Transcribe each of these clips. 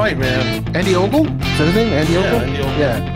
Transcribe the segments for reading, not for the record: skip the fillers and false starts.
fight, man. Andy Ogle? Is that his name? Andy Ogle? Andy Ogle. Yeah.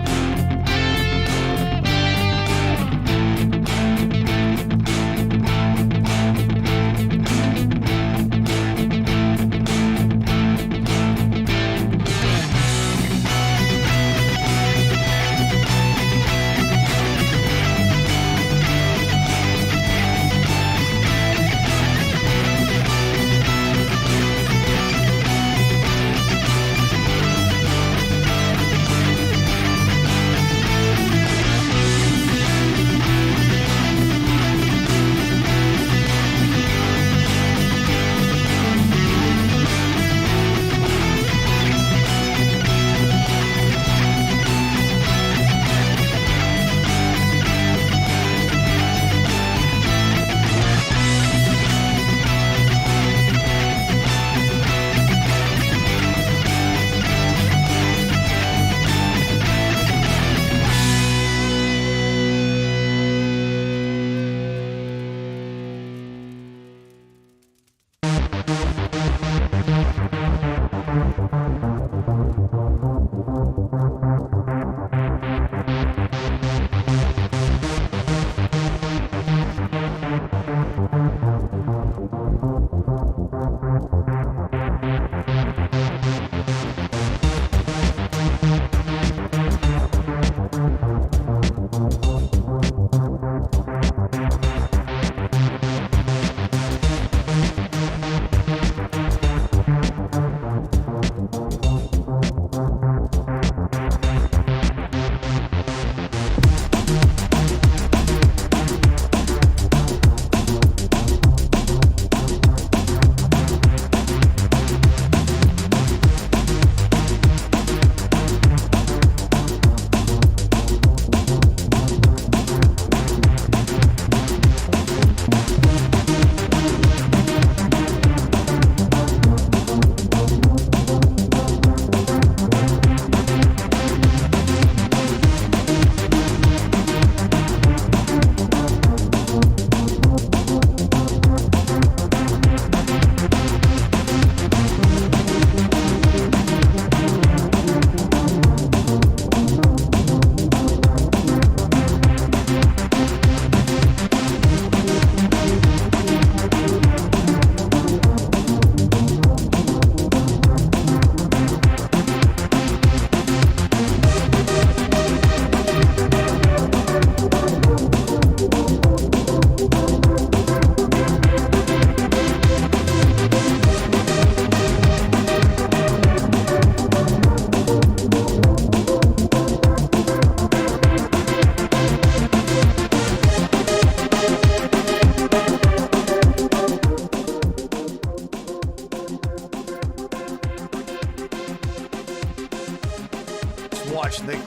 Watch the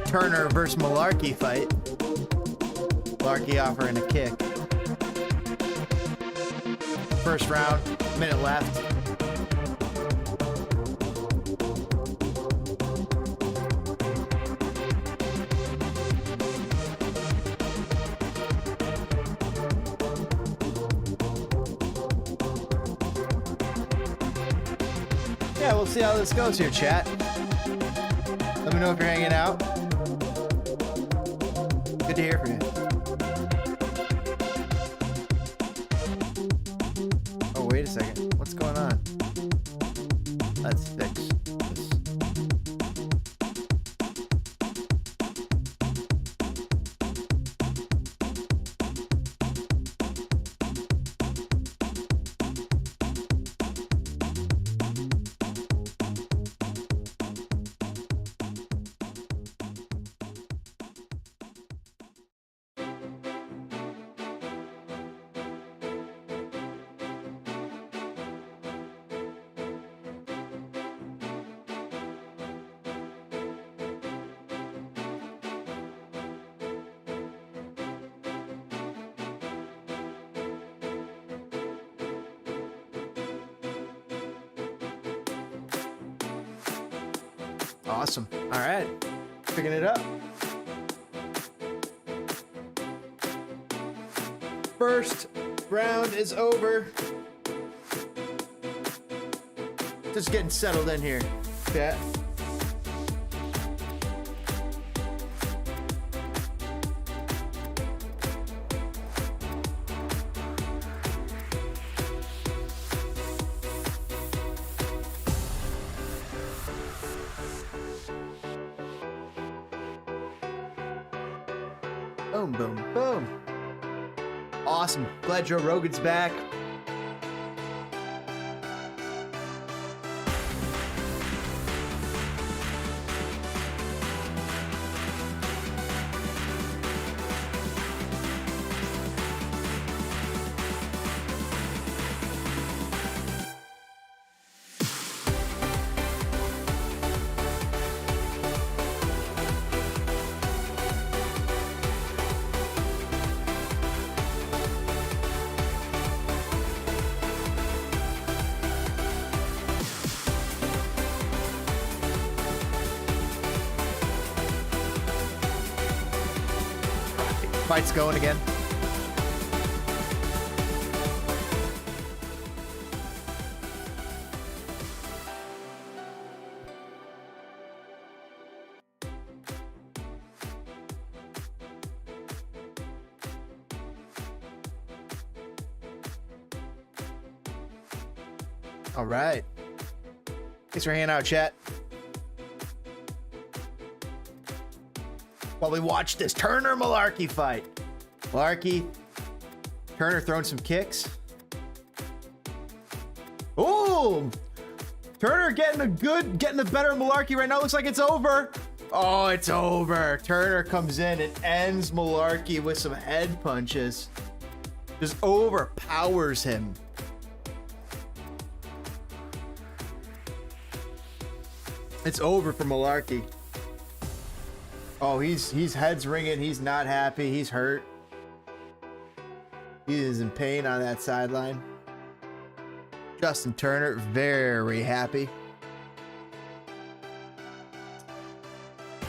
Turner versus Malarkey fight. Malarkey offering a kick. First round, minute left. Yeah, we'll see how this goes here, chat. Let me know if you're hanging out. Good to hear from you. Oh, wait a second. What's going on? Let's fix this. Awesome. All right. Picking it up. First round is over. Just getting settled in here. chat. Boom, boom, boom. Awesome. Glad Joe Rogan's back. Fight's going again. All right. Thanks for hanging out, chat. While we watch this Turner Malarkey fight. Malarkey, Turner throwing some kicks. Oh, Turner getting the better of Malarkey right now. Looks like it's over. Oh, it's over. Turner comes in and ends Malarkey with some head punches. Just overpowers him. It's over for Malarkey. Oh, he's head's ringing. He's not happy. He's hurt. He is in pain on that sideline. Justin Turner, very happy.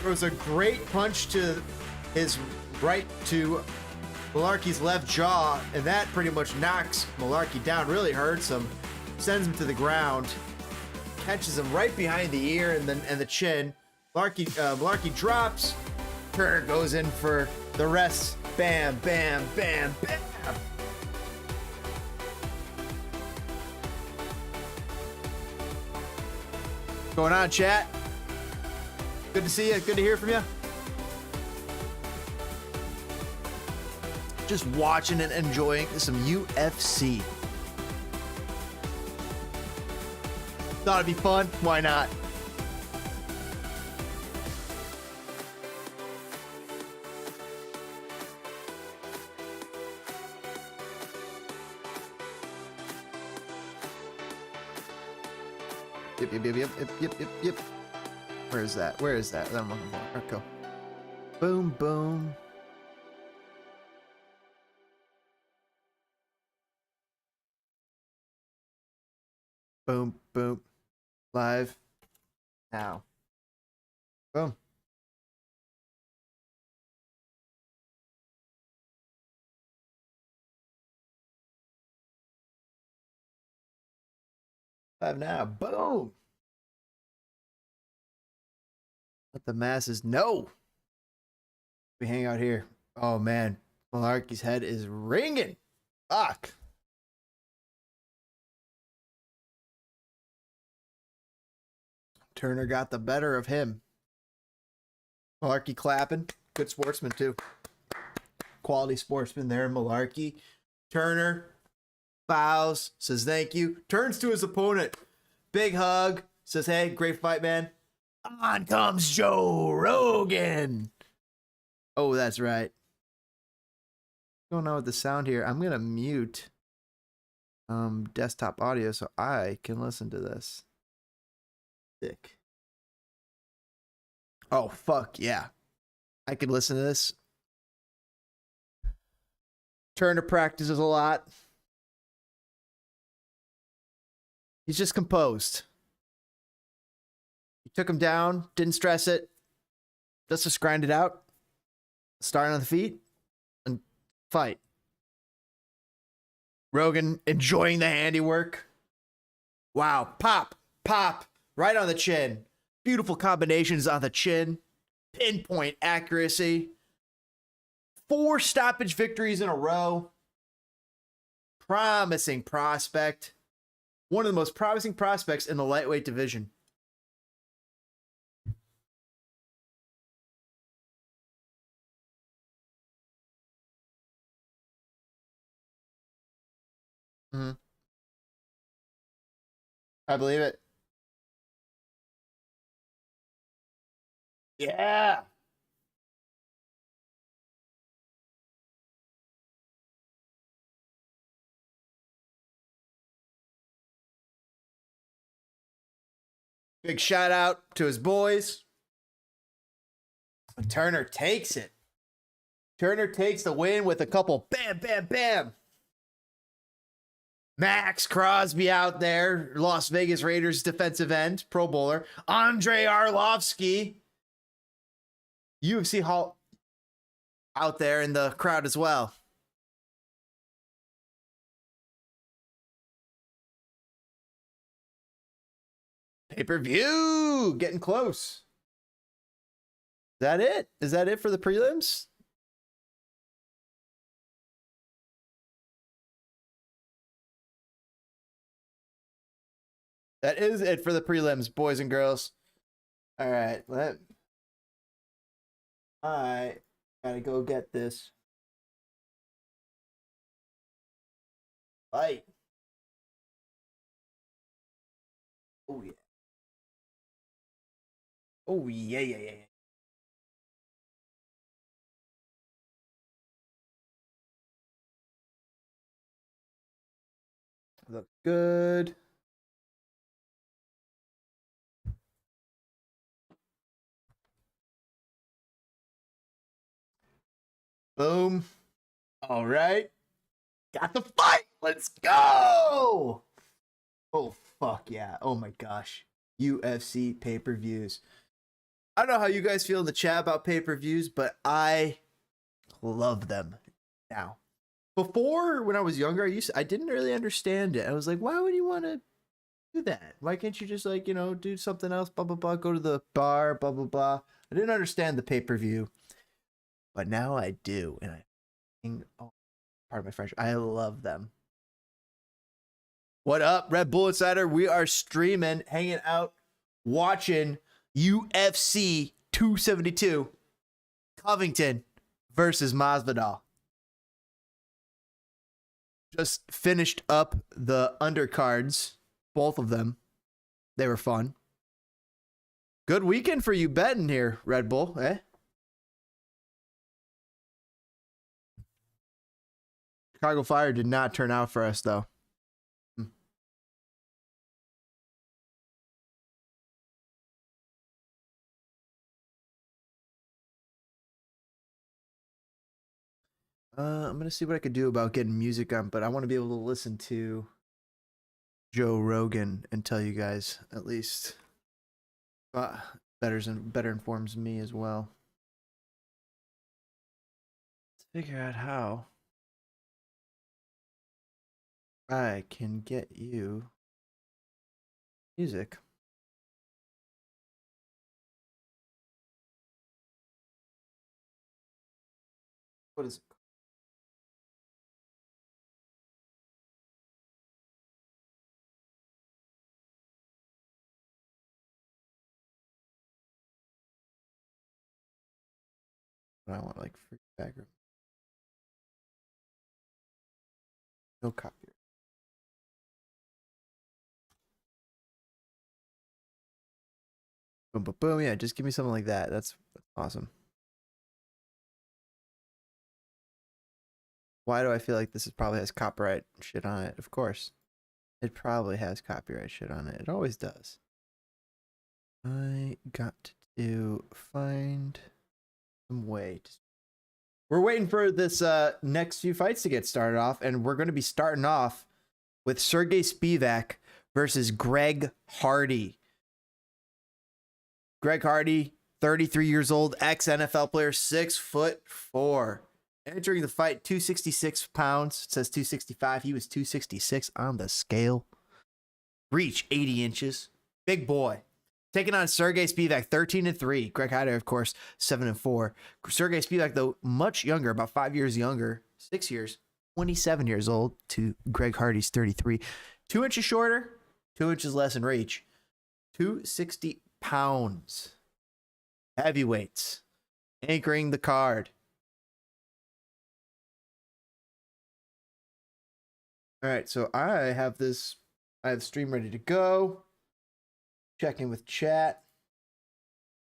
There was a great punch to his right to Malarkey's left jaw, and that pretty much knocks Malarkey down. Really hurts him. Sends him to the ground. Catches him right behind the ear and the chin. Malarkey drops. Turner goes in for the rest. Bam, bam, bam, bam. What's going on, chat? Good to see you. Good to hear from you. Just watching and enjoying some UFC. Thought it'd be fun. Why not? Yep. Where is that? Where is that? I'm looking for. Okay. Boom, boom. Boom, boom. Live now. Boom. Live now. Boom. Let the masses know. We hang out here. Oh man, Malarkey's head is ringing. Fuck. Turner got the better of him. Malarkey clapping. Good sportsman too. Quality sportsman there, Malarkey. Turner bows, says thank you, turns to his opponent. Big hug, says, hey, great fight, man. On comes Joe Rogan. Oh, that's right. What's going on with the sound here? I'm going to mute desktop audio so I can listen to this. Sick. Oh, fuck, yeah. I can listen to this. Turner practices a lot. He's just composed. He took him down, didn't stress it. Let's just grind it out. Start on the feet and fight. Rogan enjoying the handiwork. Wow. Pop. Pop. Right on the chin. Beautiful combinations on the chin. Pinpoint accuracy. 4 stoppage victories in a row. Promising prospect. One of the most promising prospects in the lightweight division. Mm-hmm. I believe it. Yeah. Big shout out to his boys. Turner takes it. Turner takes the win with a couple bam, bam, bam. Max Crosby out there, Las Vegas Raiders defensive end, Pro Bowler. Andre Arlovsky, UFC Hall out there in the crowd as well. Pay-per-view, getting close. Is that it? Is that it for the prelims? That is it for the prelims, boys and girls. All right, I gotta go get this fight. Oh yeah. Oh yeah. Look good. Boom. All right. Got the fight. Let's go. Oh, fuck yeah. Oh my gosh. UFC pay-per-views. I don't know how you guys feel in the chat about pay-per-views, but I love them now. Before, when I was younger, I didn't really understand it. I was like, why would you want to do that? Why can't you just, like, do something else, blah, blah, blah, go to the bar, blah, blah, blah. I didn't understand the pay-per-view, but now I do, and pardon my French, I love them. What up, Red Bull Insider? We are streaming, hanging out, watching UFC 272, Covington versus Masvidal. Just finished up the undercards, both of them. They were fun. Good weekend for you betting here, Red Bull, eh? Chicago Fire did not turn out for us, though. I'm going to see what I could do about getting music on, but I want to be able to listen to Joe Rogan and tell you guys, at least, better informs me as well. Let's figure out how I can get you music. What is it? I want like free background. No copyright. Boom, boom, boom. Yeah, just give me something like that. That's awesome. Why do I feel like this probably has copyright shit on it? Of course. It probably has copyright shit on it. It always does. I got to find some way to... We're waiting for this next few fights to get started off, and we're going to be starting off with Sergey Spivak versus Greg Hardy. Greg Hardy, 33 years old, ex-NFL player, 6'4". Entering the fight, 266 pounds. It says 265. He was 266 on the scale. Reach, 80 inches. Big boy. Taking on Sergey Spivak, 13-3. Greg Heider, of course, 7-4. Sergey Spivak, though, much younger, about 5 years younger, 6 years, 27 years old to Greg Hardy's 33. 2 inches shorter, 2 inches less in reach. 260 pounds. Heavyweights. Anchoring the card. All right, so I have the stream ready to go. Checking with chat.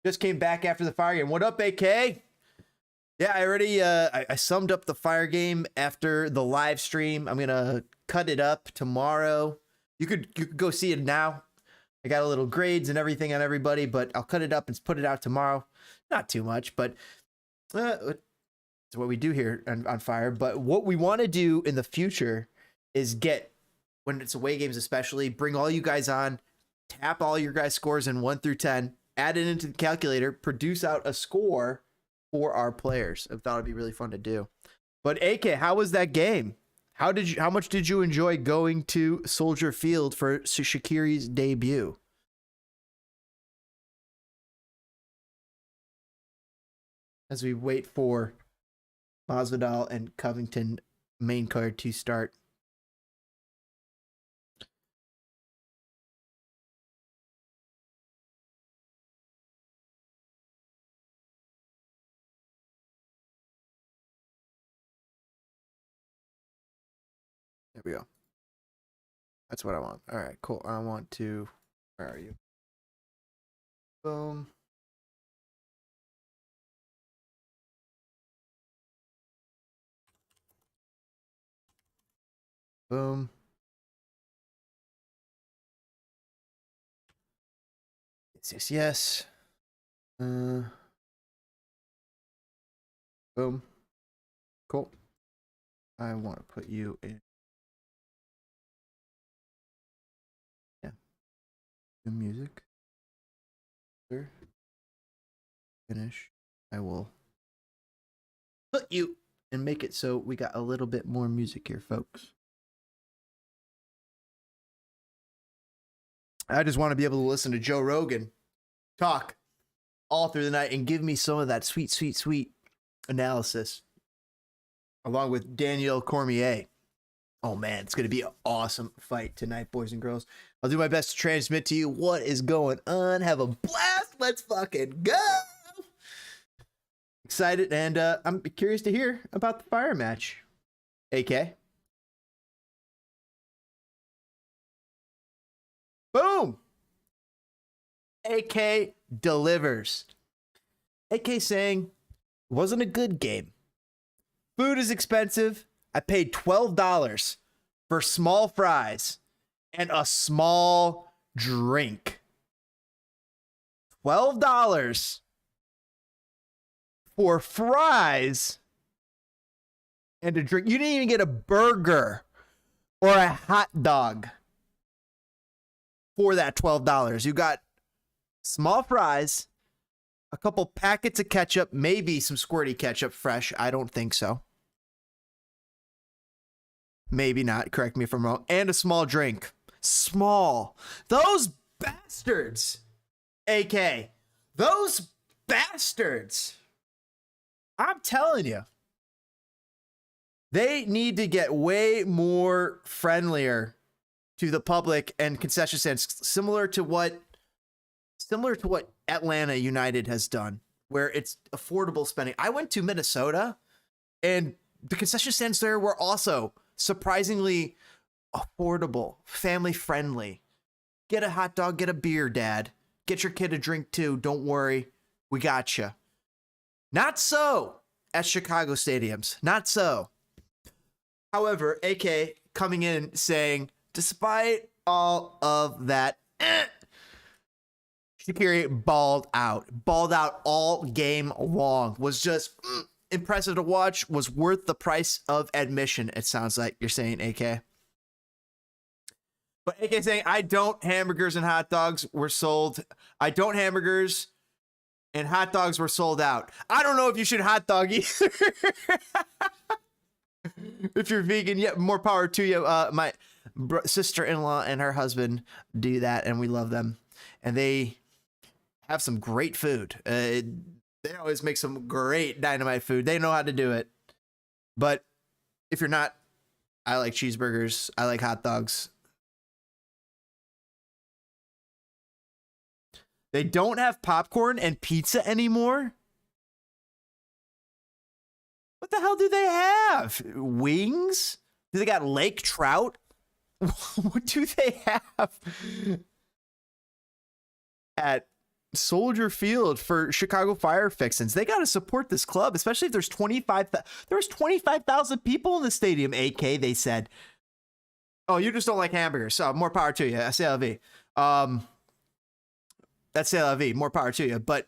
Just came back after the fire game. What up, AK? Yeah, I already I summed up the fire game after the live stream. I'm gonna cut it up tomorrow. You could go see it now. I got a little grades and everything on everybody, but I'll cut it up and put it out tomorrow. Not too much, but it's what we do here on Fire. But what we want to do in the future is get, when it's away games especially, bring all you guys on, tap all your guys' scores in 1 through 10, add it into the calculator, produce out a score for our players. I thought it'd be really fun to do. But AK, how was that game? How much did you enjoy going to Soldier Field for Shaqiri's debut? As we wait for Masvidal and Covington main card to start. There we go. That's what I want. All right, cool. I want to... Where are you? Boom. Boom. Yes. Boom. Cool. I want to put you in. Yeah. The music. There. Finish. I will put you and make it so we got a little bit more music here, folks. I just want to be able to listen to Joe Rogan talk all through the night and give me some of that sweet, sweet, sweet analysis, along with Daniel Cormier. Oh, man, it's going to be an awesome fight tonight, boys and girls. I'll do my best to transmit to you what is going on. Have a blast. Let's fucking go. Excited, and I'm curious to hear about the fire match. AK. Boom. AK delivers. AK saying, it wasn't a good game. Food is expensive. I paid $12 for small fries and a small drink. $12 for fries and a drink. You didn't even get a burger or a hot dog for that $12. You got small fries, a couple packets of ketchup, maybe some squirty ketchup fresh. I don't think so. Maybe not. Correct me if I'm wrong. And a small drink. Small. Those bastards. AK. Those bastards. I'm telling you. They need to get way more friendlier to the public and concession stands, similar to what Atlanta United has done, where it's affordable spending. I went to Minnesota, and the concession stands there were also surprisingly affordable, family friendly. Get a hot dog, get a beer, Dad. Get your kid a drink too. Don't worry, we got you. Not so at Chicago stadiums. Not so. However, AK coming in saying, despite all of that, Shaqiri balled out all game long. Was just impressive to watch. Was worth the price of admission. It sounds like you're saying, AK. But AK saying, I don't hamburgers and hot dogs were sold. I don't hamburgers and hot dogs were sold out. I don't know if you should hot dog either. If you're vegan, yeah, more power to you. My sister-in-law and her husband do that, and we love them. And they have some great food. They always make some great Dynamite food. They know how to do it. But if you're not, I like cheeseburgers. I like hot dogs. They don't have popcorn and pizza anymore? What the hell do they have? Wings? Do they got lake trout? What do they have at Soldier Field for Chicago Fire Fixins? They got to support this club, especially if there's 25,000 people in the stadium, AK, they said. Oh, you just don't like hamburgers. So more power to you. C'est la vie. That's c'est la vie. More power to you. But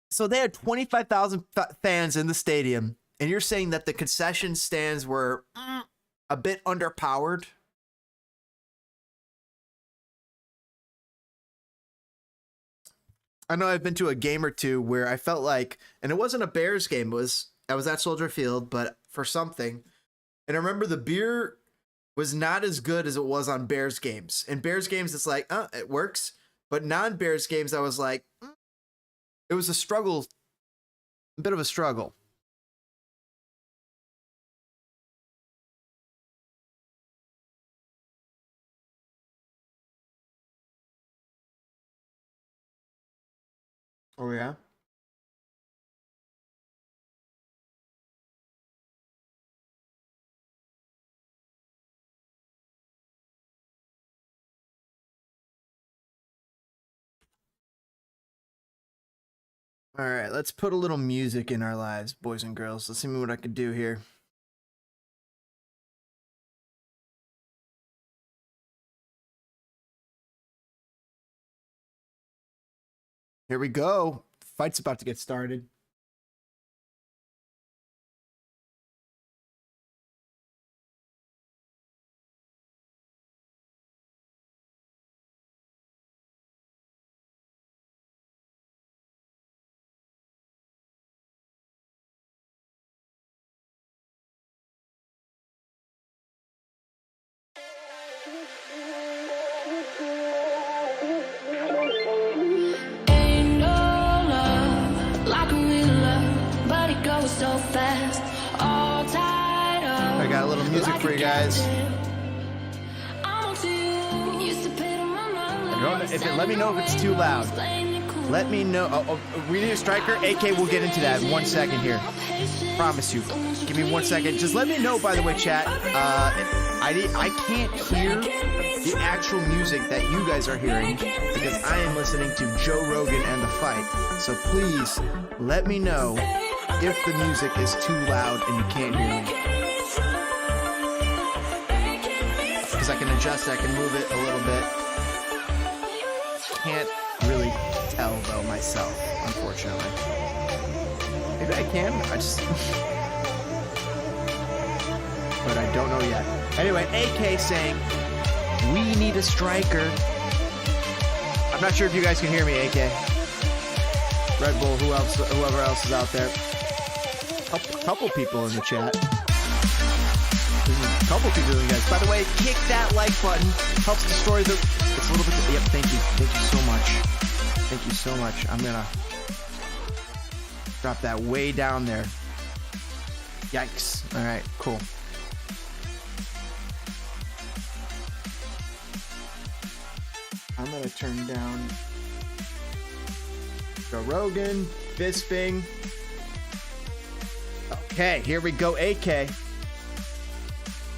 so they had 25,000 fans in the stadium, and you're saying that the concession stands were a bit underpowered? I know I've been to a game or two where I felt like, and it wasn't a Bears game, I was at Soldier Field, but for something. And I remember the beer was not as good as it was on Bears games. In Bears games, it's like, it works. But non-Bears games, I was like, it was a struggle, a bit of a struggle. Oh, yeah? All right, let's put a little music in our lives, boys and girls. Let's see what I can do here. Here we go. Fight's about to get started. So fast, all tied up. I got a little music for you guys. Let me know if it's too loud. Let me know. We need a striker. AK, we'll get into that in 1 second here. Promise you. Give me 1 second. Just let me know, by the way, chat. I can't hear the actual music that you guys are hearing because I am listening to Joe Rogan and the fight. So please let me know if the music is too loud and you can't hear me. Because I can adjust, I can move it a little bit. Can't really tell though myself, unfortunately. Maybe I can, but I don't know yet. Anyway, AK saying, we need a striker. I'm not sure if you guys can hear me, AK. Red Bull, whoever else is out there. Couple people in the chat. A couple people in the guys. By the way, kick that like button. Helps destroy the... It's a little bit... Yep, thank you. Thank you so much. Thank you so much. I'm gonna drop that way down there. Yikes. All right, cool. I'm gonna turn down Joe Rogan, Bisping. Okay, here we go, AK.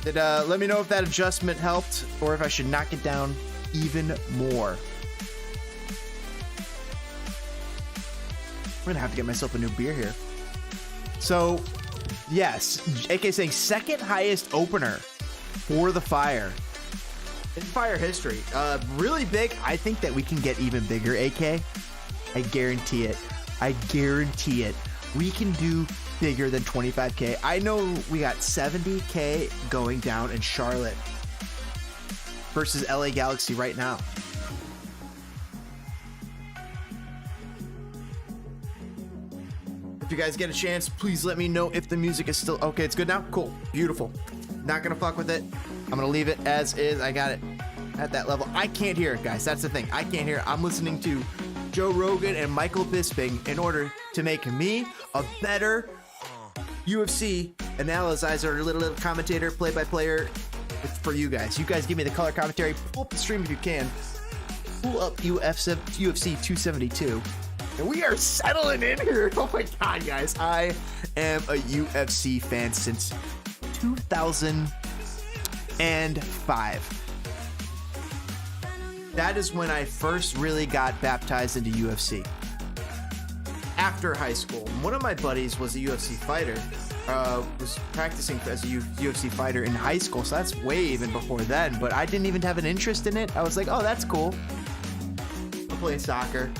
Let me know if that adjustment helped or if I should knock it down even more. I'm gonna have to get myself a new beer here. So, yes, AK saying second highest opener for the Fire in Fire history. Really big. I think that we can get even bigger, AK. I guarantee it. I guarantee it. We can do bigger than 25K. I know we got 70K going down in Charlotte versus LA Galaxy right now. If you guys get a chance, please let me know if the music is still okay. It's good now. Cool, beautiful. Not gonna fuck with it. I'm gonna leave it as is. I got it at that level. I can't hear it, guys. That's the thing. I can't hear it. I'm listening to Joe Rogan and Michael Bisping in order to make me a better UFC analyzer, little commentator, play-by-player for you guys. You guys give me the color commentary. Pull up the stream if you can. Pull up UFC 272. And we are settling in here. Oh my God, guys. I am a UFC fan since 2005. That is when I first really got baptized into UFC. After high school, one of my buddies was a UFC fighter. Was practicing as a UFC fighter in high school, so that's way even before then. But I didn't even have an interest in it. I was like, oh, that's cool. I'm playing soccer.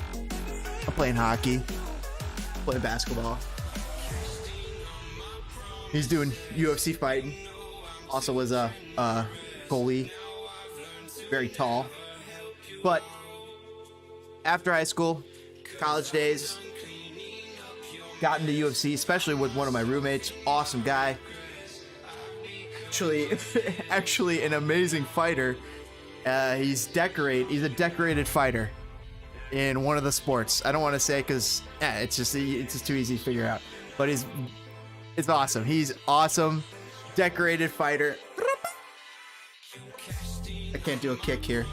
I'm playing hockey. I'm playing basketball. He's doing UFC fighting. Also was a goalie. Very tall. But after high school, college days, got into UFC, especially with one of my roommates. Awesome guy. Actually an amazing fighter. He's a decorated fighter in one of the sports. I don't want to say because it's just too easy to figure out. But it's awesome. He's awesome. Decorated fighter. I can't do a kick here.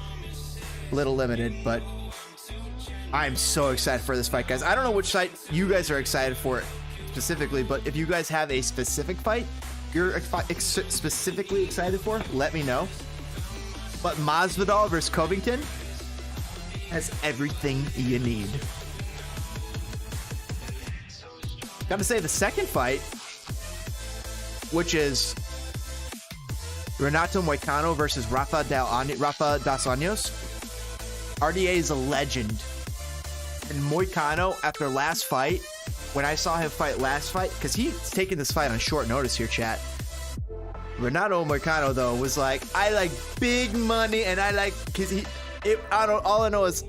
Little limited, but I'm so excited for this fight, guys. I don't know which fight you guys are excited for specifically, but if you guys have a specific fight you're specifically excited for, let me know. But Masvidal versus Covington has everything you need. Gotta say, the second fight, which is Renato Moicano versus Rafa dos Anjos. RDA is a legend. And Moicano, after last fight, when I saw him fight last fight, because he's taking this fight on short notice here, chat. Renato Moicano, though, was like, I like big money, and I like, because all I know is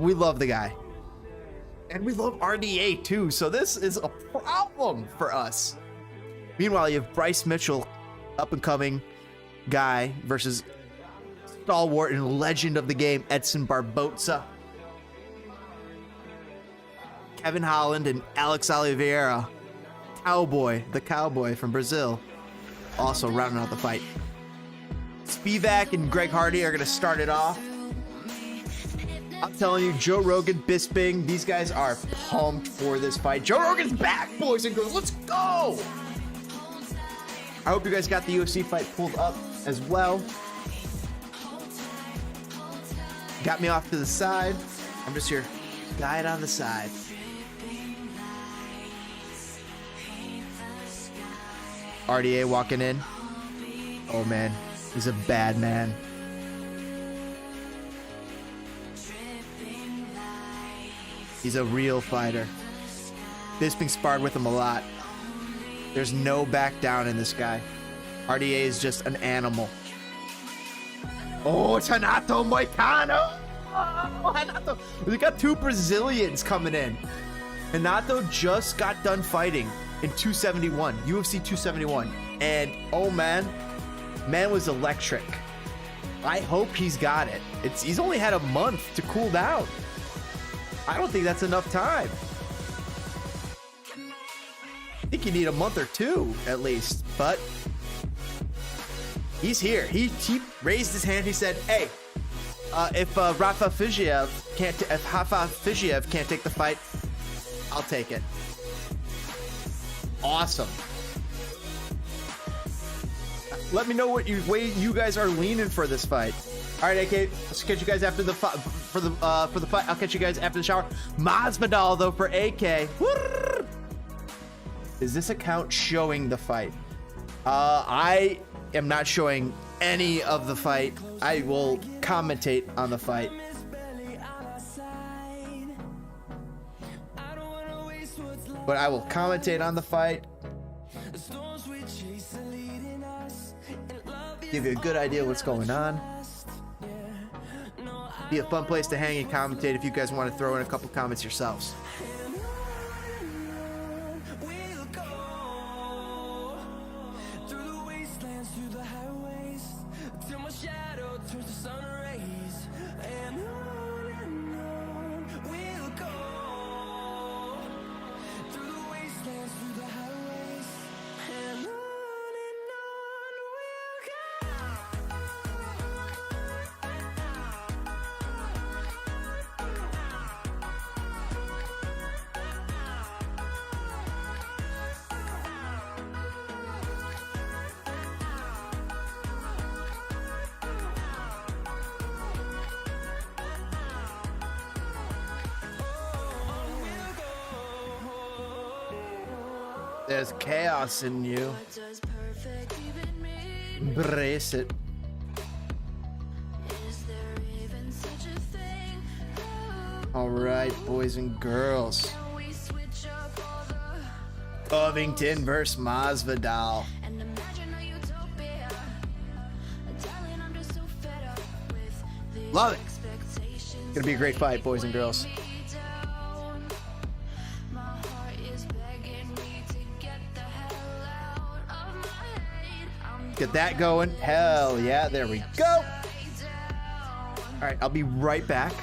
we love the guy. And we love RDA, too, so this is a problem for us. Meanwhile, you have Bryce Mitchell, up-and-coming guy, versus stalwart and legend of the game, Edson Barboza. Kevin Holland and Alex Oliveira, the cowboy from Brazil, also rounding out the fight. Spivak and Greg Hardy are going to start it off. I'm telling you, Joe Rogan, Bisping, these guys are pumped for this fight. Joe Rogan's back, boys and girls. Let's go! I hope you guys got the UFC fight pulled up as well. Got me off to the side. I'm just your guide on the side. RDA walking in. Oh man, he's a bad man. He's a real fighter. Bisping sparred with him a lot. There's no back down in this guy. RDA is just an animal. Oh, it's Renato Moicano. Oh, Renato. We got two Brazilians coming in. Renato just got done fighting in 271, UFC 271. And oh man was electric. I hope he's got it. He's only had a month to cool down. I don't think that's enough time. I think you need a month or two at least, but he's here. He raised his hand. He said, "Hey, if Rafa Fiziev can't take the fight, I'll take it." Awesome. Let me know what way you guys are leaning for this fight. All right, AK. Let's catch you guys after the fight. For the fight, I'll catch you guys after the shower. Masvidal though for AK. Is this account showing the fight? I am not showing any of the fight. I will commentate on the fight. But I will commentate on the fight. Give you a good idea what's going on. Be a fun place to hang and commentate if you guys want to throw in a couple comments yourselves. There's chaos in you. Embrace it. All right, boys and girls. Covington versus Masvidal. Love it. Gonna be a great fight, boys and girls. Get that going. Hell yeah, there we go. All right, I'll be right back.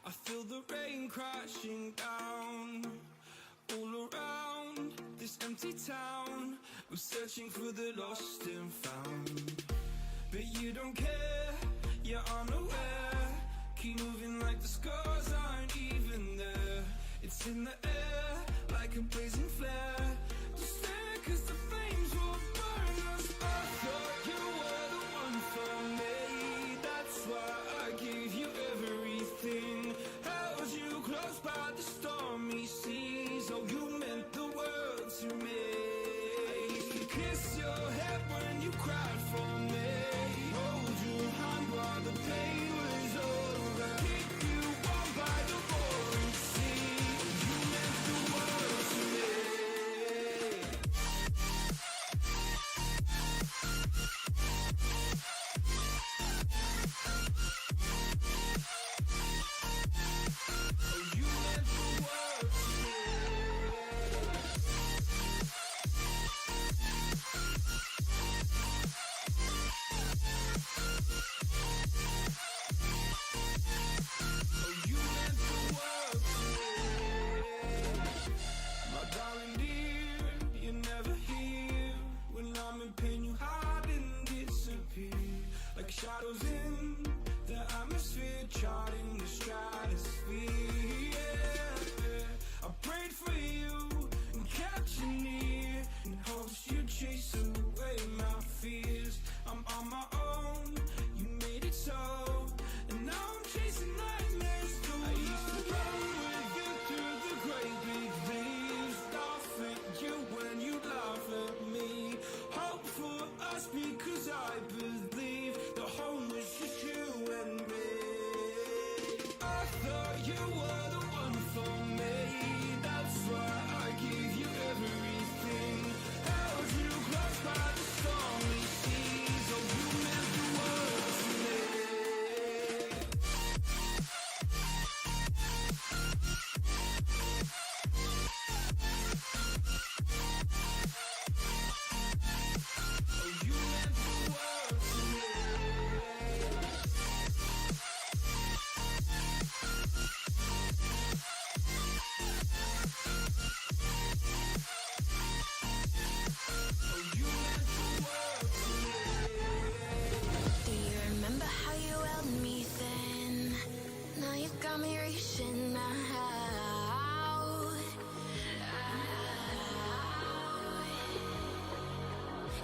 I feel the rain crashing down all around this empty town. I'm searching for the lost and found, but you don't care, you're unaware. Keep moving like the scars aren't even there. It's in the air like a blazing flare. Just stare 'cause the flames will burn us. I thought you were the one for me. That's why I gave you everything. Held you close by the stormy seas. Oh, you meant the world to me. I used to kiss your head when you cried for me. Hold your hand while the pain was over. Keep you warm by the roaring sea. You meant the world to me. Oh, you meant the world to me. Oh, you meant the world to me. My darling dear, you're never here. When I'm in pain, you hide and disappear. Like shadows in the atmosphere, charting the stratosphere. Yeah. I prayed for you and kept you near, in hopes you'd chase away my fears. I'm on my own, you made it so, and now I'm chasing nightmares too. I used to run with you through the great big leaves, laugh at you when you laugh at me. Hope for us because I believe the home was just you and me. I thought you were the one for me. That's why I gave you everything. Held you close by the stormy seas. Oh, you meant the world to me. Oh, you meant the world to me. Oh, you meant the world to me. Do you remember how you held me then? Now you got me reaching out.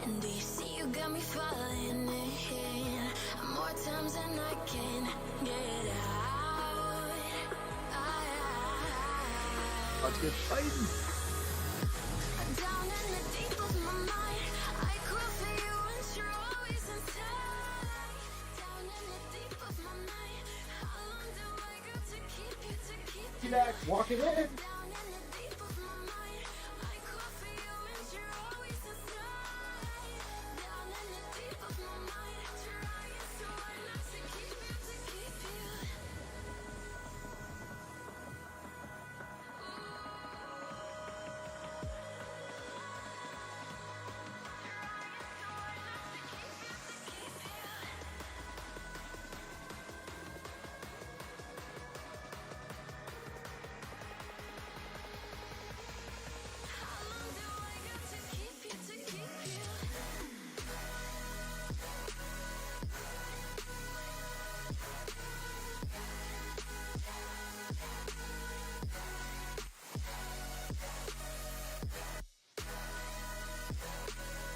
And do you see you got me falling in more times than I can get out? Let's get fighting. Down in the deep of my mind, I could Walking in. Down in the deep of my mind, I call for you and you're always inside. Down in the deep of my mind, trying so hard not to keep you. How long do I got to keep you, to keep you?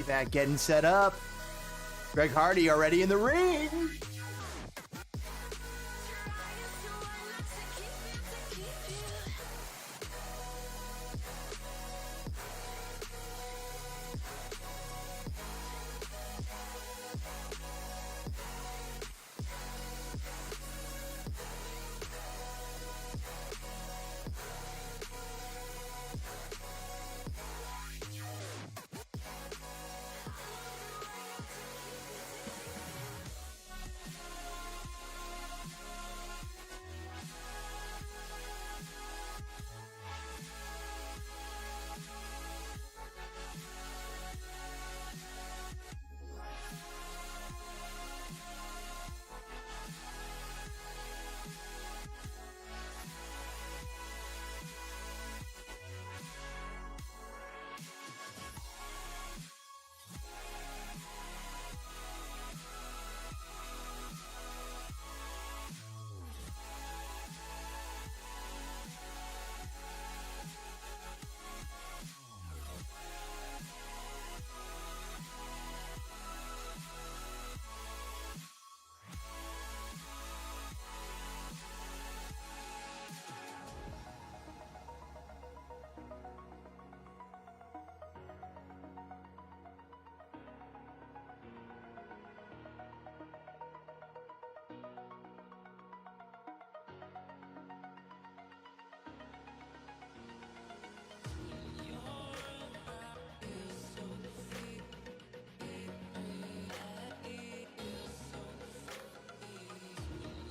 Back getting set up. Greg Hardy already in the ring. Trying so hard not to keep you.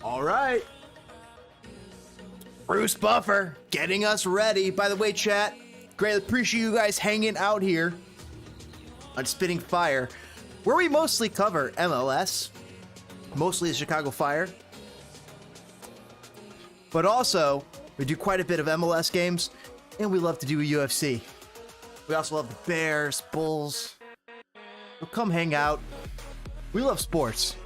All right. Bruce Buffer getting us ready. By the way, chat, greatly appreciate you guys hanging out here on Spitting Fire, where we mostly cover MLS, mostly the Chicago Fire, but also we do quite a bit of MLS games, and we love to do UFC. We also love the Bears, Bulls. So come hang out. We love sports.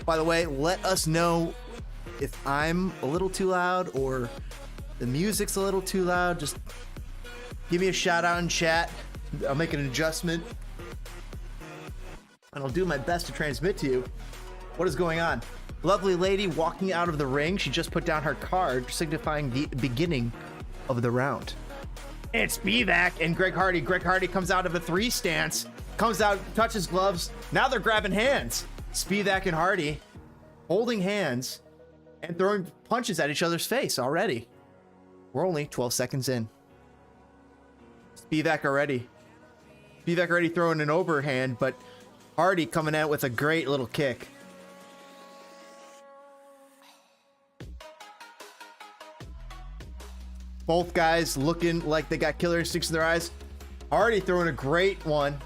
By the way, let us know if I'm a little too loud or the music's a little too loud. Just give me a shout out in chat. I'll make an adjustment. And I'll do my best to transmit to you what is going on. Lovely lady walking out of the ring. She just put down her card, signifying the beginning of the round. It's Spivak and Greg Hardy. Greg Hardy comes out of a 3 stance, comes out, touches gloves. Now they're grabbing hands. Spivak and Hardy holding hands and throwing punches at each other's face already. We're only 12 seconds in. Spivak already throwing an overhand, but Hardy coming out with a great little kick. Both guys looking like they got killer instincts in their eyes. Hardy throwing a great one,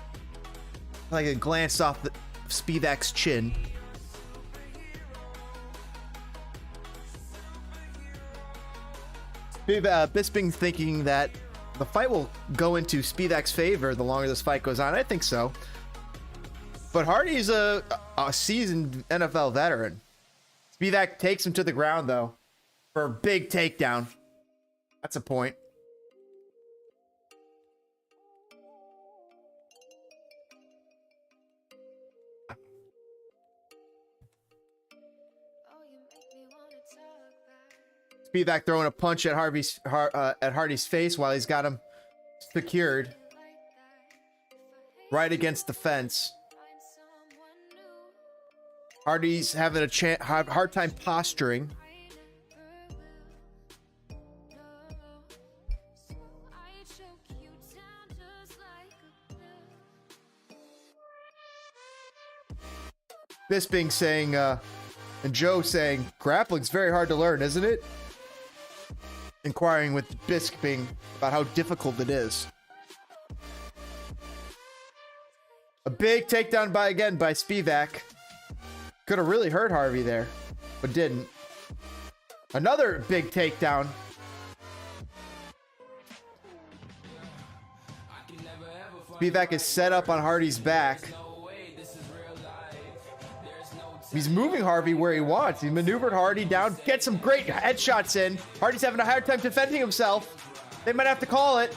like a glance off the Spivak's chin. Bisping thinking that the fight will go into Spivak's favor the longer this fight goes on. I think so. But Hardy's a seasoned NFL veteran. Spivak takes him to the ground, though, for a big takedown. That's a point. Spivak throwing a punch at Hardy's face while he's got him secured right against the fence. Hardy's having a hard time posturing. Bisping saying, and Joe saying, grappling's very hard to learn, isn't it? Inquiring with Bisping about how difficult it is. A big takedown by Spivak. Could have really hurt Harvey there, but didn't. Another big takedown. Spivak is set up on Hardy's back. He's moving Harvey where he wants. He maneuvered Hardy down, gets some great headshots in. Hardy's having a hard time defending himself. They might have to call it.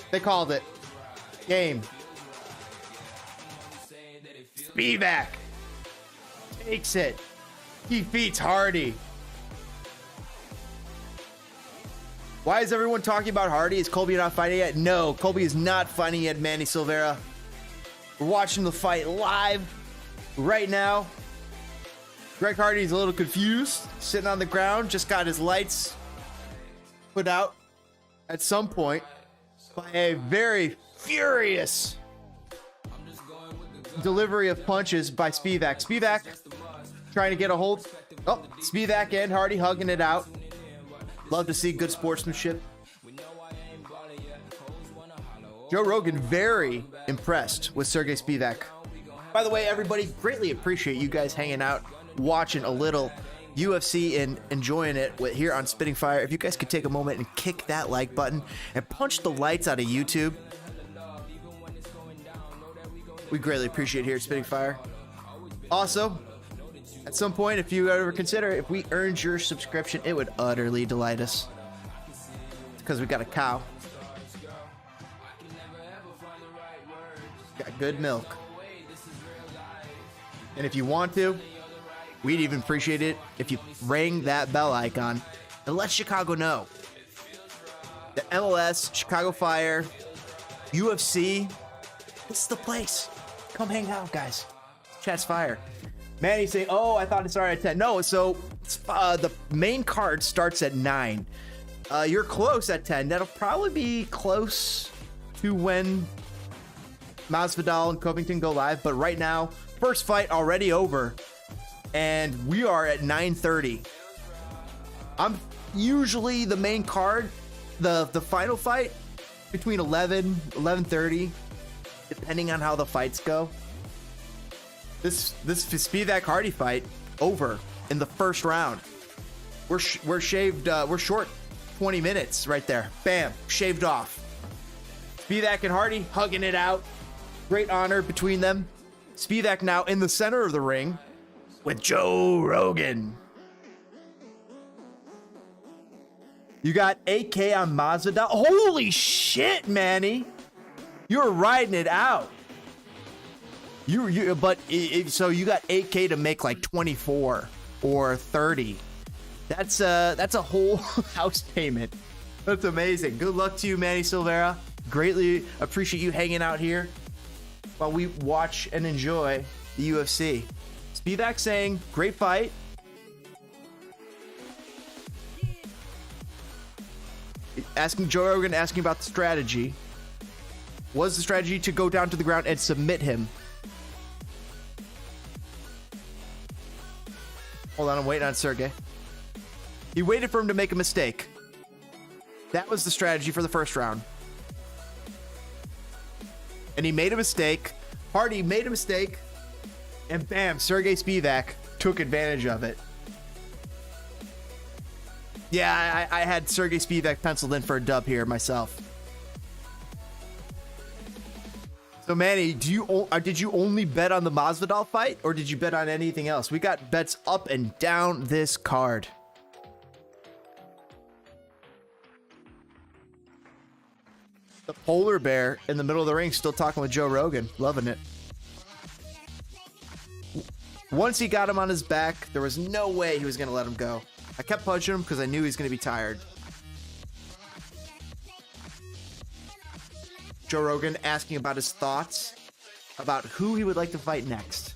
They called it. Game. Spivak takes it. He beats Hardy. Why is everyone talking about Hardy? Is Colby not fighting yet? No, Colby is not fighting yet, Manny Silveira. We're watching the fight live right now. Greg Hardy's a little confused, sitting on the ground, just got his lights put out at some point by a very furious delivery of punches by Spivak. Spivak trying to get a hold. Oh, Spivak and Hardy hugging it out. Love to see good sportsmanship. Joe Rogan very impressed with Sergey Spivak. By the way, everybody, greatly appreciate you guys hanging out, watching a little UFC and enjoying it here on Spitting Fire. If you guys could take a moment and kick that like button and punch the lights out of YouTube, we greatly appreciate it here at Spitting Fire. Also, at some point, if you ever consider if we earned your subscription, it would utterly delight us. Because we got a cow. Got good milk. And if you want to, we'd even appreciate it if you rang that bell icon and let Chicago know. The MLS, Chicago Fire, UFC, this is the place. Come hang out, guys. Chat's fire. Manny saying, oh, I thought it started at 10. No, so the main card starts at 9. You're close at 10. That'll probably be close to when Masvidal and Covington go live. But right now, first fight already over. And we are at 9:30. I'm usually the main card, the final fight between 11:30, depending on how the fights go. This Spivak Hardy fight over in the first round. We're short 20 minutes right there. Bam, shaved off. Spivak and Hardy hugging it out. Great honor between them. Spivak now in the center of the ring with Joe Rogan. You got AK on Masvidal. Holy shit, Manny. You're riding it out. So you got 8K to make like 24 or 30. That's a whole house payment. That's amazing. Good luck to you, Manny Silveira. Greatly appreciate you hanging out here while we watch and enjoy the UFC. Spivak saying, great fight. Asking Joe Rogan, asking about the strategy. Was the strategy to go down to the ground and submit him? Hold on, I'm waiting on Sergey. He waited for him to make a mistake. That was the strategy for the first round. And he made a mistake. Hardy made a mistake. And bam, Sergey Spivak took advantage of it. Yeah, I had Sergey Spivak penciled in for a dub here myself. So Manny, did you only bet on the Masvidal fight, or did you bet on anything else? We got bets up and down this card. The polar bear in the middle of the ring still talking with Joe Rogan. Loving it. Once he got him on his back, there was no way he was going to let him go. I kept punching him because I knew he was going to be tired. Joe Rogan asking about his thoughts about who he would like to fight next.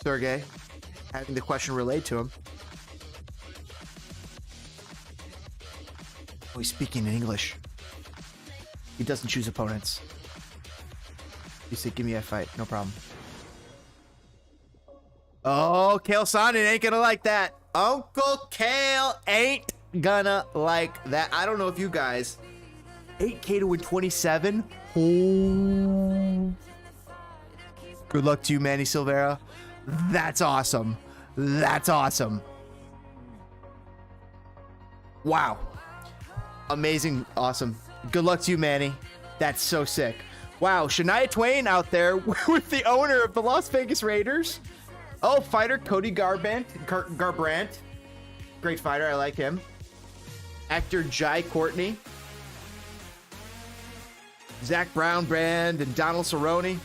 Sergey having the question relayed to him. Oh, he's speaking in English. He doesn't choose opponents. You said give me a fight, no problem. Oh, Kale Sonnen ain't gonna like that. Uncle Kale ain't gonna like that. I don't know if you guys. 8K to win 27. Oh. Good luck to you, Manny Silveira. That's awesome. That's awesome. Wow. Amazing. Awesome. Good luck to you, Manny. That's so sick. Wow. Shania Twain out there with the owner of the Las Vegas Raiders. Oh, fighter Cody Garbrandt. Great fighter. I like him. Actor Jai Courtney. Zach Brown Brand and Donald Cerrone.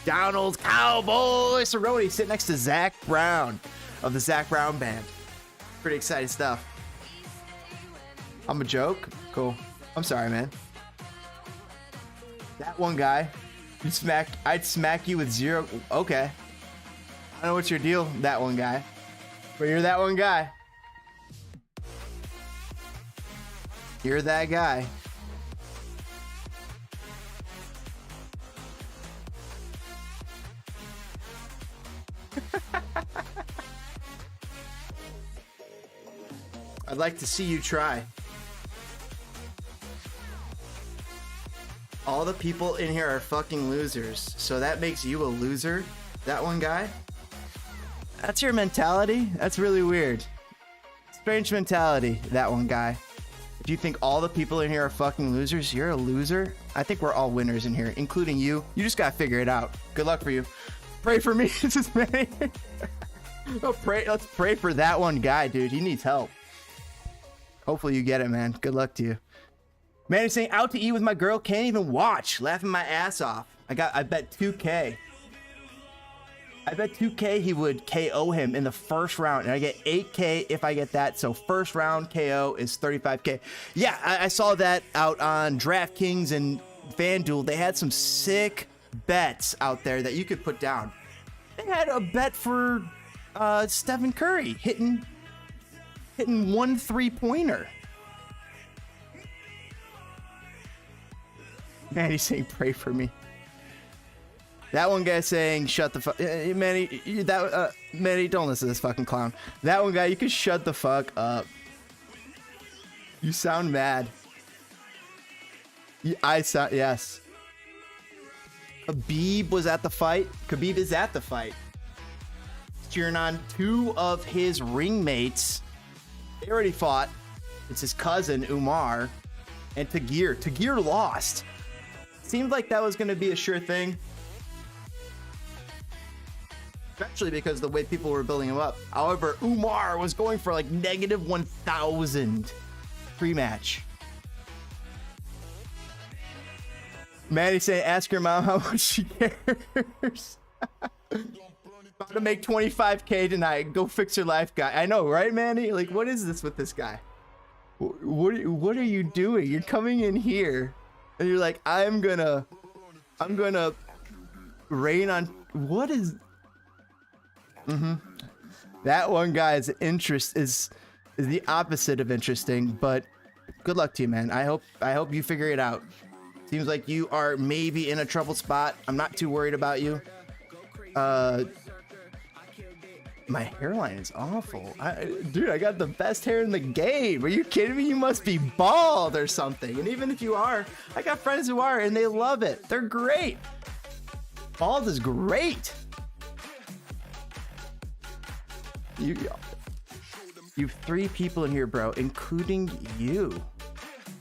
Donald Cowboy Cerrone sitting next to Zach Brown of the Zach Brown Band. Pretty exciting stuff. I'm a joke? Cool. I'm sorry, man. That one guy. I'd smack you with zero. Okay. I don't know what's your deal, that one guy. But you're that one guy. You're that guy. I'd like to see you try. All the people in here are fucking losers. So that makes you a loser? That one guy? That's your mentality? That's really weird. Strange mentality, that one guy. If you think all the people in here are fucking losers, you're a loser. I think we're all winners in here, including you. You just gotta figure it out. Good luck for you. Pray for me. This is Manny. Let's pray for that one guy, dude. He needs help. Hopefully you get it, man. Good luck to you. Manny's saying, out to eat with my girl, can't even watch. Laughing my ass off. I bet 2K. I bet 2K he would KO him in the first round. And I get 8K if I get that. So first round KO is 35K. Yeah, I saw that out on DraftKings and FanDuel. They had some sick bets out there that you could put down. They had a bet for Stephen Curry hitting 1 3-pointer. Manny's saying, pray for me. That one guy saying, shut the fuck. Manny, Manny, don't listen to this fucking clown. That one guy, you can shut the fuck up. You sound mad. Yes. Khabib was at the fight. Khabib is at the fight. Cheering on 2 of his ringmates. They already fought. It's his cousin, Umar, and Tagir. Tagir lost. Seemed like that was going to be a sure thing. Especially because the way people were building him up. However, Umar was going for like -1,000 pre-match. Manny saying, ask your mom how much she cares. About to make 25K tonight. Go fix your life, guy. I know, right, Manny? Like, what is this with this guy? What are you doing? You're coming in here and you're like, I'm gonna rain on. What is? That one guy's interest is the opposite of interesting, but good luck to you, man. I hope you figure it out. Seems like you are maybe in a troubled spot. I'm not too worried about you. My hairline is awful. Dude, I got the best hair in the game. Are you kidding me? You must be bald or something. And even if you are, I got friends who are, and they love it. They're great. Bald is great. You've 3 people in here, bro, including you,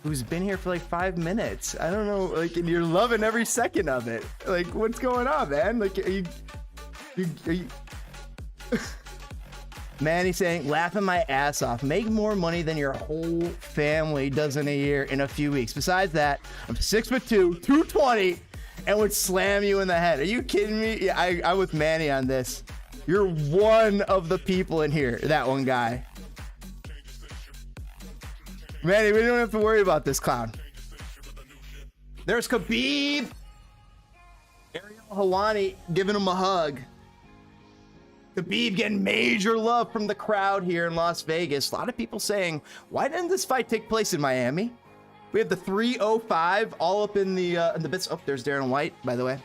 who's been here for like 5 minutes. I don't know, like, and you're loving every second of it. Like, what's going on, man? Like, are you Manny saying, laughing my ass off. Make more money than your whole family does in a year in a few weeks. Besides that, I'm 6'2", 220, and would slam you in the head. Are you kidding me? Yeah, I'm with Manny on this. You're one of the people in here, that one guy. Manny, we don't have to worry about this clown. There's Khabib. Ariel Helwani giving him a hug. Khabib getting major love from the crowd here in Las Vegas. A lot of people saying, why didn't this fight take place in Miami? We have the 305 all up in the bits. Oh, there's Darren White, by the way.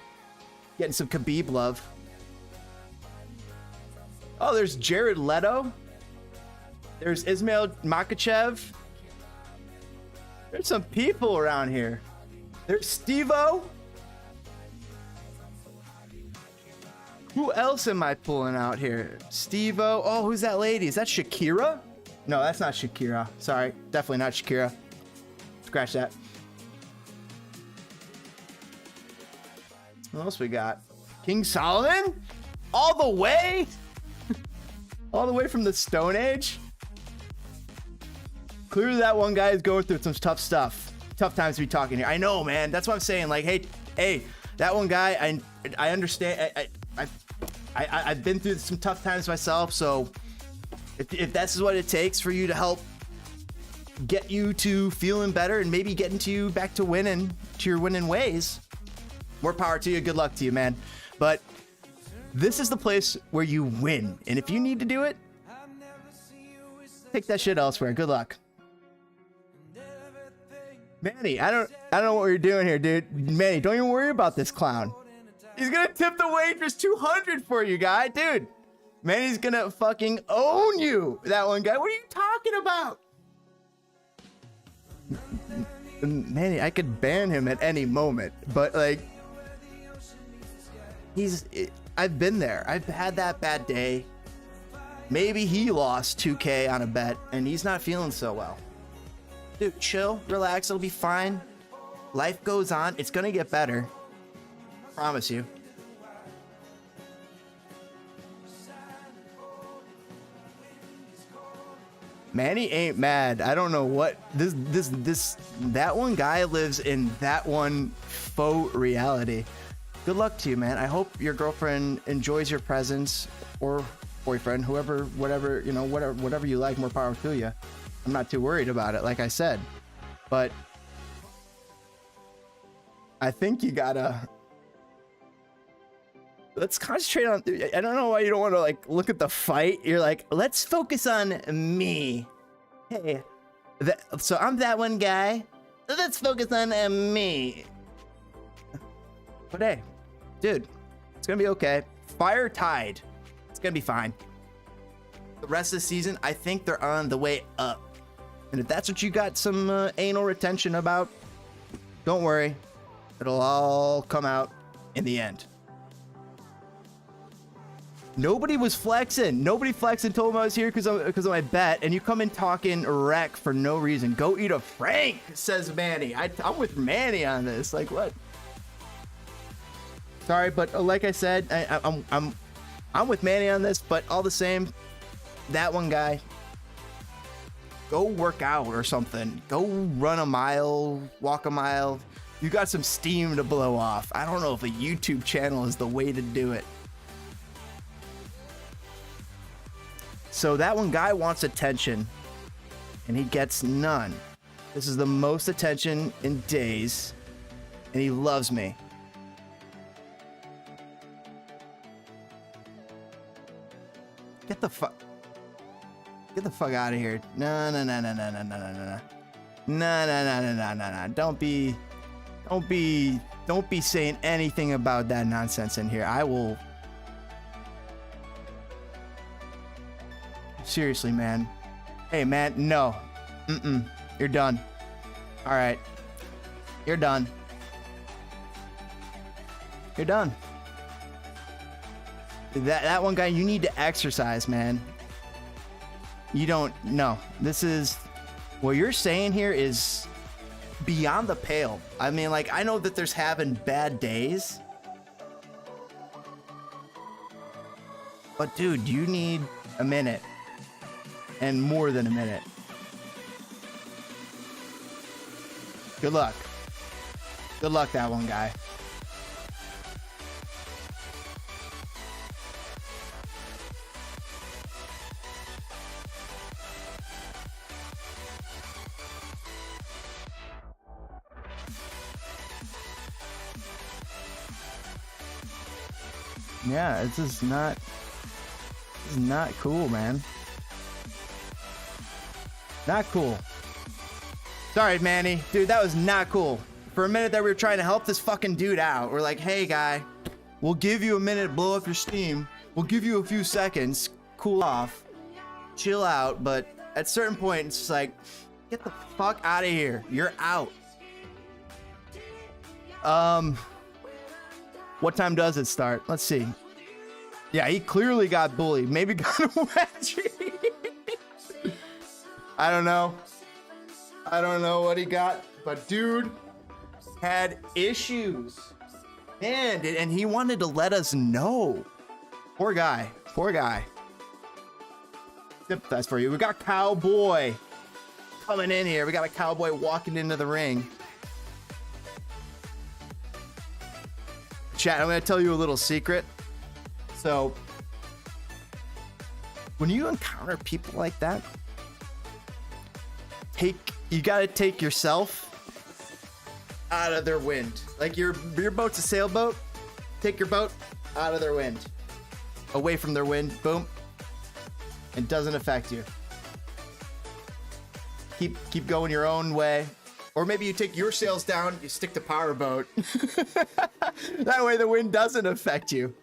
Getting some Khabib love. Oh, there's Jared Leto. There's Ismail Makhachev. There's some people around here. There's Steve-O. Who else am I pulling out here? Steve-O. Oh, who's that lady? Is that Shakira? No, that's not Shakira. Sorry, definitely not Shakira. Scratch that. What else we got? King Solomon? All the way? All the way from the Stone Age? Clearly that one guy is going through some tough stuff. Tough times to be talking here. I know, man. That's what I'm saying. Like, hey, that one guy, I understand. I've been through some tough times myself, so if that's what it takes for you to help get you to feeling better and maybe getting to you back to winning, to your winning ways, more power to you. Good luck to you, man. But this is the place where you win, and if you need to do it, take that shit elsewhere. Good luck. Manny, I don't know what you're doing here, dude. Manny, don't even worry about this clown. He's gonna tip the waitress 200 for you, guy. Dude, Manny's gonna fucking own you. That one guy. What are you talking about? Manny, I could ban him at any moment, but like, I've been there. I've had that bad day. Maybe he lost 2K on a bet and he's not feeling so well. Dude, chill, relax, it'll be fine. Life goes on. It's gonna get better. Promise you. Manny ain't mad. I don't know what that one guy lives in that one faux reality. Good luck to you, man. I hope your girlfriend enjoys your presence, or boyfriend, whoever, whatever, you know, whatever you like, more power to you. I'm not too worried about it, like I said. But I think you gotta, let's concentrate on, I don't know why you don't want to like look at the fight. You're like, let's focus on me. Hey, so I'm that one guy. Let's focus on me. But hey, dude, it's gonna be okay. Fire Tide, it's gonna be fine. The rest of the season, I think they're on the way up. And if that's what you got some anal retention about, don't worry. It'll all come out in the end. Nobody was flexing. Nobody flexed and told him I was here because of my bet. And you come in talking wreck for no reason. Go eat a Frank, says Manny. I'm with Manny on this. Like, what? Sorry, but like I said, I'm with Manny on this. But all the same, that one guy, go work out or something. Go run a mile, walk a mile. You got some steam to blow off. I don't know if a YouTube channel is the way to do it. So that one guy wants attention, and he gets none. This is the most attention in days, and he loves me. Get the fuck out of here. No. Don't be saying anything about that nonsense in here. I will. Seriously, man. Hey, man, no. You're done. All right. You're done. You're done. That one guy, you need to exercise, man. You don't. No. This is. What you're saying here is beyond the pale. I mean, like, I know that there's having bad days. But, dude, you need a minute. And more than a minute. Good luck. Good luck, that one guy. Yeah, it's just not. This is not cool, man. Not cool. Sorry, Manny. Dude, that was not cool. For a minute there, we were trying to help this fucking dude out. We're like, hey, guy, we'll give you a minute to blow up your steam. We'll give you a few seconds, cool off, chill out. But at a certain point, it's just like, get the fuck out of here. You're out. What time does it start? Let's see. Yeah, he clearly got bullied. Maybe got a wedgie. I don't know. I don't know what he got, but dude had issues. Man, and he wanted to let us know. Poor guy. Poor guy. Sympathize for you. We got Cowboy coming in here. We got a Cowboy walking into the ring. Chat, I'm going to tell you a little secret. So, when you encounter people like that, you got to take yourself out of their wind. Like your boat's a sailboat. Take your boat out of their wind. Away from their wind. Boom. It doesn't affect you. Keep going your own way. Or maybe you take your sails down, you stick to power boat. That way the wind doesn't affect you.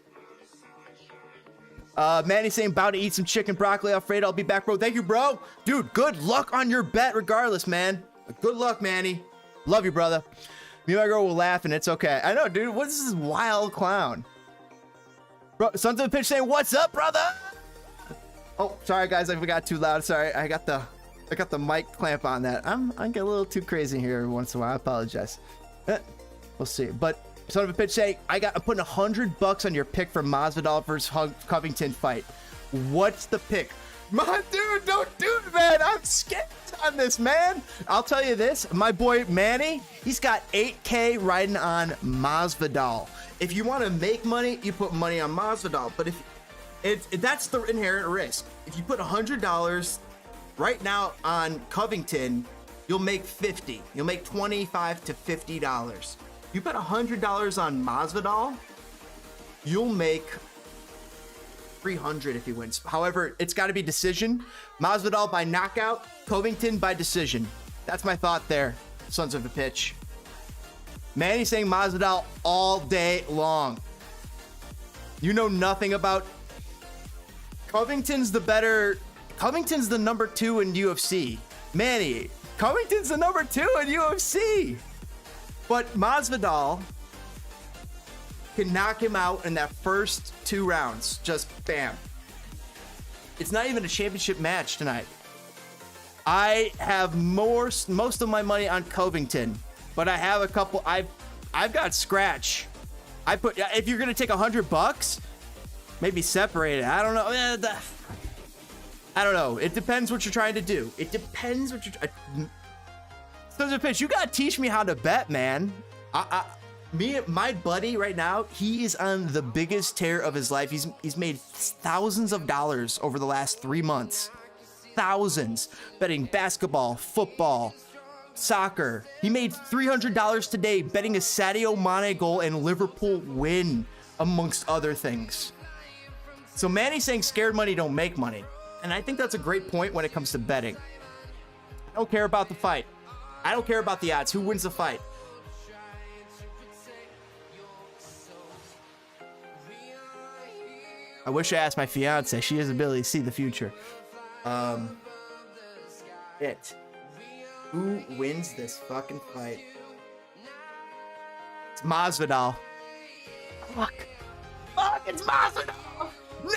Manny saying, about to eat some chicken broccoli Alfredo. I'll be back, bro. Thank you, bro. Dude, good luck on your bet regardless, man. Good luck, Manny. Love you, brother. Me and my girl will laugh and it's okay. I know, dude. What's this wild clown? Bro, Sons of a Pitch saying, what's up, brother? Oh, sorry, guys. I got too loud. Sorry. I got the mic clamp on that. I get a little too crazy here every once in a while. I apologize. We'll see. But Son of a Pitch saying, I'm putting $100 on your pick for Masvidal versus Covington fight. What's the pick? My dude, don't do it, man. I'm scared on this, man. I'll tell you this. My boy Manny, he's got 8K riding on Masvidal. If you want to make money, you put money on Masvidal. But if that's the inherent risk. If you put $100 right now on Covington, you'll make 50. You'll make $25 to $50. You put $100 on Masvidal, you'll make $300 if he wins. However, it's got to be decision. Masvidal by knockout, Covington by decision. That's my thought there, Sons of a Pitch. Manny's saying Masvidal all day long. You know nothing about... Covington's the number 2 in UFC. Manny, Covington's the number 2 in UFC. But Masvidal can knock him out in that first 2 rounds. Just bam. It's not even a championship match tonight. I have most of my money on Covington, but I have a couple. I've got scratch. If you're gonna take $100, maybe separate it. I don't know. I don't know. It depends what you're trying to do. It depends what you're. Sons of a Pitch, you gotta teach me how to bet, man. My buddy right now, he is on the biggest tear of his life. He's made thousands of dollars over the last 3 months. Thousands. Betting basketball, football, soccer. He made $300 today betting a Sadio Mane goal and Liverpool win, amongst other things. So Manny's saying scared money don't make money. And I think that's a great point when it comes to betting. I don't care about the fight. I don't care about the odds. Who wins the fight? I wish I asked my fiance. She has the ability to see the future. Who wins this fucking fight? It's Masvidal. Fuck, it's Masvidal. No!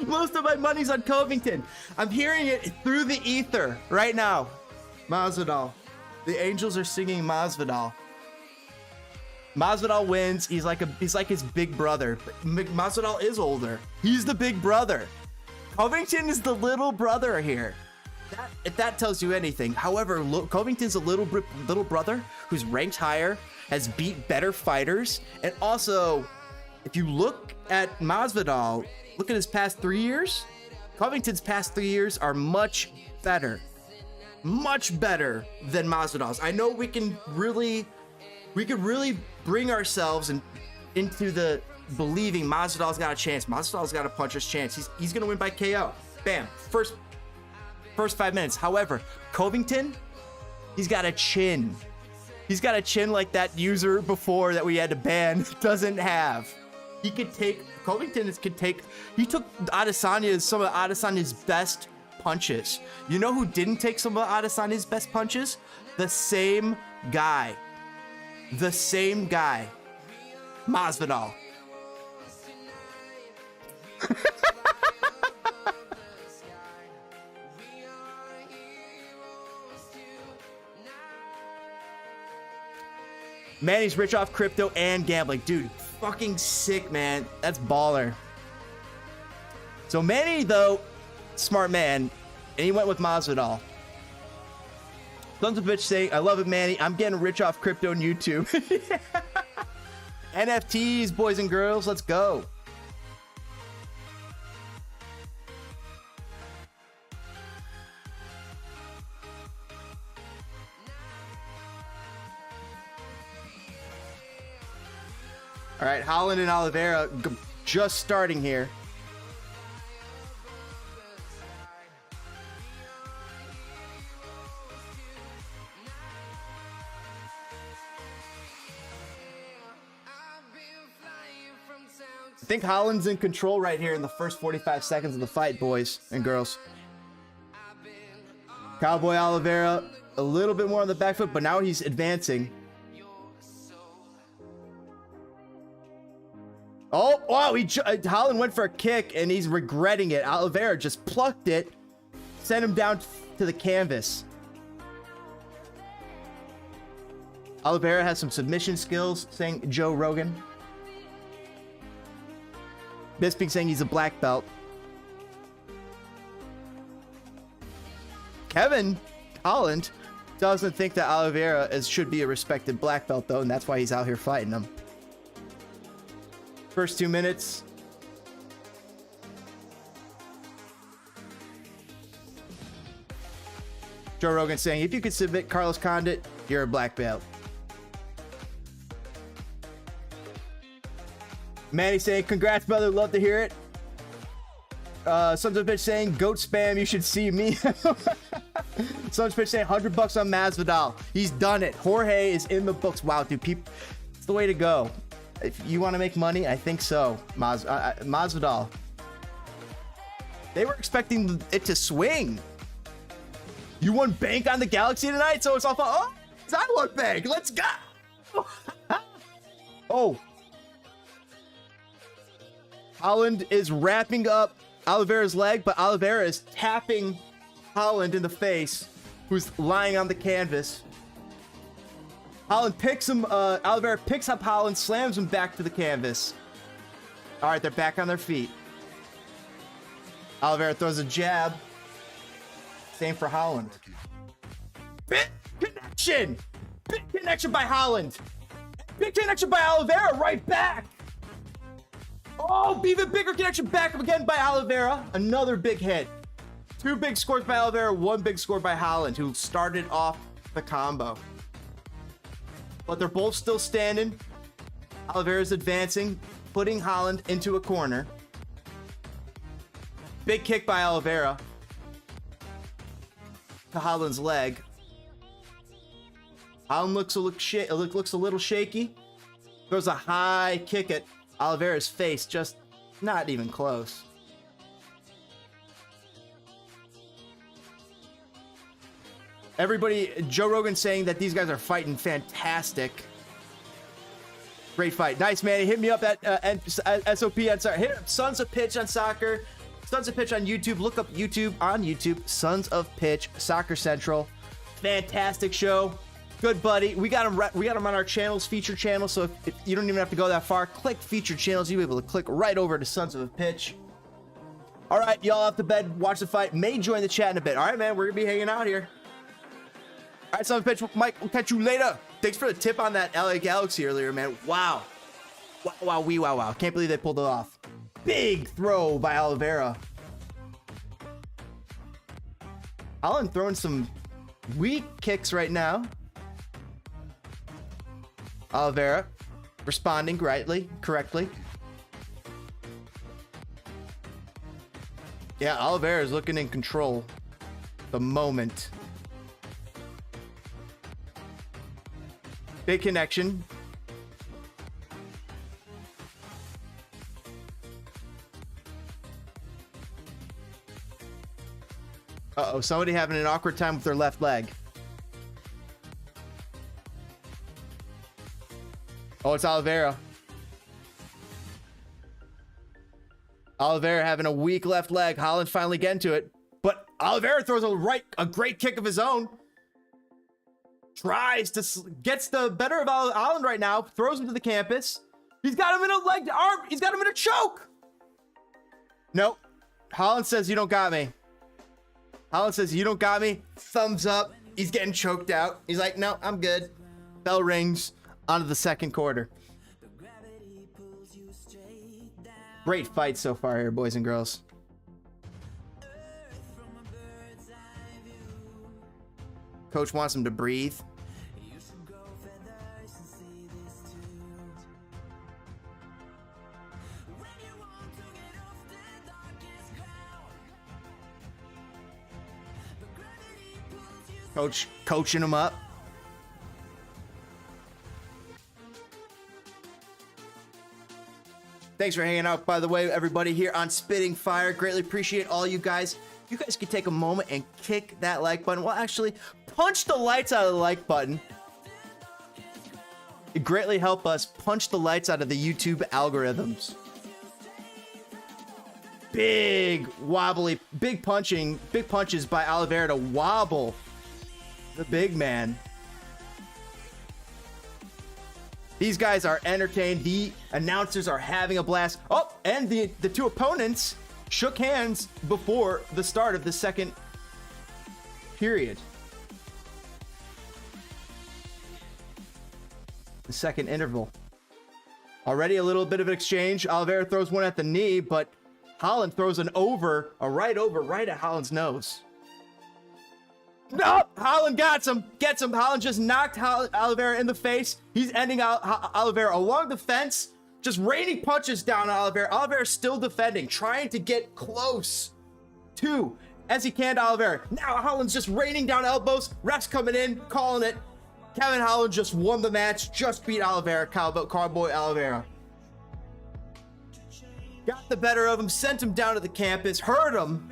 Most of my money's on Covington. I'm hearing it through the ether right now. Masvidal. The angels are singing Masvidal. Masvidal wins. He's like his big brother. Masvidal is older. He's the big brother. Covington is the little brother here. If that tells you anything. However, Covington's a little brother who's ranked higher, has beat better fighters, and also, if you look at Masvidal, look at his past 3 years. Covington's past 3 years are much better than Masvidal's. I know we could really bring ourselves into the believing Masvidal's got a chance. Masvidal's got a puncher's chance. He's gonna win by KO. Bam. First first 5 minutes. However, Covington, he's got a chin. He's got a chin like that user before that we had to ban doesn't have. He could take, Covington could take, he took some of Adesanya's best punches. You know who didn't take some of Adesanya's best punches? The same guy. The same guy. Masvidal. Manny's rich off crypto and gambling. Dude, fucking sick, man. That's baller. So Manny, though, smart man, and he went with Masvidal. Sons of a bitch saying, I love it, Manny. I'm getting rich off crypto and YouTube. NFTs, boys and girls, let's go. All right, Holland and Oliveira just starting here. I think Holland's in control right here in the first 45 seconds of the fight, boys and girls. Cowboy Oliveira, a little bit more on the back foot, but now he's advancing. Oh, wow, Holland went for a kick, and he's regretting it. Oliveira just plucked it, sent him down to the canvas. Oliveira has some submission skills, saying Joe Rogan. Bisping saying he's a black belt. Kevin Holland doesn't think that Oliveira should be a respected black belt, though, and that's why he's out here fighting him. First 2 minutes. Joe Rogan saying, if you could submit Carlos Condit, you're a black belt. Manny saying, congrats, brother. Love to hear it. Sons of a bitch saying, goat spam. You should see me. Sons of a bitch saying, $100 on Masvidal. He's done it. Jorge is in the books. Wow, dude. It's the way to go. If you want to make money, I think so. Masvidal. They were expecting it to swing. You won bank on the Galaxy tonight, so it's all fun. Oh, I won bank. Let's go. Oh. Holland is wrapping up Oliveira's leg, but Oliveira is tapping Holland in the face, who's lying on the canvas. Holland picks him, Oliveira picks up Holland, slams him back to the canvas. All right, they're back on their feet. Oliveira throws a jab. Same for Holland. Big connection! Big connection by Holland. Big connection by Oliveira, right back. Oh, even bigger connection back up again by Oliveira. Another big hit. 2 big scores by Oliveira, 1 big score by Holland, who started off the combo. But they're both still standing. Oliveira's advancing, putting Holland into a corner. Big kick by Oliveira to Holland's leg. Holland looks a little shaky. Throws a high kick at Oliveira's face, just not even close. Everybody, Joe Rogan saying that these guys are fighting fantastic. Great fight. Nice, man. Hit me up at SOP on soccer. Hit up Sons of Pitch on soccer. Sons of Pitch on YouTube. Look up YouTube on YouTube. Sons of Pitch, Soccer Central. Fantastic show. Good buddy. We got him on our channels, feature channel. So if you don't even have to go that far, click feature channels. You'll be able to click right over to Sons of a Pitch. All right, y'all off to bed, watch the fight. May join the chat in a bit. All right, man, we're gonna be hanging out here. All right, Sons of a Pitch, Mike, we'll catch you later. Thanks for the tip on that LA Galaxy earlier, man. Wow. Wow. Can't believe they pulled it off. Big throw by Oliveira. Holland throwing some weak kicks right now. Oliveira responding correctly. Yeah, Oliveira is looking in control. the moment. Big connection. Uh-oh, somebody having an awkward time with their left leg. Oh, it's Oliveira. Oliveira having a weak left leg. Holland finally getting to it. But Oliveira throws a great kick of his own. Tries to gets the better of Holland right now. Throws him to the campus. He's got him in a leg arm. He's got him in a choke. Nope. Holland says, "You don't got me." Holland says, "You don't got me." Thumbs up. He's getting choked out. He's like, "No, I'm good." Bell rings. On to the second quarter. Great fight so far here, boys and girls. Coach wants him to breathe. Coach coaching him up. Thanks for hanging out, by the way, everybody here on Spitting Fire. Greatly appreciate all you guys. You guys could take a moment and kick that like button. Well, actually, punch the lights out of the like button. It greatly help us punch the lights out of the YouTube algorithms. Big wobbly, big punches by Oliveira to wobble the big man. These guys are entertained. The announcers are having a blast. Oh, and the two opponents shook hands before the start of the second period. The second interval. Already a little bit of an exchange. Oliveira throws one at the knee, but Holland throws a right over, right at Holland's nose. No, Holland gets him. Holland just knocked Oliveira in the face. He's ending Oliveira along the fence, just raining punches down on Oliveira. Oliveira still defending, trying to get close to as he can to Oliveira. Now Holland's just raining down elbows. Refs coming in, calling it. Kevin Holland just won the match, just beat Oliveira, Cowboy Oliveira. Got the better of him, sent him down to the campus, hurt him.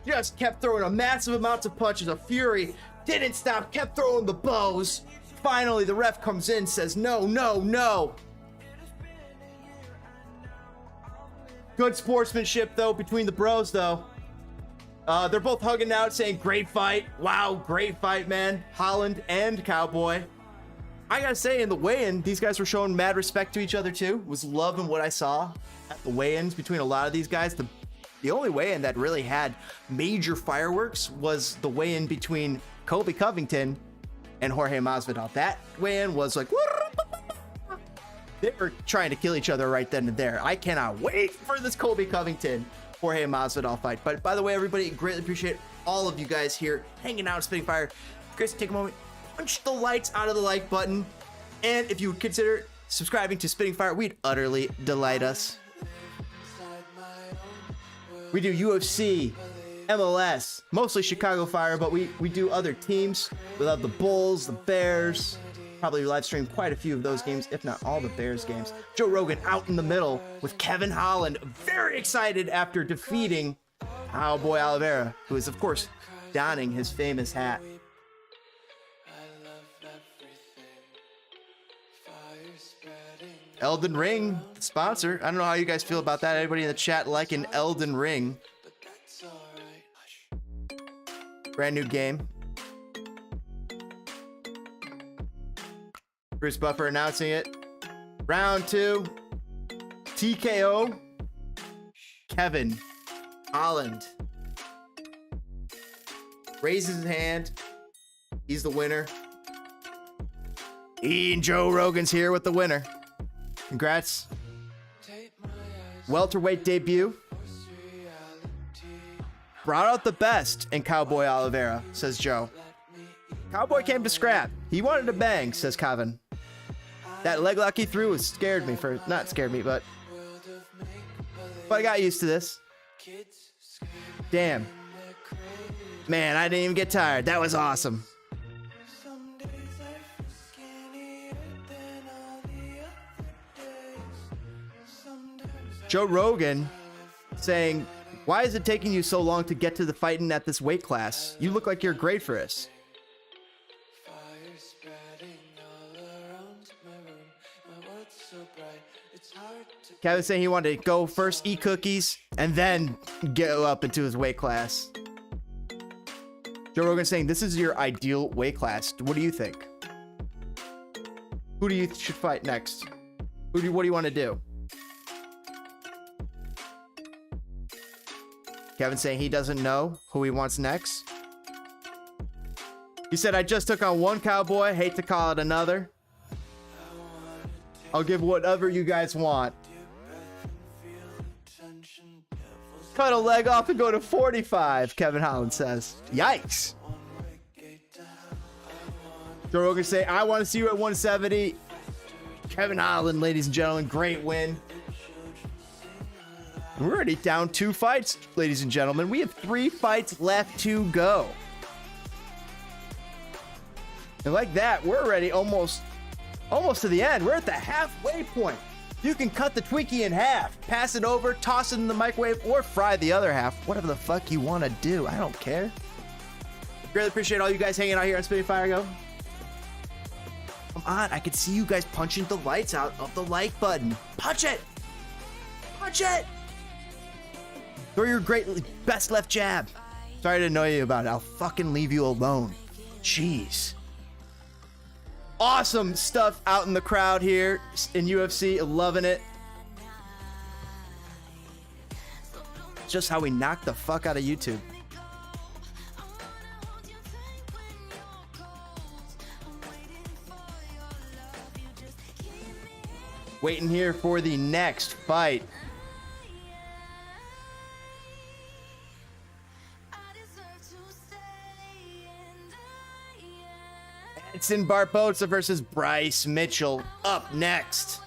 Just kept throwing a massive amounts of punches. A Fury didn't stop, kept throwing the bows. Finally, the ref comes in, says, "No, no, no." Good sportsmanship, though, between the bros, though. They're both hugging out, saying, "Great fight." Wow, great fight, man. Holland and Cowboy. I gotta say, in the weigh-in, these guys were showing mad respect to each other, too. Was loving what I saw at the weigh-ins between a lot of these guys. The only weigh-in that really had major fireworks was the weigh-in between Colby Covington and Jorge Masvidal. That weigh-in was like, they were trying to kill each other right then and there. I cannot wait for this Colby Covington Jorge Masvidal fight. But by the way, everybody, greatly appreciate all of you guys here hanging out, Spitting Fire. Guys, take a moment, punch the lights out of the like button, and if you would consider subscribing to Spitting Fire, we'd utterly delight us. We do UFC, MLS, mostly Chicago Fire, but we do other teams. We love the Bulls, the Bears. Probably live stream quite a few of those games, if not all the Bears games. Joe Rogan out in the middle with Kevin Holland. Very excited after defeating Cowboy Oliveira, who is, of course, donning his famous hat. Elden Ring, the sponsor. I don't know how you guys feel about that. Everybody in the chat liking Elden Ring. Brand new game. Bruce Buffer announcing it. Round 2. TKO. Kevin Holland raises his hand. He's the winner. And Joe Rogan's here with the winner. Congrats. Welterweight debut. Brought out the best in Cowboy Oliveira, says Joe. Cowboy came to scrap. He wanted to bang, says Kevin. That leg lock he threw scared me not scared me, but I got used to this. Damn. Man, I didn't even get tired. That was awesome. Some days I feel skinnier than all the other days. Sometimes Joe Rogan saying, why is it taking you so long to get to the fighting at this weight class? You look like you're great for us. fire spreading all around my room. My world's so bright, it's hard to Kevin saying he wanted to go first, eat cookies, and then go up into his weight class. Joe Rogan saying, this is your ideal weight class. What do you think? Who do you should fight next? What do you want to do? Kevin saying he doesn't know who he wants next. He said, I just took on one cowboy. Hate to call it another. I'll give whatever you guys want. tension. Devils Cut a leg off and go to 45, Kevin Holland says. Yikes. Joe Rogan say, I want to see you at 170. Kevin Holland, ladies and gentlemen, great win. We're already down 2 fights, ladies and gentlemen. We have 3 fights left to go. And like that, we're already almost to the end. We're at the halfway point. You can cut the Twinkie in half, pass it over, toss it in the microwave, or fry the other half. Whatever the fuck you want to do. I don't care. Really appreciate all you guys hanging out here on Spitting Fire Go. Come on, I can see you guys punching the lights out of the like button. Punch it! Punch it! Throw your great best left jab. Sorry to annoy you about it. I'll fucking leave you alone. Jeez. Awesome stuff out in the crowd here in UFC. Loving it. Just how we knock the fuck out of YouTube. Waiting here for the next fight. Edson Barboza versus Bryce Mitchell up next.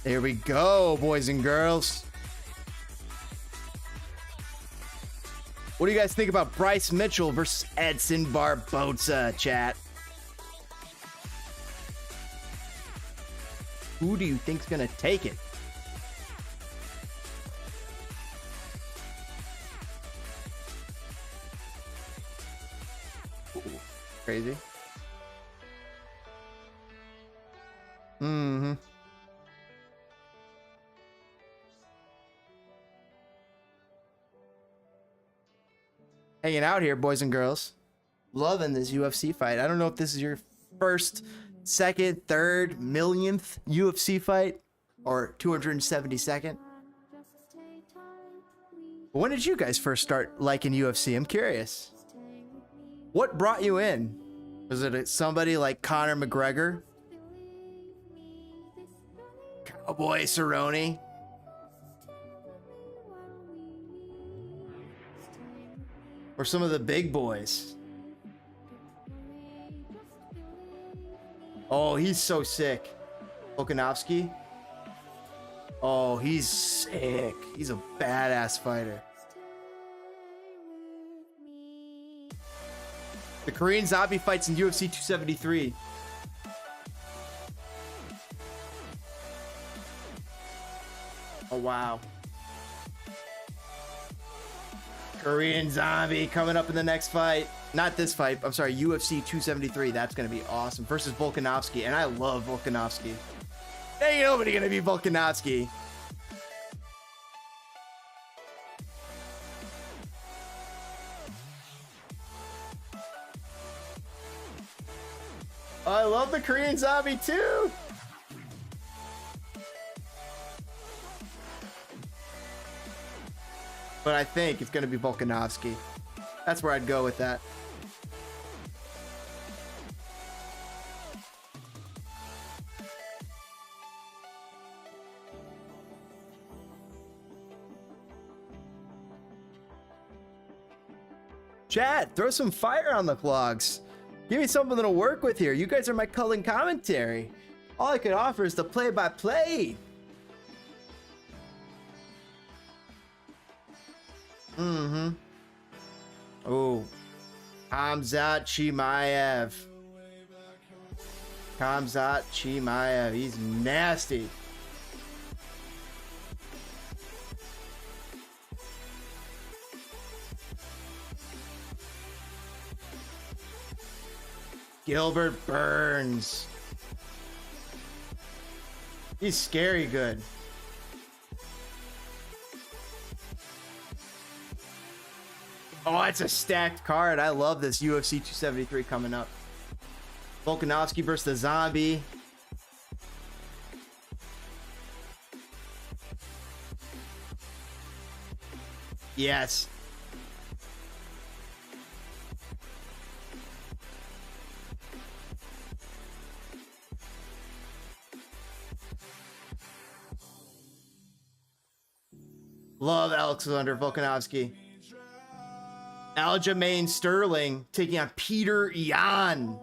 Here we go, boys and girls. What do you guys think about Bryce Mitchell versus Edson Barboza, chat? Who do you think's gonna take it? Ooh, crazy. Mm-hmm. Hanging out here, boys and girls. Loving this UFC fight. I don't know if this is your first, second, third, millionth UFC fight or 272nd. When did you guys first start liking UFC? I'm curious. What brought you in? Was it somebody like Conor McGregor? Cowboy Cerrone? Or some of the big boys? Oh, he's so sick. Volkanovski? Oh, he's sick. He's a badass fighter. The Korean Zombie fights in UFC 273. Oh, wow. Korean Zombie coming up in the next fight. Not this fight. I'm sorry, UFC 273. That's going to be awesome. Versus Volkanovski. And I love Volkanovski. Ain't nobody going to be Volkanovski. I love the Korean Zombie too. But I think it's going to be Volkanovski. That's where I'd go with that. Chat, throw some fire on the clogs. Give me something to work with here. You guys are my Cullen commentary. All I can offer is the play-by-play. Mm-hmm. Oh. Khamzat Chimaev. Khamzat Chimaev. He's nasty. Gilbert Burns. He's scary good. Oh, it's a stacked card. I love this UFC 273 coming up. Volkanovski versus the Zombie. Yes. Love Alexander Volkanovski. Aljamain Sterling taking on Peter Yan.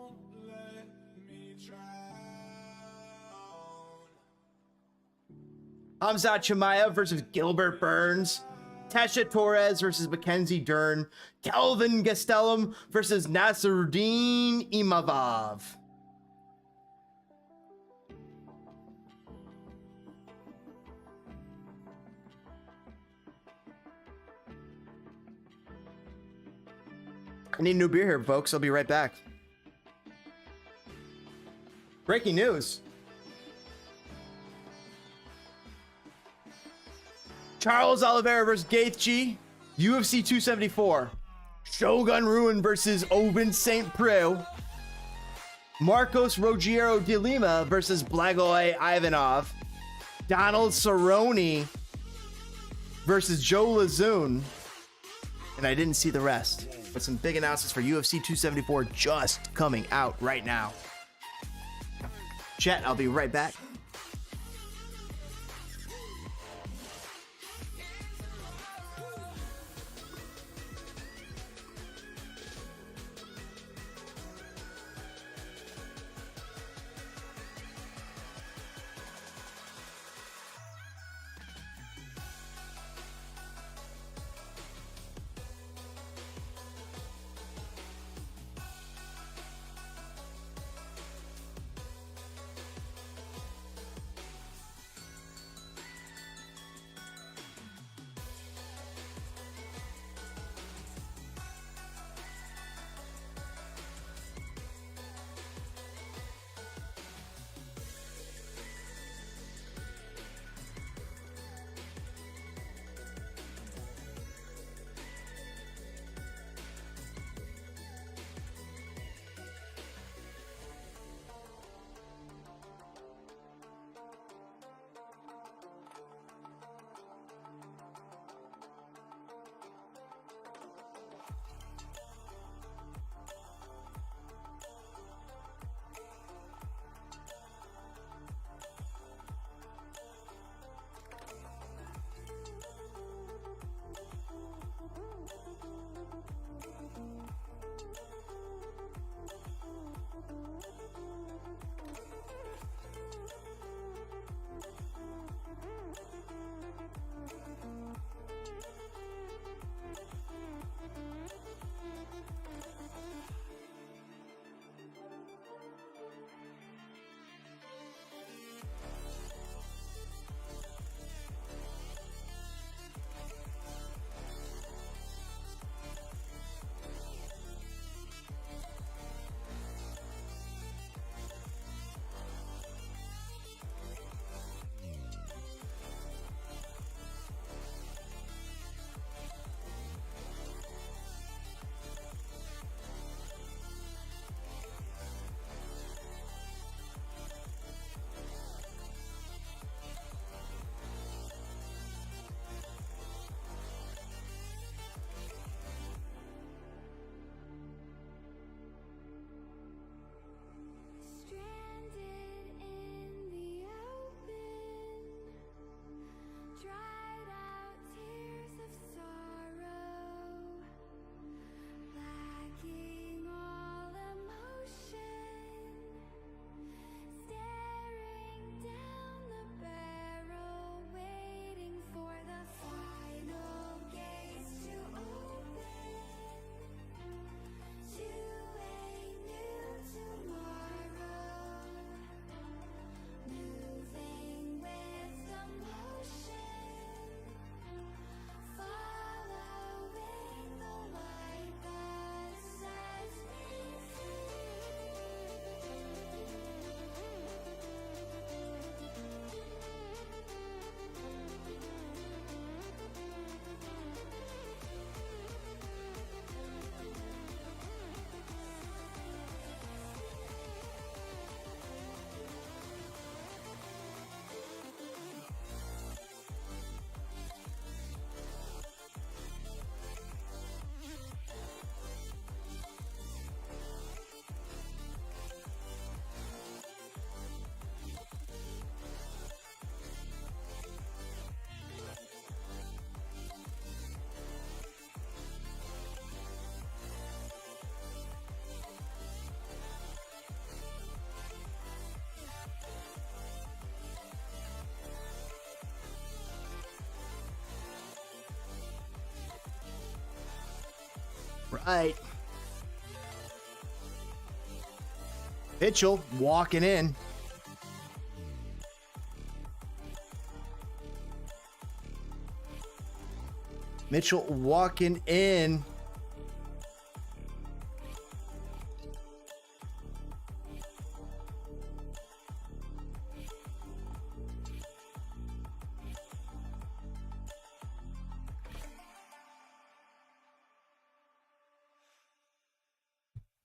Khamzat Chimaev versus Gilbert Burns. Tasha Torres versus Mackenzie Dern. Kelvin Gastelum versus Nasruddin Imavov. I need a new beer here, folks. I'll be right back. Breaking news. Charles Oliveira versus Gaethje. UFC 274. Shogun Ruin versus Oben St. Preux. Marcos Rogero de Lima versus Blagoy Ivanov. Donald Cerrone versus Joe Lazoon. And I didn't see the rest. But some big announcements for UFC 274 just coming out right now. Chat, I'll be right back. Right. Mitchell walking in. Mitchell walking in.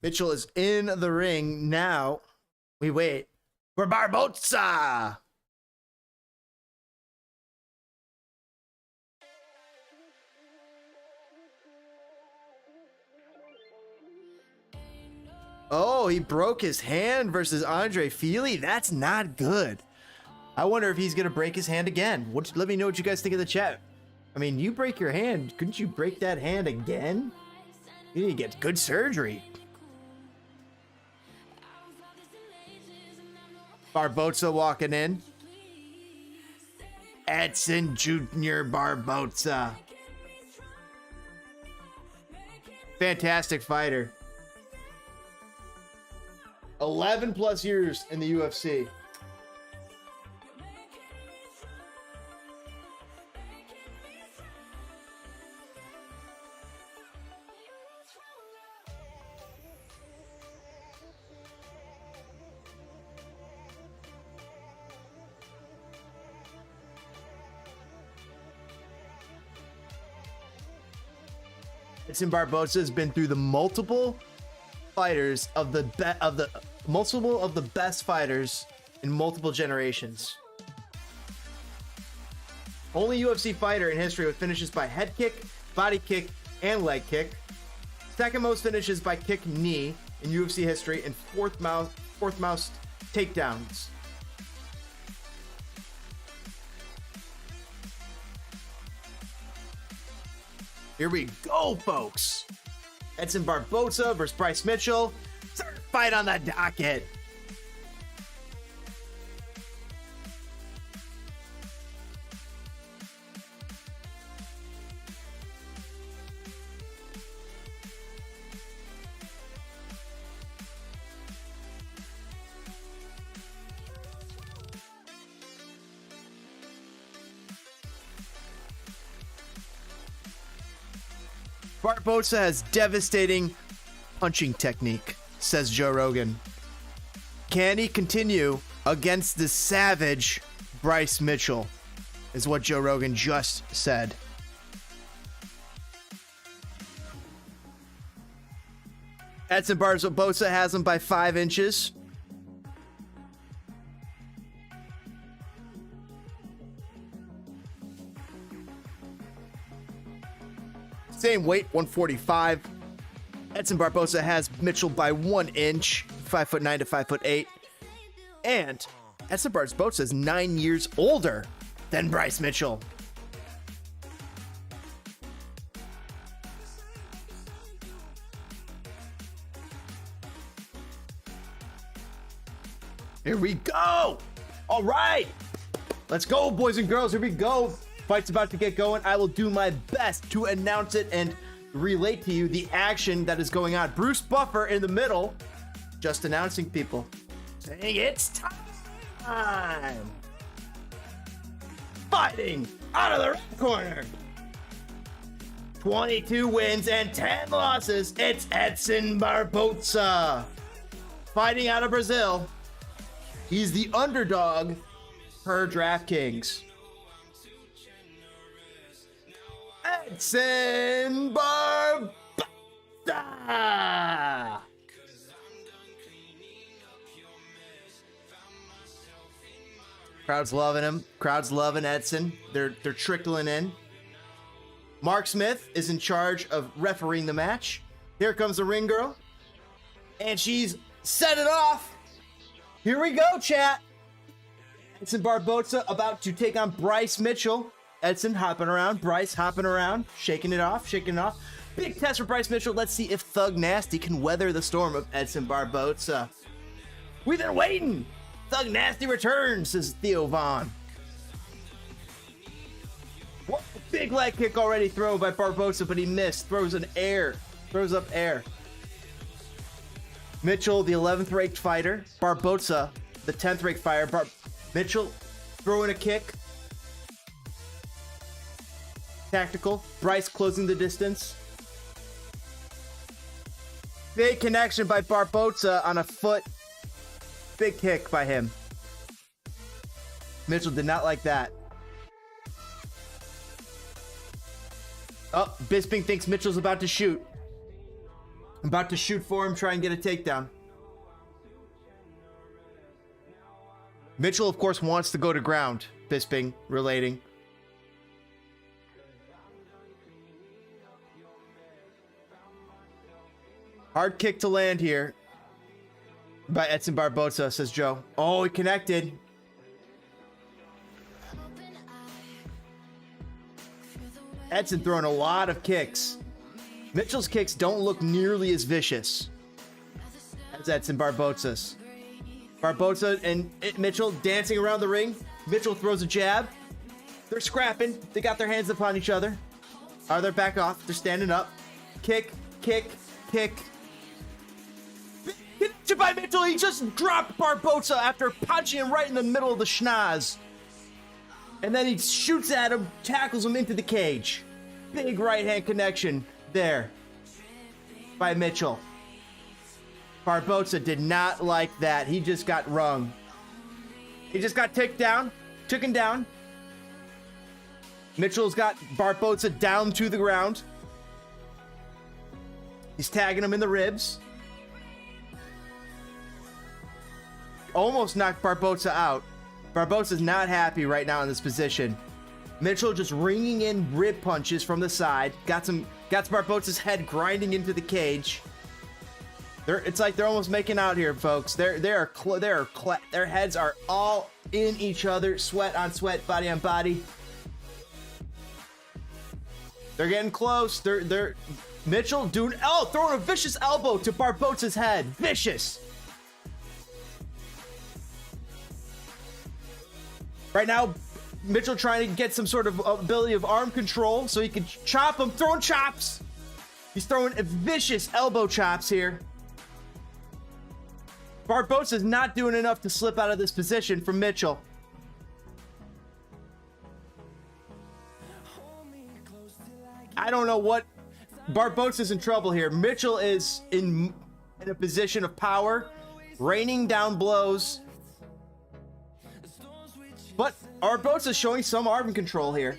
Mitchell is in the ring now. We wait for Barboza. Oh, he broke his hand versus Andre Feely. That's not good. I wonder if he's going to break his hand again. Let me know what you guys think in the chat. I mean, you break your hand. Couldn't you break that hand again? You need to get good surgery. Barboza walking in. Edson Jr. Barboza. Fantastic fighter. 11 plus years in the UFC. Edson Barboza has been through the multiple fighters of the best fighters in multiple generations. Only UFC fighter in history with finishes by head kick, body kick, and leg kick. Second most finishes by kick knee in UFC history, and fourth most takedowns. Here we go, folks. Edson Barboza versus Bryce Mitchell. Third fight on the docket. Barboza has devastating punching technique, says Joe Rogan. Can he continue against the savage Bryce Mitchell? Is what Joe Rogan just said. Edson Barboza has him by 5 inches. Same weight, 145. Edson Barboza has Mitchell by 1 inch, 5'9" to 5'8". And Edson Barboza is 9 years older than Bryce Mitchell. Here we go. All right. Let's go, boys and girls. Here we go. Fight's about to get going. I will do my best to announce it and relate to you the action that is going on. Bruce Buffer in the middle, just announcing people, saying it's time. Fighting out of the red corner. 22 wins and 10 losses. It's Edson Barboza. Fighting out of Brazil. He's the underdog per DraftKings. Edson Barboza. Crowd's loving him. Crowd's loving Edson. They're trickling in. Mark Smith is in charge of refereeing the match. Here comes the ring girl. And she's set it off. Here we go, chat. Edson Barboza about to take on Bryce Mitchell. Edson hopping around, Bryce hopping around, shaking it off, shaking it off. Big test for Bryce Mitchell. Let's see if Thug Nasty can weather the storm of Edson Barboza. We've been waiting. Thug Nasty returns, says Theo Vaughn. What a big leg kick already thrown by Barboza, but he missed. Throws an air Throws up air. Mitchell, the 11th ranked fighter. Barboza, the 10th ranked fighter. Mitchell throwing a kick. Tactical. Bryce closing the distance. Big connection by Barboza on a foot. Big kick by him. Mitchell did not like that. Oh, Bisping thinks Mitchell's about to shoot. About to shoot for him, try and get a takedown. Mitchell, of course, wants to go to ground. Bisping relating. Hard kick to land here by Edson Barboza, says Joe. Oh, he connected. Edson throwing a lot of kicks. Mitchell's kicks don't look nearly as vicious as Edson Barboza's. Barboza and Mitchell dancing around the ring. Mitchell throws a jab. They're scrapping. They got their hands upon each other. They're back off. They're standing up. Kick, kick, kick. Hit by Mitchell. He just dropped Barboza after punching him right in the middle of the schnoz. And then he shoots at him, tackles him into the cage. Big right hand connection there by Mitchell. Barboza did not like that. He just got rung. He just got taken down. Mitchell's got Barboza down to the ground. He's tagging him in the ribs. Almost knocked Barboza out. Barboza's not happy right now in this position. Mitchell just ringing in rib punches from the side. Got Barboza's head grinding into the cage. It's like they're almost making out here, folks. Their heads are all in each other, sweat on sweat, body on body. They're getting close. Mitchell throwing a vicious elbow to Barboza's head. Vicious. Right now, Mitchell trying to get some sort of ability of arm control so he can chop him. Throwing chops. He's throwing vicious elbow chops here. Barboza's not doing enough to slip out of this position from Mitchell. I don't know what... Barboza's in trouble here. Mitchell is in a position of power, raining down blows. But Barboza's showing some arm control here.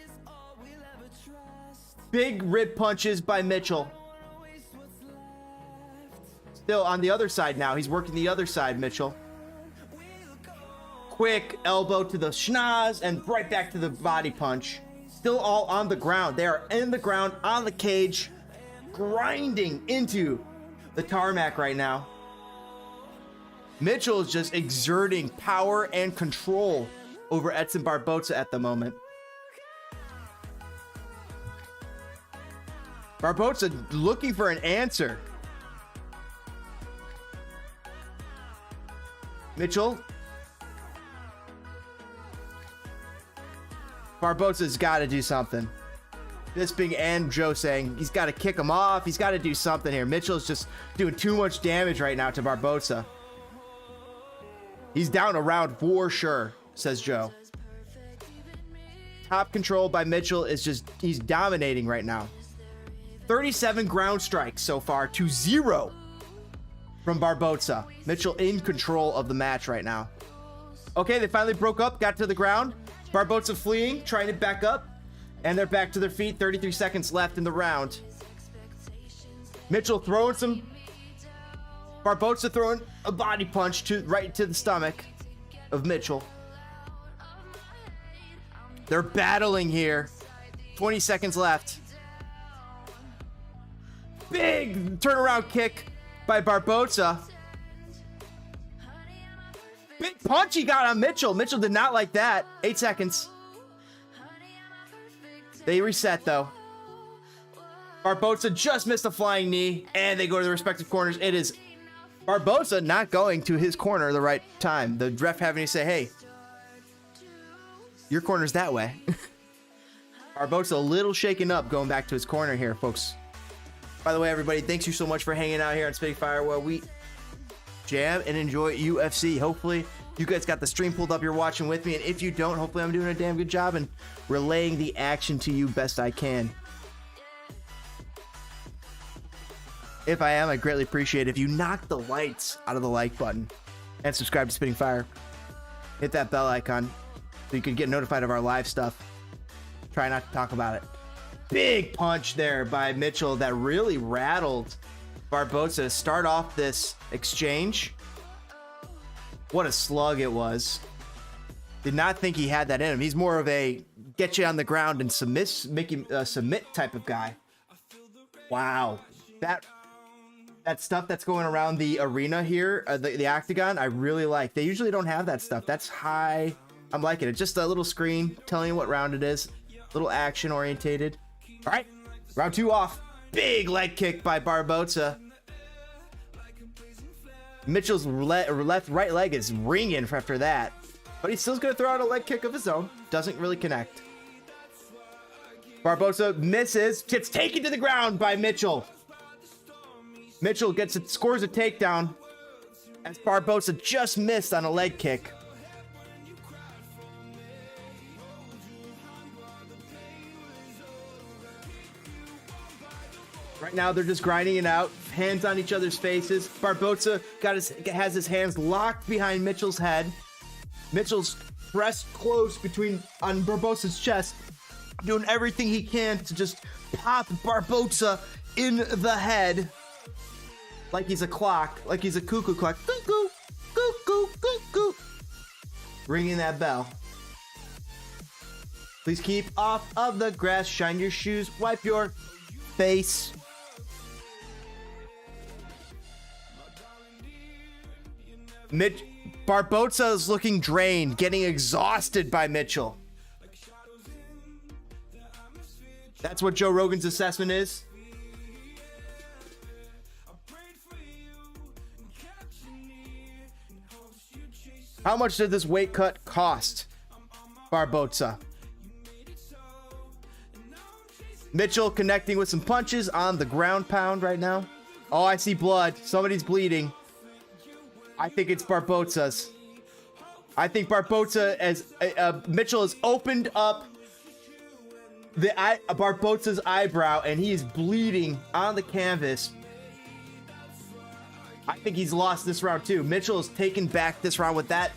Big rib punches by Mitchell. Still on the other side now. He's working the other side, Mitchell. Quick elbow to the schnoz and right back to the body punch. Still all on the ground. They are in the ground, on the cage, grinding into the tarmac right now. Mitchell is just exerting power and control over Edson Barboza at the moment. Barboza looking for an answer. Mitchell. Barboza's got to do something. Bisping and Joe saying he's got to kick him off. He's got to do something here. Mitchell's just doing too much damage right now to Barboza. He's down a round for sure, says Joe. Top control by Mitchell is just, he's dominating right now. 37 ground strikes so far to 0 from Barboza. Mitchell in control of the match right now. Okay, they finally broke up, got to the ground. Barboza fleeing, trying to back up. And they're back to their feet. 33 seconds left in the round. Mitchell throwing some... Barboza throwing a body punch right to the stomach of Mitchell. They're battling here. 20 seconds left. Big turnaround kick by Barboza. Big punch he got on Mitchell. Mitchell did not like that. 8 seconds. They reset though. Barboza just missed a flying knee, and they go to their respective corners. It is Barboza not going to his corner the right time. The ref having to say, hey, your corner's that way. Barboza a little shaken up going back to his corner here, folks. By the way, everybody, thanks you so much for hanging out here on Spitting Fire while we jam and enjoy UFC. Hopefully, you guys got the stream pulled up, you're watching with me, and if you don't, hopefully I'm doing a damn good job and relaying the action to you best I can. If I am, I greatly appreciate it if you knock the lights out of the like button and subscribe to Spitting Fire. Hit that bell icon so you can get notified of our live stuff. Try not to talk about it. Big punch there by Mitchell that really rattled Barboza to start off this exchange. What a slug it was. Did not think he had that in him. He's more of a get you on the ground and submit, make you submit type of guy. Wow. That stuff that's going around the arena here, the octagon, I really like. They usually don't have that stuff. That's high. I'm liking it. Just a little screen telling you what round it is. A little action orientated. All right, round 2 off. Big leg kick by Barboza. Mitchell's right leg is ringing after that, but he's still going to throw out a leg kick of his own. Doesn't really connect. Barboza misses, gets taken to the ground by Mitchell. Mitchell scores a takedown as Barboza just missed on a leg kick. Right now, they're just grinding it out. Hands on each other's faces. Barboza has his hands locked behind Mitchell's head. Mitchell's pressed close on Barboza's chest, doing everything he can to just pop Barboza in the head. Like he's a clock, like he's a cuckoo clock. Cuckoo, cuckoo, cuckoo. Ringing that bell. Please keep off of the grass. Shine your shoes. Wipe your face. Barboza is looking drained, getting exhausted by Mitchell. That's what Joe Rogan's assessment is. How much did this weight cut cost Barboza? Mitchell connecting with some punches on the ground pound right now. Oh, I see blood. Somebody's bleeding. I think it's Barboza's. I think Barboza, Mitchell has opened up Barboza's eyebrow and he is bleeding on the canvas. I think he's lost this round too. Mitchell has taken back this round with that,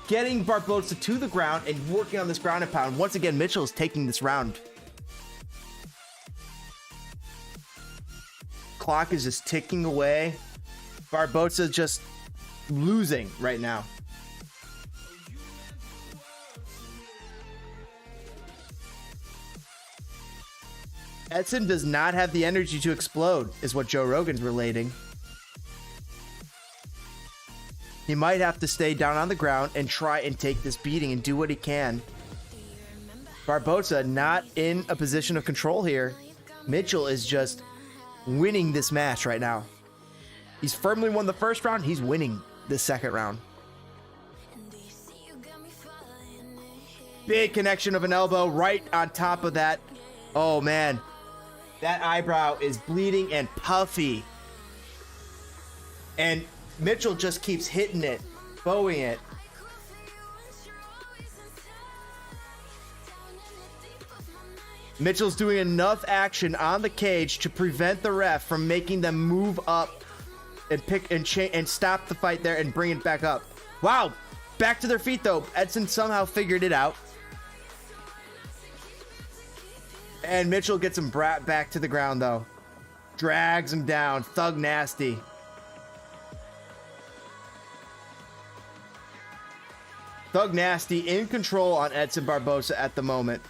getting Barboza to the ground and working on this ground and pound. Once again, Mitchell is taking this round. Clock is just ticking away. Barboza just losing right now. Edson does not have the energy to explode, is what Joe Rogan's relating. He might have to stay down on the ground and try and take this beating and do what he can. Barboza not in a position of control here. Mitchell is just winning this match right now. He's firmly won the first round. He's winning the second round. Big connection of an elbow right on top of that. Oh, man. That eyebrow is bleeding and puffy. And Mitchell just keeps hitting it, bowing it. Mitchell's doing enough action on the cage to prevent the ref from making them move up and and stop the fight there and bring it back up. Wow, back to their feet though. Edson somehow figured it out. And Mitchell gets him back to the ground though. Drags him down. Thug nasty. Thug nasty in control on Edson Barboza at the moment.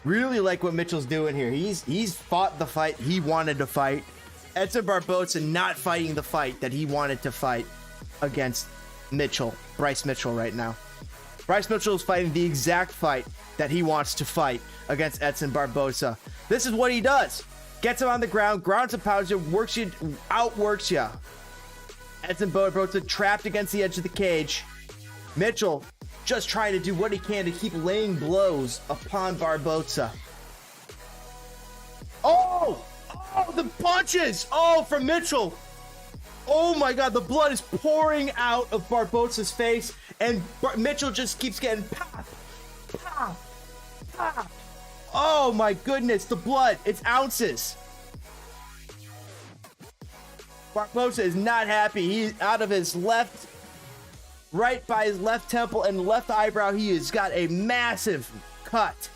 Really like what Mitchell's doing here. He's fought the fight he wanted to fight. Edson Barboza not fighting the fight that he wanted to fight against Bryce Mitchell right now. Bryce Mitchell is fighting the exact fight that he wants to fight against Edson Barboza. This is what he does. Gets him on the ground, grounds and pounds you, outworks you. Edson Barboza trapped against the edge of the cage. Mitchell just trying to do what he can to keep laying blows upon Barboza. Oh! Oh, the punches! Oh, from Mitchell! Oh my God, the blood is pouring out of Barboza's face, and Mitchell just keeps getting pop, pop, pop. Oh my goodness, the blood, it's ounces. Barboza is not happy. He's out of his left, right by his left temple and left eyebrow. He has got a massive cut.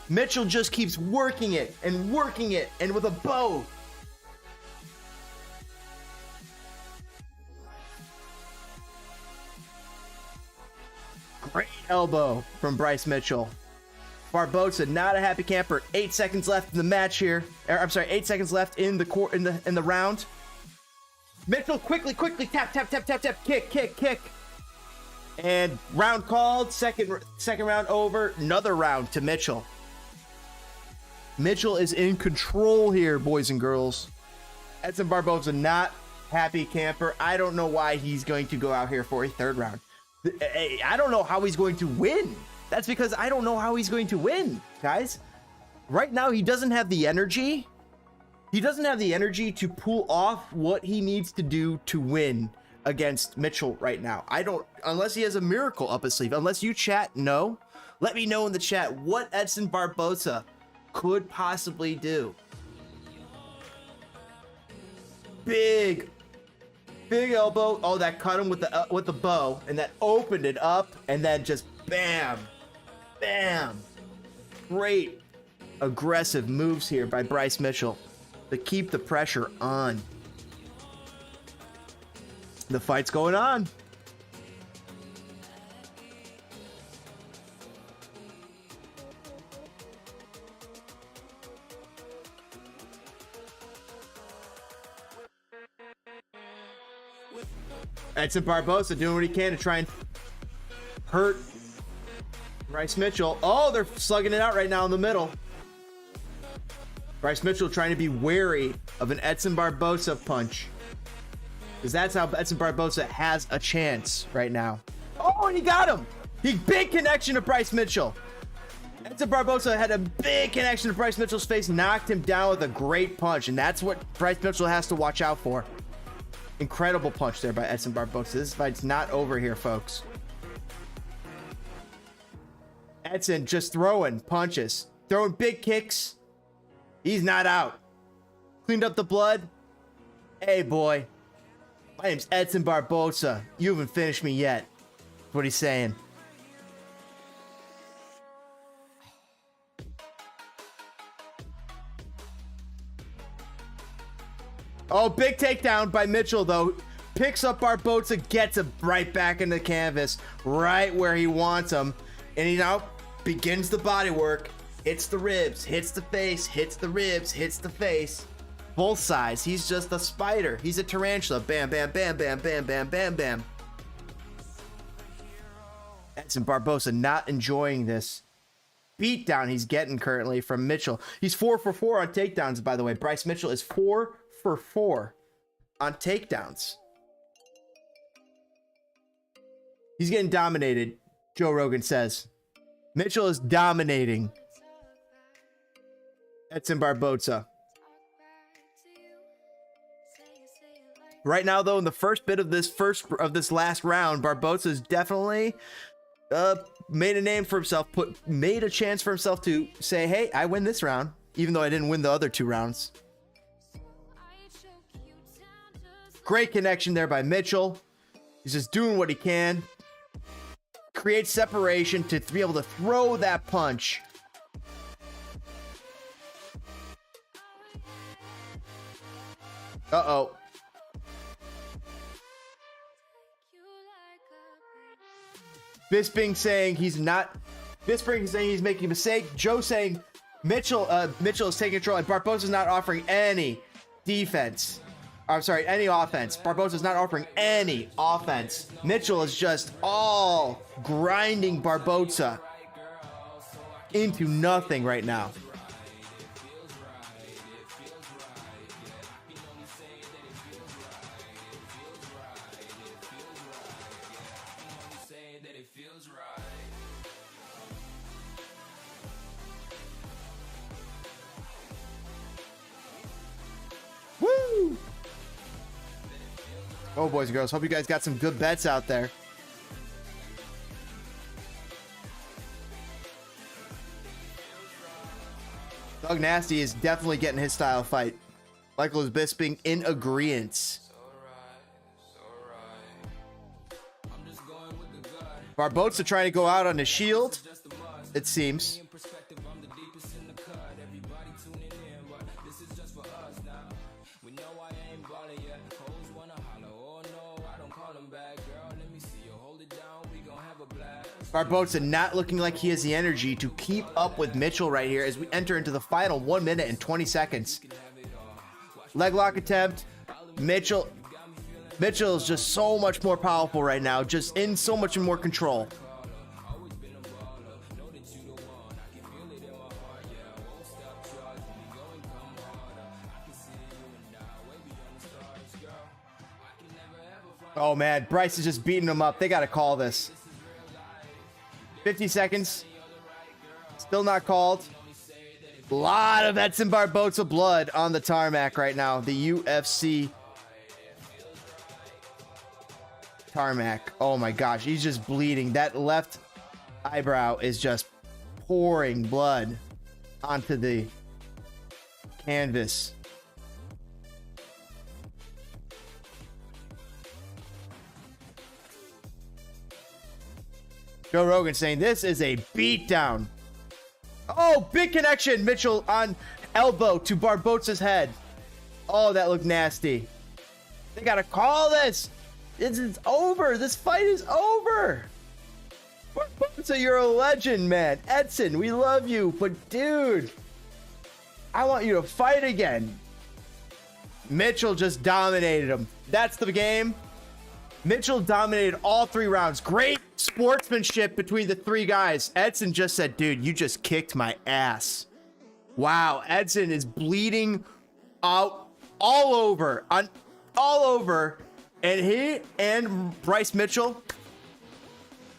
Mitchell just keeps working it, and with a bow. Great elbow from Bryce Mitchell. Barboza, not a happy camper. 8 seconds left in the match here. I'm sorry, 8 seconds left in the round. Mitchell quickly, tap, kick. And round called. Second round over. Another round to Mitchell. Mitchell is in control here, boys and girls. Edson Barboza, not happy camper. I don't know why he's going to go out here for a third round. I don't know how he's going to win. That's because I don't know how he's going to win, guys. Right now, he doesn't have the energy. He doesn't have the energy to pull off what he needs to do to win against Mitchell right now. Unless he has a miracle up his sleeve. Unless you chat know. Let me know in the chat what Edson Barboza could possibly do. Big elbow. Oh, that cut him with the bow, and that opened it up, and then just bam. Great aggressive moves here by Bryce Mitchell to keep the pressure on. The fight's going on. Edson Barboza doing what he can to try and hurt Bryce Mitchell. Oh, they're slugging it out right now in the middle. Bryce Mitchell trying to be wary of an Edson Barboza punch, because that's how Edson Barboza has a chance right now. Oh, and he got him. Big connection to Bryce Mitchell. Edson Barboza had a big connection to Bryce Mitchell's face, knocked him down with a great punch, and that's what Bryce Mitchell has to watch out for. Incredible punch there by Edson Barboza. This fight's not over here, folks. Edson just throwing punches, throwing big kicks. He's not out. Cleaned up the blood. Hey, boy. My name's Edson Barboza. You haven't finished me yet. That's what he's saying. Oh, big takedown by Mitchell, though. Picks up Barboza, gets him right back in the canvas, right where he wants him. And he now begins the body work. Hits the ribs, hits the face, hits the ribs, hits the face. Both sides. He's just a spider. He's a tarantula. Bam, bam, bam, bam, bam, bam, bam, bam. Edson Barboza not enjoying this beatdown he's getting currently from Mitchell. He's 4 for 4 on takedowns, by the way. Bryce Mitchell is 4 for 4 on takedowns. He's getting dominated, Joe Rogan says. Mitchell is dominating Edson Barboza. Right now, though, in the first bit of this last round, Barboza's definitely made a name for himself, made a chance for himself to say, hey, I win this round, even though I didn't win the other 2 rounds. Great connection there by Mitchell. He's just doing what he can. Create separation to be able to throw that punch. Uh-oh. Bisping saying he's making a mistake. Joe saying Mitchell is taking control, and Barboza's not offering any defense. I'm sorry, any offense. Barboza's not offering any offense. Mitchell is just all grinding Barboza into nothing right now. Say that it feels right. Oh, boys and girls. Hope you guys got some good bets out there. Doug Nasty is definitely getting his style fight. Michael is Bisping in agreement. Barboza trying to go out on his shield, it seems. Barboza not looking like he has the energy to keep up with Mitchell right here as we enter into the final 1 minute and 20 seconds. Leg lock attempt. Mitchell is just so much more powerful right now, just in so much more control. Oh man, Bryce is just beating him up. They got to call this. 50 seconds. Still not called. A lot of Edson Barboza blood on the tarmac right now. The UFC tarmac. Oh my gosh, he's just bleeding. That left eyebrow is just pouring blood onto the canvas. Joe Rogan saying this is a beatdown. Oh, big connection. Mitchell on elbow to Barboza's head. Oh, that looked nasty. They got to call this. This is over. This fight is over. Barboza, you're a legend, man. Edson, we love you. But, dude, I want you to fight again. Mitchell just dominated him. That's the game. Mitchell dominated all 3 rounds. Great sportsmanship between the 3 guys. Edson just said, dude, you just kicked my ass. Wow, Edson is bleeding out all over. And he and Bryce Mitchell,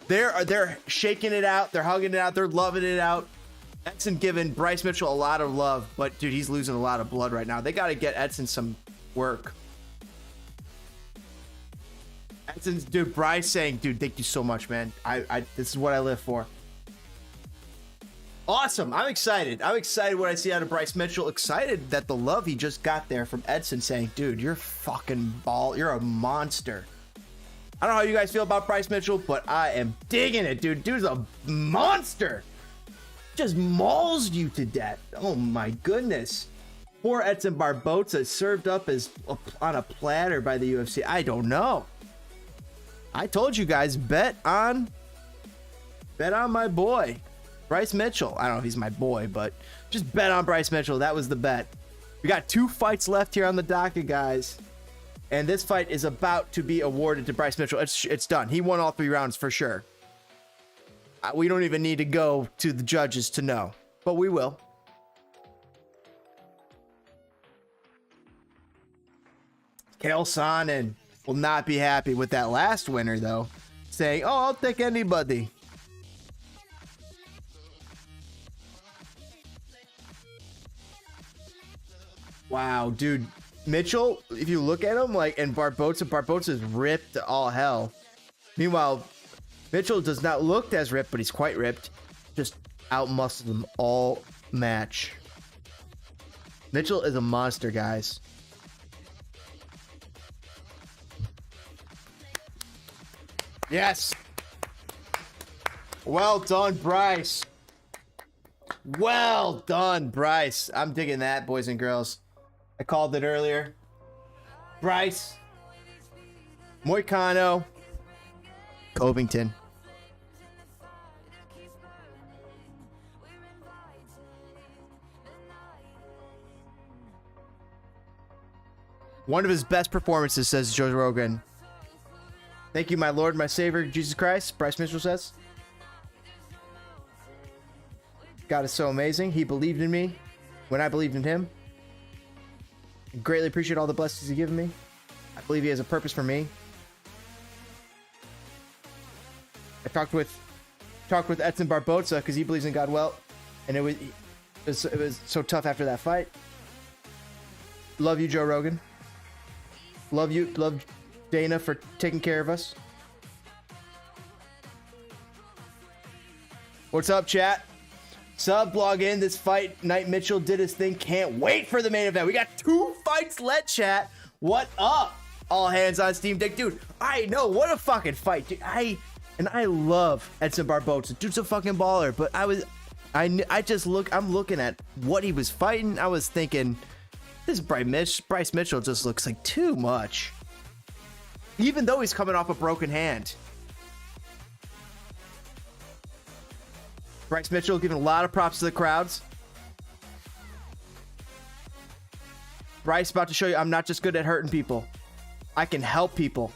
they're shaking it out. They're hugging it out. They're loving it out. Edson giving Bryce Mitchell a lot of love. But, dude, he's losing a lot of blood right now. They got to get Edson some work. Edson's, dude, Bryce saying, dude, thank you so much, man. This is what I live for. Awesome. I'm excited. I'm excited what I see out of Bryce Mitchell. Excited that the love he just got there from Edson saying, dude, you're fucking ball. You're a monster. I don't know how you guys feel about Bryce Mitchell, but I am digging it, dude. Dude's a monster. Just mauls you to death. Oh, my goodness. Poor Edson Barboza served up as on a platter by the UFC. I don't know. I told you guys, bet on my boy, Bryce Mitchell. I don't know if he's my boy, but just bet on Bryce Mitchell. That was the bet. We got 2 fights left here on the docket, guys. And this fight is about to be awarded to Bryce Mitchell. It's done. He won all 3 rounds for sure. We don't even need to go to the judges to know, but we will. Chael Sonnen will not be happy with that last winner, though, saying, oh, I'll take anybody. Wow, dude. Mitchell, if you look at him, like, and Barboza's ripped to all hell. Meanwhile, Mitchell does not look as ripped, but he's quite ripped. Just outmuscled him all match. Mitchell is a monster, guys. Yes. Well done, Bryce. Well done, Bryce. I'm digging that, boys and girls. I called it earlier. Bryce. Moicano. Covington. One of his best performances, says Joe Rogan. Thank you, my Lord, my Savior, Jesus Christ. Bryce Mitchell says. God is so amazing. He believed in me when I believed in him. I greatly appreciate all the blessings he's given me. I believe he has a purpose for me. I talked with Edson Barboza because he believes in God well, and it was so tough after that fight. Love you, Joe Rogan. Love you. Dana, for taking care of us. What's up, chat? Sub, log in. This fight night, Mitchell did his thing. Can't wait for the main event. We got 2 fights led, chat. What up? All hands on Steam Deck. Dude, I know. What a fucking fight, dude. I love Edson Barboza. Dude's a fucking baller. But I'm looking at what he was fighting. I was thinking, this Bryce Mitchell just looks like too much. Even though he's coming off a broken hand. Bryce Mitchell giving a lot of props to the crowds. Bryce about to show you I'm not just good at hurting people. I can help people.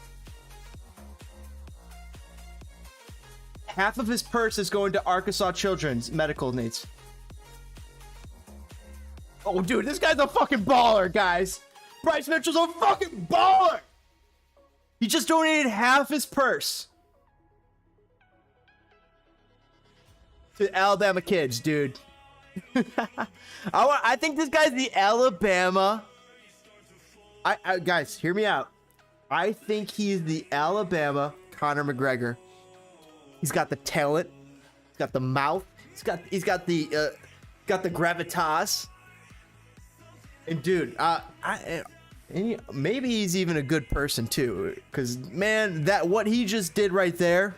Half of his purse is going to Arkansas Children's medical needs. Oh, dude, this guy's a fucking baller, guys. Bryce Mitchell's a fucking baller. He just donated half his purse to Alabama kids, dude. I think this guy's the Alabama. Guys, hear me out. I think he's the Alabama Conor McGregor. He's got the talent. He's got the mouth. He's got the gravitas. And dude, maybe he's even a good person too. Because man, what he just did right there,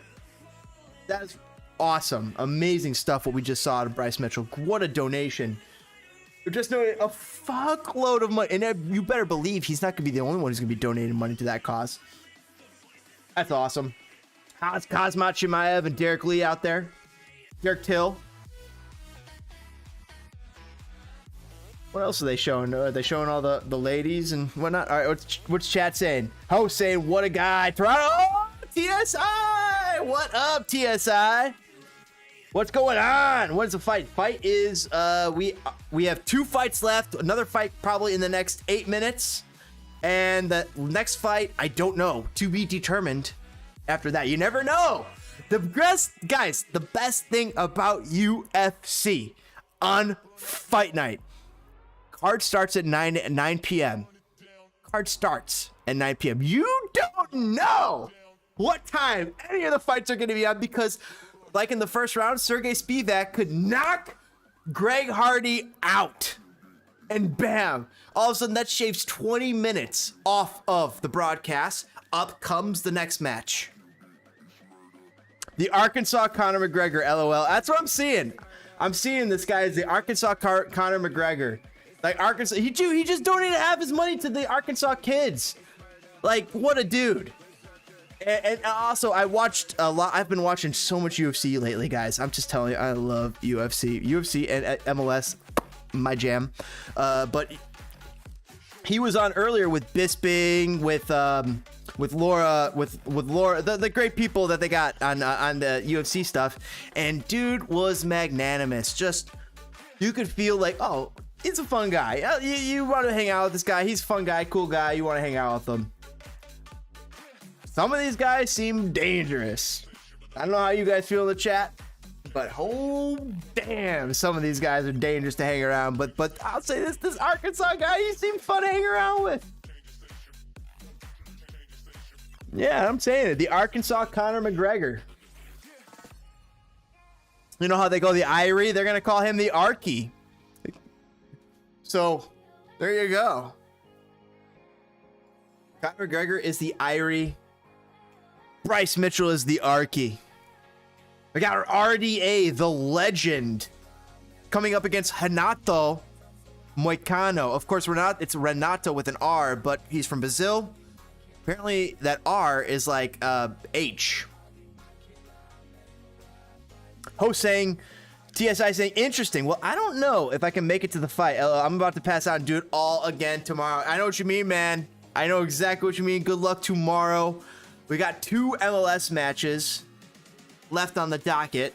that's awesome, amazing stuff. What we just saw to Bryce Mitchell. What a donation! We're just donating a fuckload of money, and you better believe he's not gonna be the only one who's gonna be donating money to that cause. That's awesome. How's Kazmat Chimaev and Derek Lee out there? Derek Till. What else are they showing? Are they showing all the ladies and whatnot? All right, what's chat saying? Host saying, what a guy. Toronto, oh, TSI. What up, TSI? What's going on? What is the fight? Fight is we have 2 fights left. Another fight probably in the next 8 minutes, and the next fight I don't know, to be determined. After that, you never know. The best thing about UFC on fight night. Card starts at 9 p.m. Card starts at 9 p.m. You don't know what time any of the fights are going to be on, because like in the first round, Sergey Spivak could knock Greg Hardy out. And bam, all of a sudden that shaves 20 minutes off of the broadcast. Up comes the next match. The Arkansas Conor McGregor, LOL. That's what I'm seeing. I'm seeing this guy as the Arkansas Conor McGregor. Like Arkansas, he just donated half his money to the Arkansas kids. Like, what a dude. And also, I watched a lot. I've been watching so much UFC lately, guys. I'm just telling you, I love UFC. UFC and MLS, my jam. But he was on earlier with Bisping, with Laura, the great people that they got on the UFC stuff. And dude was magnanimous. Just, you could feel like, oh, he's a fun guy. You want to hang out with this guy. He's a fun guy, cool guy. You want to hang out with him. Some of these guys seem dangerous. I don't know how you guys feel in the chat, but oh damn, some of these guys are dangerous to hang around. But I'll say this Arkansas guy, he seemed fun to hang around with. Yeah, I'm saying it. The Arkansas Conor McGregor. You know how they go the Irie? They're gonna call him the Arky. So there you go. Conor McGregor is the Irie. Bryce Mitchell is the Arky. We got our RDA, the legend, coming up against Renato Moicano. Of course, it's Renato with an R, but he's from Brazil. Apparently, that R is like H. Host saying, TSI saying, interesting. Well, I don't know if I can make it to the fight. I'm about to pass out and do it all again tomorrow. I know what you mean, man. I know exactly what you mean. Good luck tomorrow. We got 2 MLS matches left on the docket.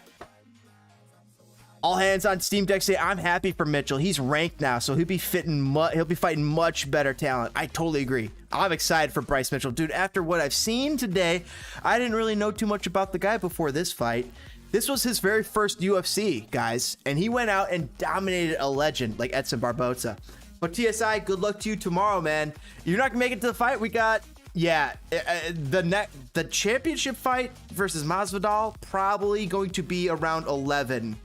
All hands on Steam Deck say, I'm happy for Mitchell. He's ranked now, so he'll be fighting much better talent. I totally agree. I'm excited for Bryce Mitchell. Dude, after what I've seen today, I didn't really know too much about the guy before this fight. This was his very first UFC, guys, and he went out and dominated a legend like Edson Barboza. But TSI, good luck to you tomorrow, man. You're not gonna make it to the fight. We got Yeah, the championship fight versus Masvidal probably going to be around 11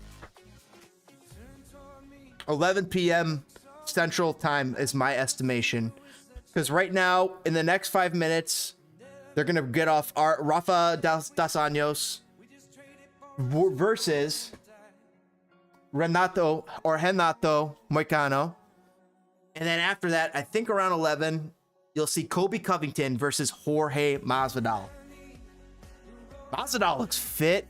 p.m. Central Time is my estimation. Because right now, in the next 5 minutes, they're going to get off Rafa dos Anjos versus Renato Moicano. And then after that, I think around 11, you'll see Colby Covington versus Jorge Masvidal. Masvidal looks fit.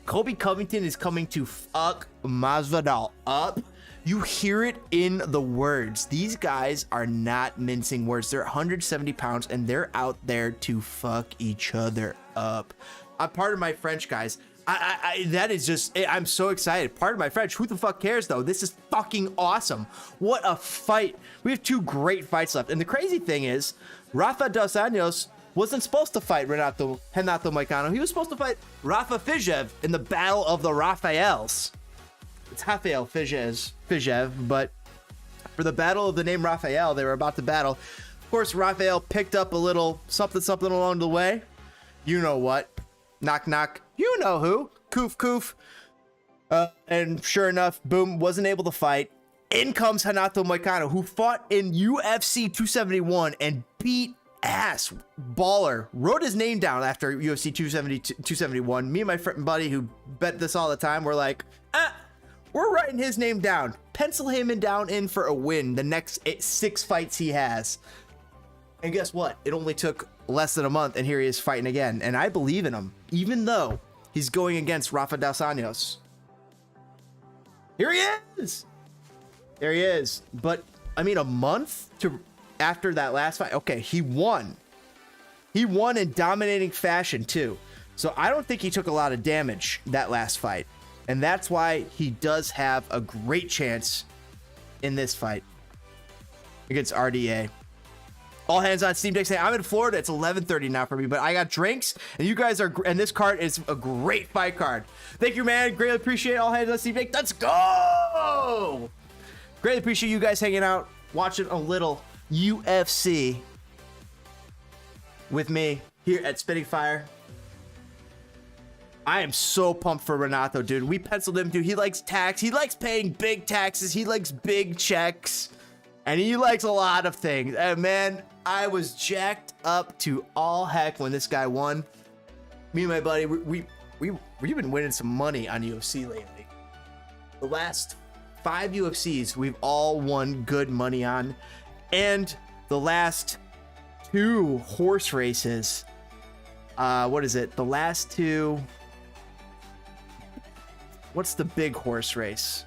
Colby Covington is coming to fuck Masvidal up. You hear it in the words. These guys are not mincing words. They're 170 pounds and they're out there to fuck each other up. I'm part of my French, guys. That is just, I'm so excited. Pardon my French. Who the fuck cares though? This is fucking awesome. What a fight. We have 2 great fights left. And the crazy thing is, Rafa dos Anjos wasn't supposed to fight Renato Moicano. He was supposed to fight Rafa Fijev in the Battle of the Rafaels. It's Rafael Fijev, but for the Battle of the name Rafael, they were about to battle. Of course, Rafael picked up a little something along the way. You know what? Knock, knock. You know who. Koof, koof. And sure enough, boom, wasn't able to fight. In comes Renato Moicano, who fought in UFC 271 and beat ass. Baller. Wrote his name down after UFC 271. Me and my friend and buddy who bet this all the time were like, we're writing his name down. Pencil him in for a win the next 6 fights he has. And guess what? It only took less than a month, and here he is fighting again. And I believe in him, even though he's going against Rafa dos Anjos. Here he is. There he is. But I mean, a month after that last fight. Okay, he won. He won in dominating fashion too. So I don't think he took a lot of damage that last fight. And that's why he does have a great chance in this fight against RDA. All hands on Steam Deck saying, I'm in Florida. It's 11:30 now for me, but I got drinks, and you guys are, and this card is a great fight card. Thank you, man. Greatly appreciate it. All hands on Steam Deck. Let's go. Greatly appreciate you guys hanging out, watching a little UFC with me here at Spitting Fire. I am so pumped for Renato, dude. We penciled him, dude. He likes tax. He likes paying big taxes. He likes big checks. And he likes a lot of things. And man, I was jacked up to all heck when this guy won. Me and my buddy, we've been winning some money on UFC lately. The last 5 UFCs, we've all won good money on. And the last 2 horse races, what is it? The last 2... What's the big horse race?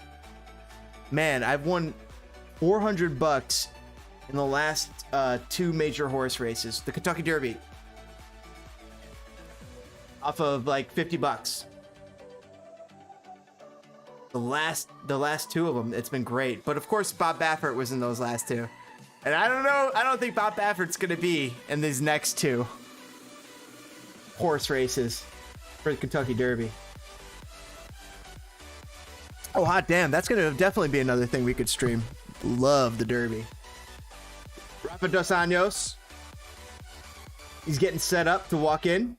Man, I've won $400 in the last 2 major horse races. The Kentucky Derby, off of like $50. The last 2 of them, it's been great. But of course, Bob Baffert was in those last 2. And I don't know. I don't think Bob Baffert's gonna be in these next 2 horse races for the Kentucky Derby. Oh, hot damn. That's going to definitely be another thing we could stream. Love the Derby. Rafa dos Anjos. He's getting set up to walk in.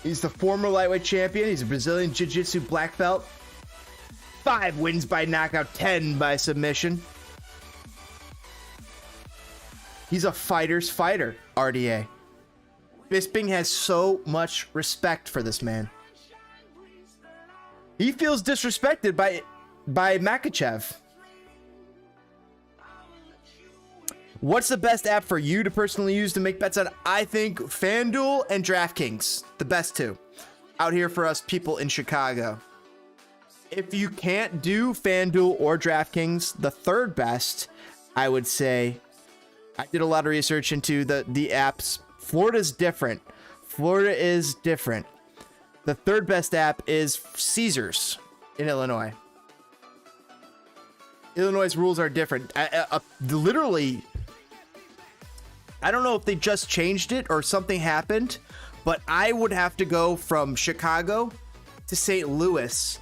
He's the former lightweight champion. He's a Brazilian Jiu-Jitsu black belt. 5 wins by knockout, 10 by submission. He's a fighter's fighter, RDA. Bisping has so much respect for this man. He feels disrespected by Makhachev. What's the best app for you to personally use to make bets on? I think FanDuel and DraftKings, the best 2 out here for us people in Chicago. If you can't do FanDuel or DraftKings, the third best, I would say, I did a lot of research into the apps. Florida's different. Florida is different. The third best app is Caesars in Illinois. Illinois' rules are different. Literally, I don't know if they just changed it or something happened, but I would have to go from Chicago to St. Louis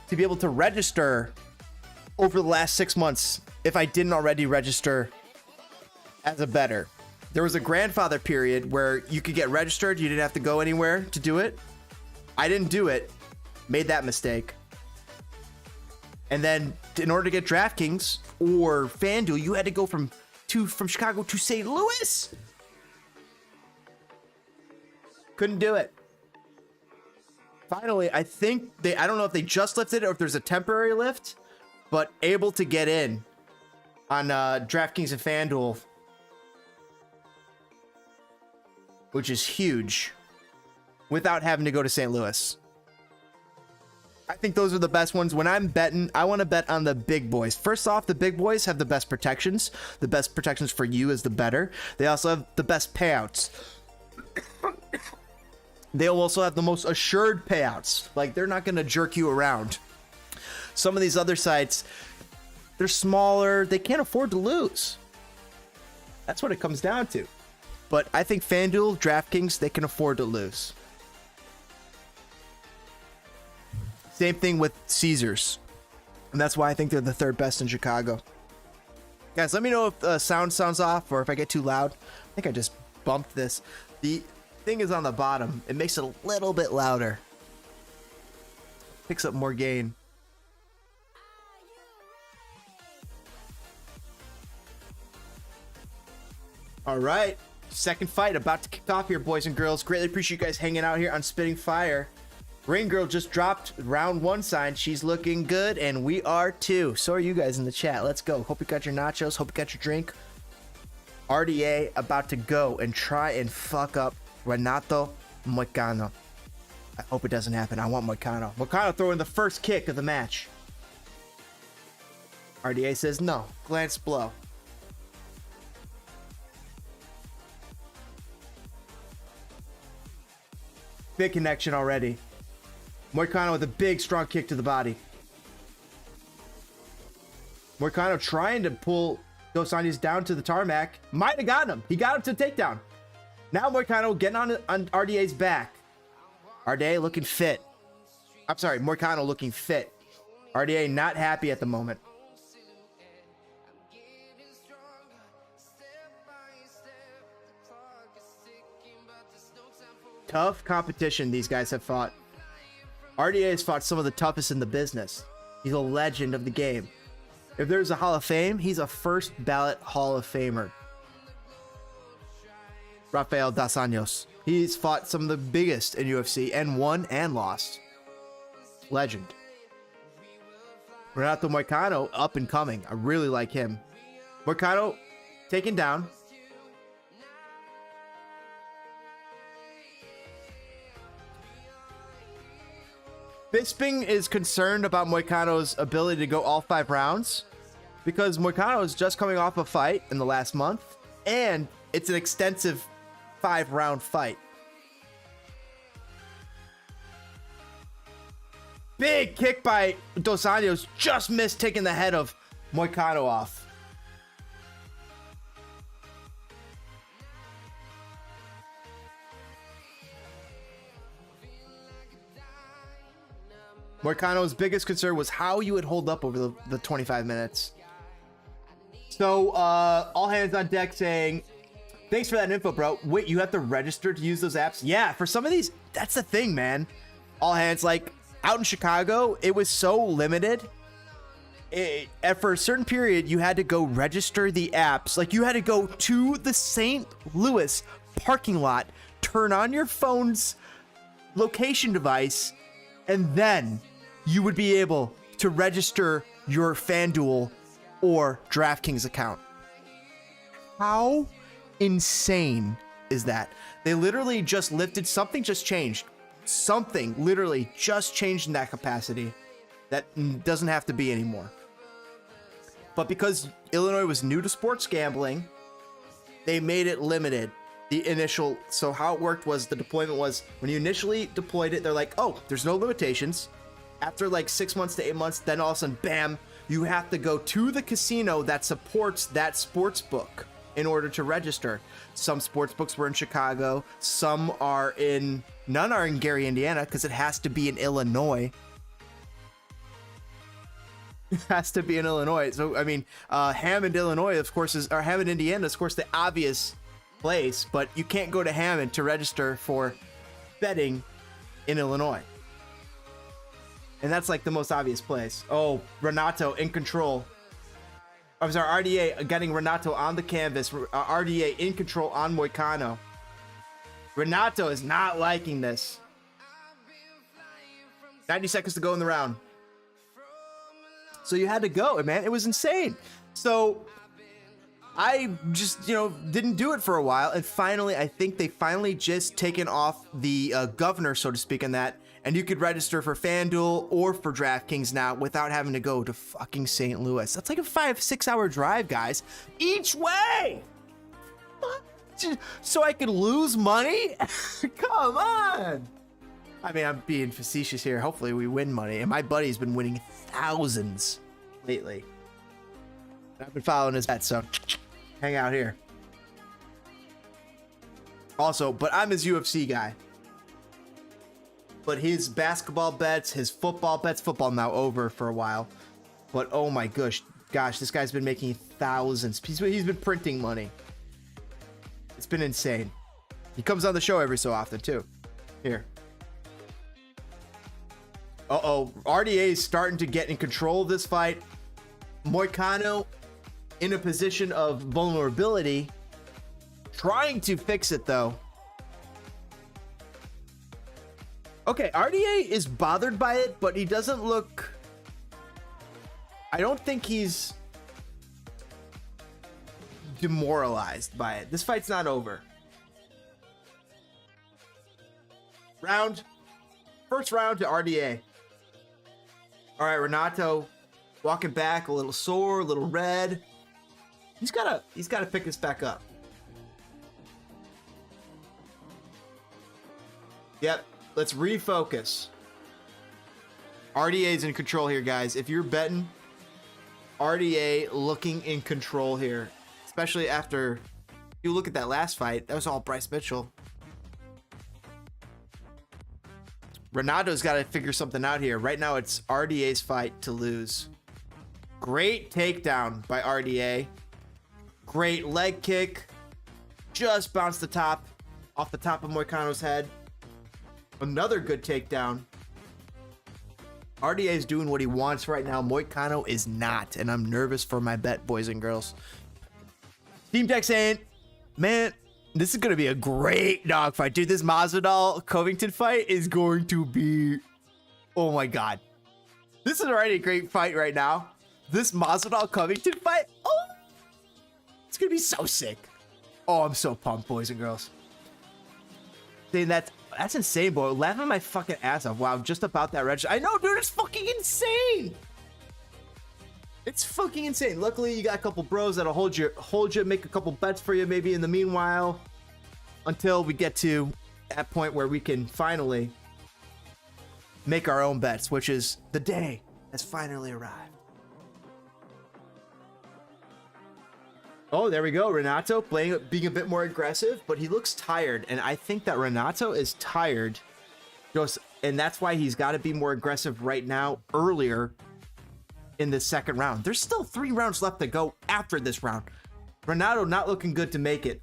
to be able to register over the last 6 months if I didn't already register as a bettor. There was a grandfather period where you could get registered. You didn't have to go anywhere to do it. I didn't do it. Made that mistake. And then in order to get DraftKings or FanDuel, you had to go from Chicago to St. Louis. Couldn't do it. Finally, I think I don't know if they just lifted it or if there's a temporary lift, but able to get in on DraftKings and FanDuel, which is huge, without having to go to St. Louis. I think those are the best ones. When I'm betting, I want to bet on the big boys. First off, the big boys have the best protections. The best protections for you as the bettor. They also have the best payouts. They'll also have the most assured payouts. Like, they're not going to jerk you around. Some of these other sites, they're smaller. They can't afford to lose. That's what it comes down to. But I think FanDuel, DraftKings, they can afford to lose. Same thing with Caesars. And that's why I think they're the third best in Chicago. Guys, let me know if sound sounds off or if I get too loud. I think I just bumped this. The thing is on the bottom. It makes it a little bit louder. Picks up more gain. All right. Second fight about to kick off here, boys and girls. Greatly appreciate you guys hanging out here on Spitting Fire. Rain Girl just dropped round 1 sign. She's looking good, and we are too. So are you guys in the chat. Let's go. Hope you got your nachos. Hope you got your drink. RDA about to go and try and fuck up Renato Moicano. I hope it doesn't happen. I want Moicano. Moicano throwing the first kick of the match. RDA says no. Glance blow. Big connection already. Moicano with a big, strong kick to the body. Moicano trying to pull Dos Anjos down to the tarmac. Might have gotten him. He got him to the takedown. Now Moicano getting on RDA's back. RDA looking fit. I'm sorry, Moicano looking fit. RDA not happy at the moment. Tough competition these guys have fought. RDA has fought some of the toughest in the business. He's a legend of the game. If there's a Hall of Fame, he's a first ballot Hall of Famer. Rafael Dos Anjos. He's fought some of the biggest in UFC and won and lost. Legend. Renato Moicano, up and coming. I really like him. Moicano taken down. Bisping is concerned about Moicano's ability to go all 5 rounds because Moicano is just coming off a fight in the last month, and it's an extensive 5-round fight. Big kick by Dos Anjos, just missed taking the head of Moicano off. Moicano's biggest concern was how you would hold up over the 25 minutes. So, all hands on deck saying, thanks for that info, bro. Wait, you have to register to use those apps? Yeah, for some of these, that's the thing, man. All hands, like, out in Chicago, it was so limited. For a certain period, you had to go register the apps. Like, you had to go to the St. Louis parking lot, turn on your phone's location device, and then you would be able to register your FanDuel or DraftKings account. How insane is that? They literally just lifted, something just changed. Something literally just changed in that capacity that doesn't have to be anymore. But because Illinois was new to sports gambling, they made it limited. So how it worked was the deployment was when you initially deployed it, they're like, oh, there's no limitations. After like 6 months to 8 months, then all of a sudden, bam, you have to go to the casino that supports that sports book in order to register. Some sports books were in Chicago. None are in Gary, Indiana, because it has to be in Illinois. has to be in Illinois. So I mean, Hammond, Illinois, of course, or Hammond, Indiana, is of course the obvious place, but you can't go to Hammond to register for betting in Illinois. And that's like the most obvious place. Oh, Renato in control. I'm sorry, RDA getting Renato on the canvas. RDA in control on Moicano. Renato is not liking this. 90 seconds to go in the round. So you had to go, man. It was insane. So I just, didn't do it for a while. And finally, I think they finally just taken off the governor, so to speak, on that. And you could register for FanDuel or for DraftKings now without having to go to fucking St. Louis. That's like a 5-6 hour drive, guys. Each way! So I could lose money? Come on! I mean, I'm being facetious here. Hopefully we win money. And my buddy's been winning thousands lately. I've been following his bets, so hang out here. Also, but I'm his UFC guy. But his basketball bets, his football bets, football now over for a while. But oh my gosh, this guy's been making thousands. He's been printing money. It's been insane. He comes on the show every so often too. Here. Uh-oh, RDA is starting to get in control of this fight. Moicano in a position of vulnerability. Trying to fix it though. Okay, RDA is bothered by it, but he doesn't look... I don't think he's demoralized by it. This fight's not over. First round to RDA. All right, Renato walking back, a little sore, a little red. He's gotta pick this back up. Yep. Let's refocus. RDA's in control here, guys. If you're betting, RDA looking in control here. Especially after you look at that last fight. That was all Bryce Mitchell. Renato's got to figure something out here. Right now, it's RDA's fight to lose. Great takedown by RDA. Great leg kick. Just bounced off the top of Moicano's head. Another good takedown. RDA is doing what he wants right now. Moicano is not, and I'm nervous for my bet, boys and girls. Team Tech saying, man, this is going to be a great dogfight. Dude, this Masvidal Covington fight is going to be... Oh my God. This is already a great fight right now. This Masvidal Covington fight, oh, it's going to be so sick. Oh, I'm so pumped, boys and girls. Saying that's insane, boy. Laughing my fucking ass off. Wow, just about that register. I know, dude. It's fucking insane. It's fucking insane. Luckily, you got a couple bros that'll hold you, make a couple bets for you, maybe in the meanwhile, until we get to that point where we can finally make our own bets, which is the day has finally arrived. Oh, there we go. Renato being a bit more aggressive, but he looks tired. And I think that Renato is tired. And that's why he's got to be more aggressive right now, earlier in the second round. There's still 3 rounds left to go after this round. Renato not looking good to make it.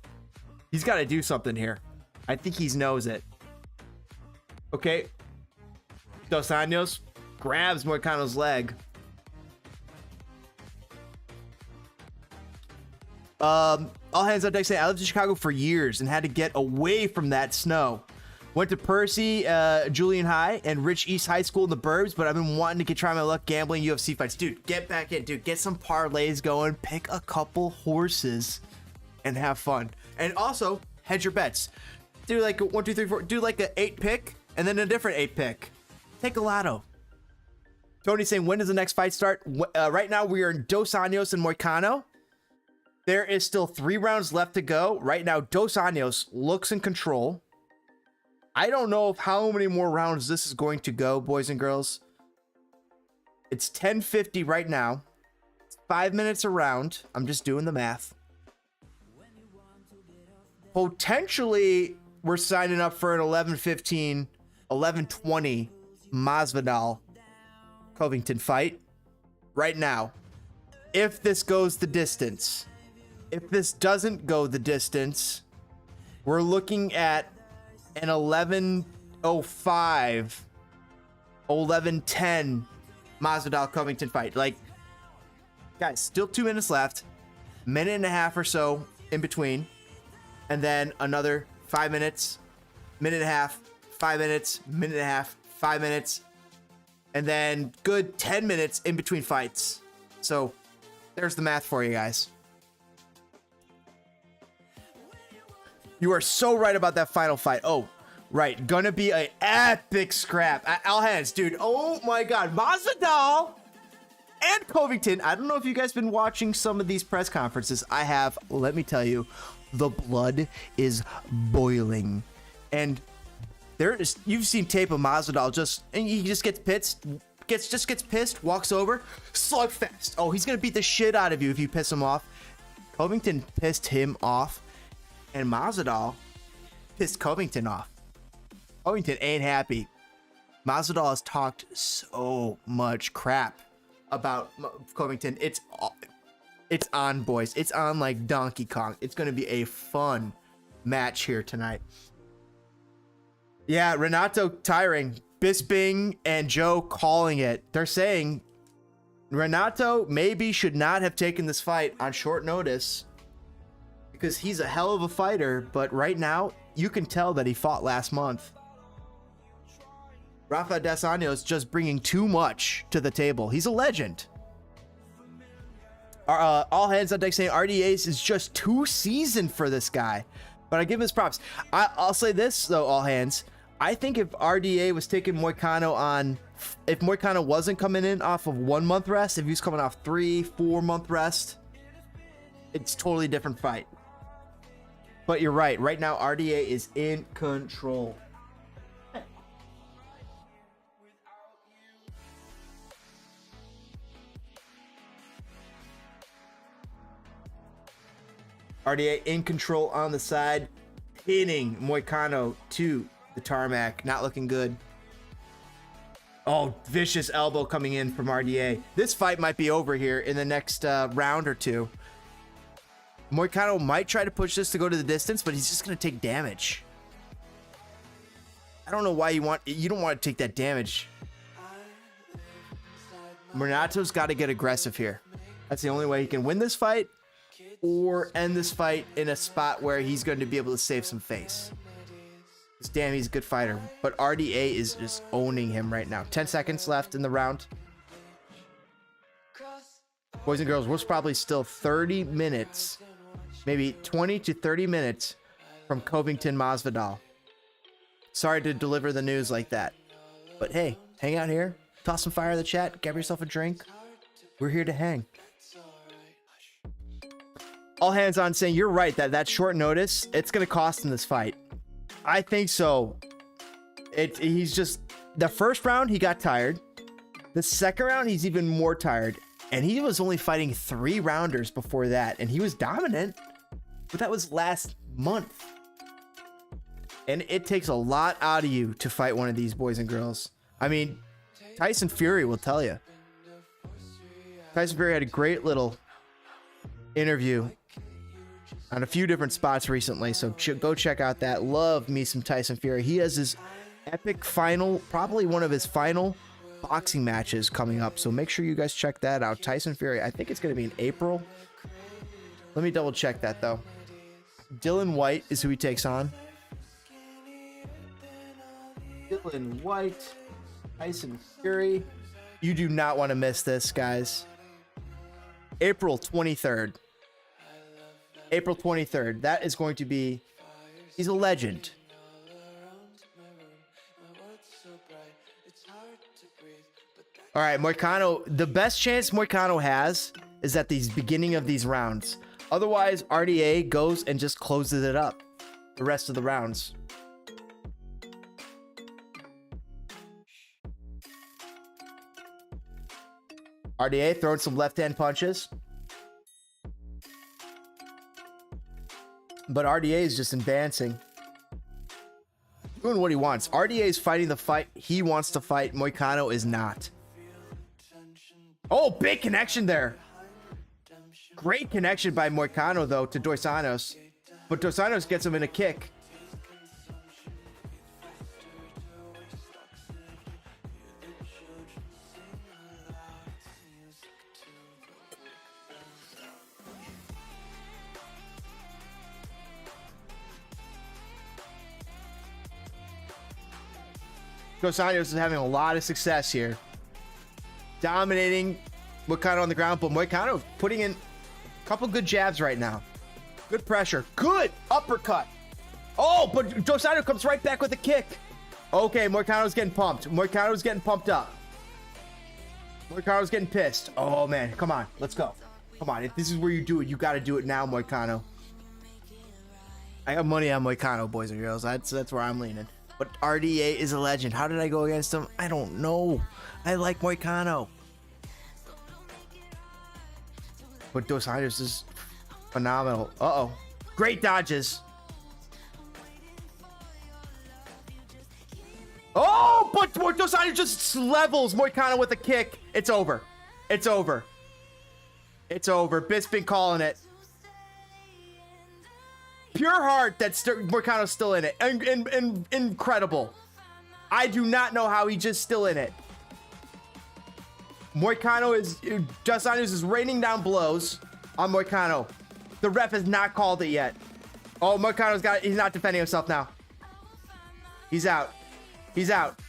He's got to do something here. I think he knows it. Okay. Dos Anjos grabs Moicano's leg. All hands on deck say, I lived in Chicago for years and had to get away from that snow. Went to Percy, Julian High, and Rich East High School in the burbs, but I've been wanting to try my luck gambling UFC fights. Dude, get back in. Dude, get some parlays going. Pick a couple horses and have fun. And also, hedge your bets. Do like a 1, 2, 3, 4. Do like an 8 pick and then a different 8 pick. Take a lotto. Tony's saying, when does the next fight start? Right now, we are in Dos Anjos and Moicano. There is still 3 rounds left to go. Right now, Dos Anjos looks in control. I don't know how many more rounds this is going to go, boys and girls. It's 10:50 right now. It's 5 minutes a round. I'm just doing the math. Potentially, we're signing up for an 11:15, 11:20 Masvidal Covington fight. right now, if this goes the distance, if this doesn't go the distance, we're looking at an 11:05, 11:10 Masvidal Covington fight. Like, guys, still 2 minutes left, minute and a half or so in between, and then another 5 minutes, minute and a half, 5 minutes, minute and a half, 5 minutes, and then good 10 minutes in between fights. So there's the math for you guys. You are so right about that final fight. Oh, right. Gonna be an epic scrap. All hands, dude. Oh my God. Masvidal and Covington. I don't know if you guys been watching some of these press conferences. I have. Let me tell you, the blood is boiling. And there is, you've seen tape of Masvidal and he just gets pissed, walks over, slugfest. Oh, he's gonna beat the shit out of you if you piss him off. Covington pissed him off, and Masvidal pissed Covington off. Covington ain't happy. Masvidal has talked so much crap about Covington. It's on, boys. It's on like Donkey Kong. It's gonna be a fun match here tonight. Yeah, Renato tiring. Bisping and Joe calling it. They're saying Renato maybe should not have taken this fight on short notice because he's a hell of a fighter, but right now you can tell that he fought last month. Rafa Dos Anjos just bringing too much to the table. He's a legend. All hands on deck saying RDA's is just too seasoned for this guy, but I give his props. I'll say this though, all hands. I think if RDA was taking Moicano on, if Moicano wasn't coming in off of 1 month rest, if he was coming off 3-4 month rest, it's totally different fight. But you're right. Right now, RDA is in control. RDA in control on the side, pinning Moicano to the tarmac. Not looking good. Oh, vicious elbow coming in from RDA. This fight might be over here in the next round or two. Moicano might try to push this to go to the distance, but he's just going to take damage. I don't know why you don't want to take that damage. Renato's got to get aggressive here. That's the only way he can win this fight or end this fight in a spot where he's going to be able to save some face. Damn, he's a good fighter, but RDA is just owning him right now. 10 seconds left in the round. Boys and girls, we're probably still 30 minutes, maybe 20 to 30 minutes from Covington Masvidal. Sorry to deliver the news like that, but hey, hang out here, toss some fire in the chat, grab yourself a drink. We're here to hang. All hands on saying you're right that short notice, it's going to cost him this fight. I think so. He's just, the first round he got tired. The second round he's even more tired, and he was only fighting 3 rounders before that, and he was dominant, but that was last month. And it takes a lot out of you to fight one of these boys and girls. I mean, Tyson Fury will tell you. Tyson Fury had a great little interview on a few different spots recently, so go check out that. Love me some Tyson Fury. He has his epic final, probably one of his final boxing matches coming up, so make sure you guys check that out. Tyson Fury, I think it's going to be in April. Let me double check that though. Dylan White is who he takes on. Dylan White, Tyson Fury. You do not want to miss this, guys. April 23rd. April 23rd. That is going to be... He's a legend. All right, Moicano. The best chance Moicano has is at the beginning of these rounds. Otherwise, RDA goes and just closes it up the rest of the rounds. RDA throwing some left-hand punches. But RDA is just advancing. Doing what he wants. RDA is fighting the fight he wants to fight. Moicano is not. Oh, big connection there. Great connection by Moicano, though, to Dos Anjos. But Dos Anjos gets him in a kick. Dos Anjos is having a lot of success here. Dominating Moicano on the ground, but Moicano putting in a couple good jabs right now. Good pressure. Good uppercut. Oh, but Dos Anjos comes right back with a kick. Okay, Moicano's getting pumped. Moicano's getting pumped up. Moicano's getting pissed. Oh, man. Come on. Let's go. Come on. If this is where you do it, you got to do it now, Moicano. I got money on Moicano, boys and girls. That's where I'm leaning. But RDA is a legend. How did I go against him? I don't know. I like Moicano. But Dos Anjos is phenomenal. Uh-oh. Great dodges. Oh, but Dos Anjos just levels Moicano with a kick. It's over. It's over. It's over. Bisping calling it. Pure heart that Moicano's still in it. And incredible. I do not know how he's just still in it. Moicano is... Dos Anjos is raining down blows on Moicano. The ref has not called it yet. Oh, Moicano's got... He's not defending himself now. He's out. He's out.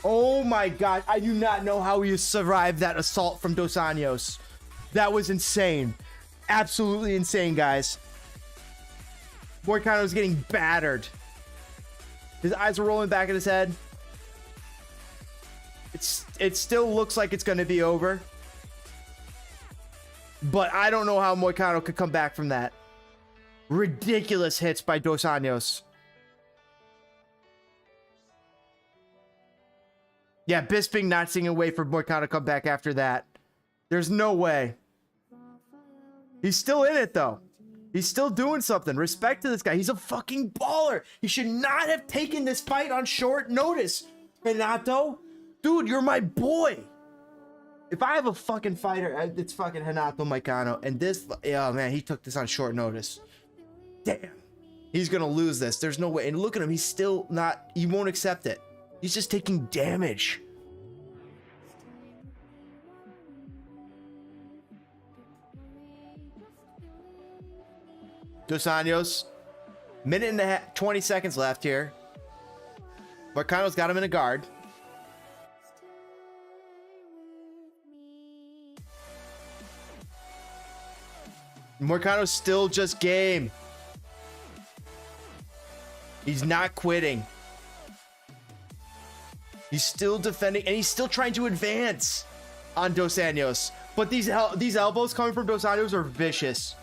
Oh my god, I do not know how he survived that assault from Dos Anjos. That was insane. Absolutely insane, guys. Moicano's getting battered. His eyes are rolling back in his head. It still looks like it's going to be over. But I don't know how Moicano could come back from that. Ridiculous hits by Dos Anjos. Yeah, Bisping not seeing a way for Moicano to come back after that. There's no way. He's still in it, though. He's still doing something. Respect to this guy. He's a fucking baller. He should not have taken this fight on short notice. Renato, dude, you're my boy. If I have a fucking fighter, it's fucking Renato Moicano. And this, oh man, he took this on short notice. Damn. He's going to lose this. There's no way. And look at him. He's still not, he won't accept it. He's just taking damage. Dos Anjos, minute and a half, 20 seconds left here. Moicano's got him in a guard. Moicano's still just game. He's not quitting. He's still defending, and he's still trying to advance on Dos Anjos. But these elbows coming from Dos Anjos are vicious.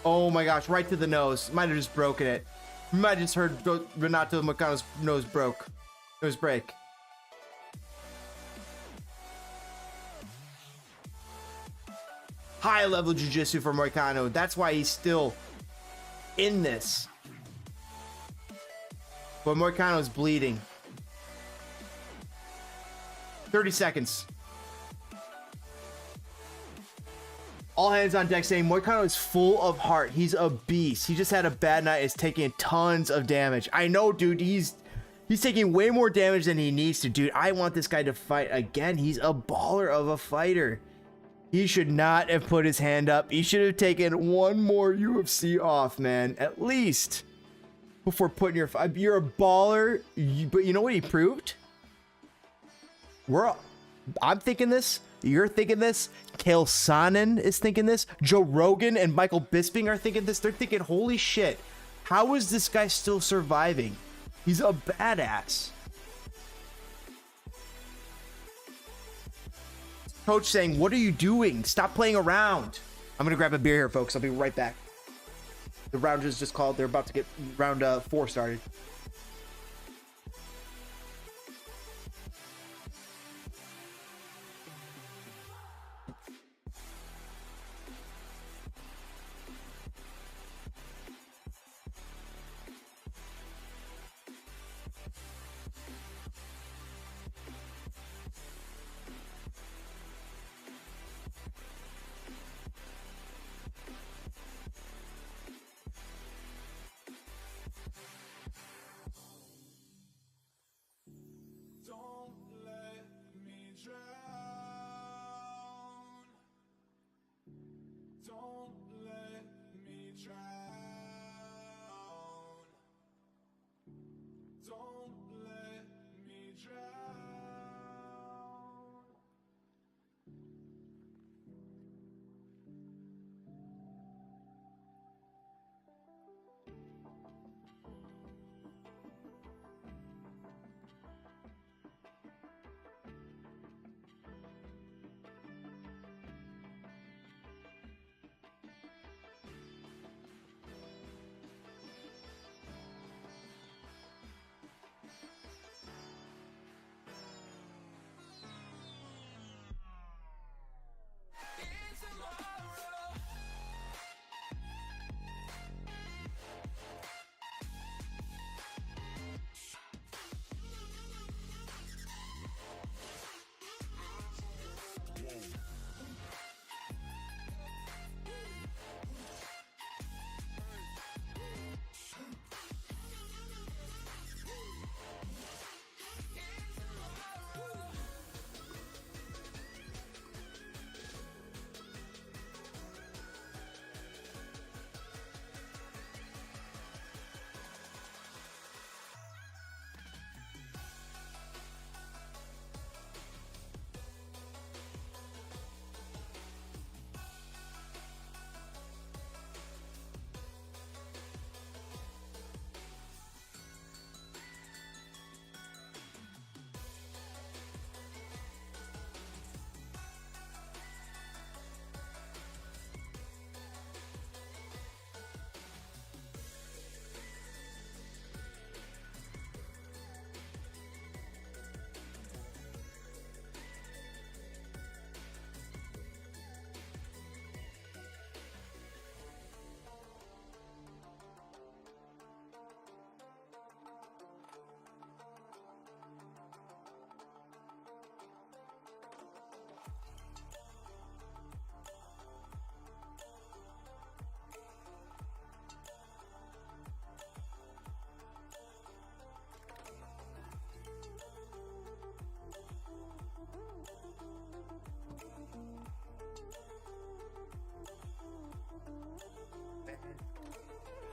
Oh my gosh, right to the nose. Might have just broken it. You might have just heard Renato Moicano's nose break. High level jiu-jitsu for Moicano. That's why he's still in this. But Moicano's bleeding. 30 seconds. All hands on deck saying Moicano is full of heart. He's a beast. He just had a bad night. Is taking tons of damage. I know, dude. He's taking way more damage than he needs to, dude. I want this guy to fight again. He's a baller of a fighter. He should not have put his hand up. He should have taken one more UFC off, man. At least before putting your... You're a baller, but you know what he proved? I'm thinking this. You're thinking this. Kale Sonnen is thinking this. Joe Rogan and Michael Bisping are thinking this. They're thinking, holy shit, how is this guy still surviving? He's a badass. Coach saying, what are you doing? Stop playing around. I'm going to grab a beer here, folks. I'll be right back. The round is just called. They're about to get round 4 started.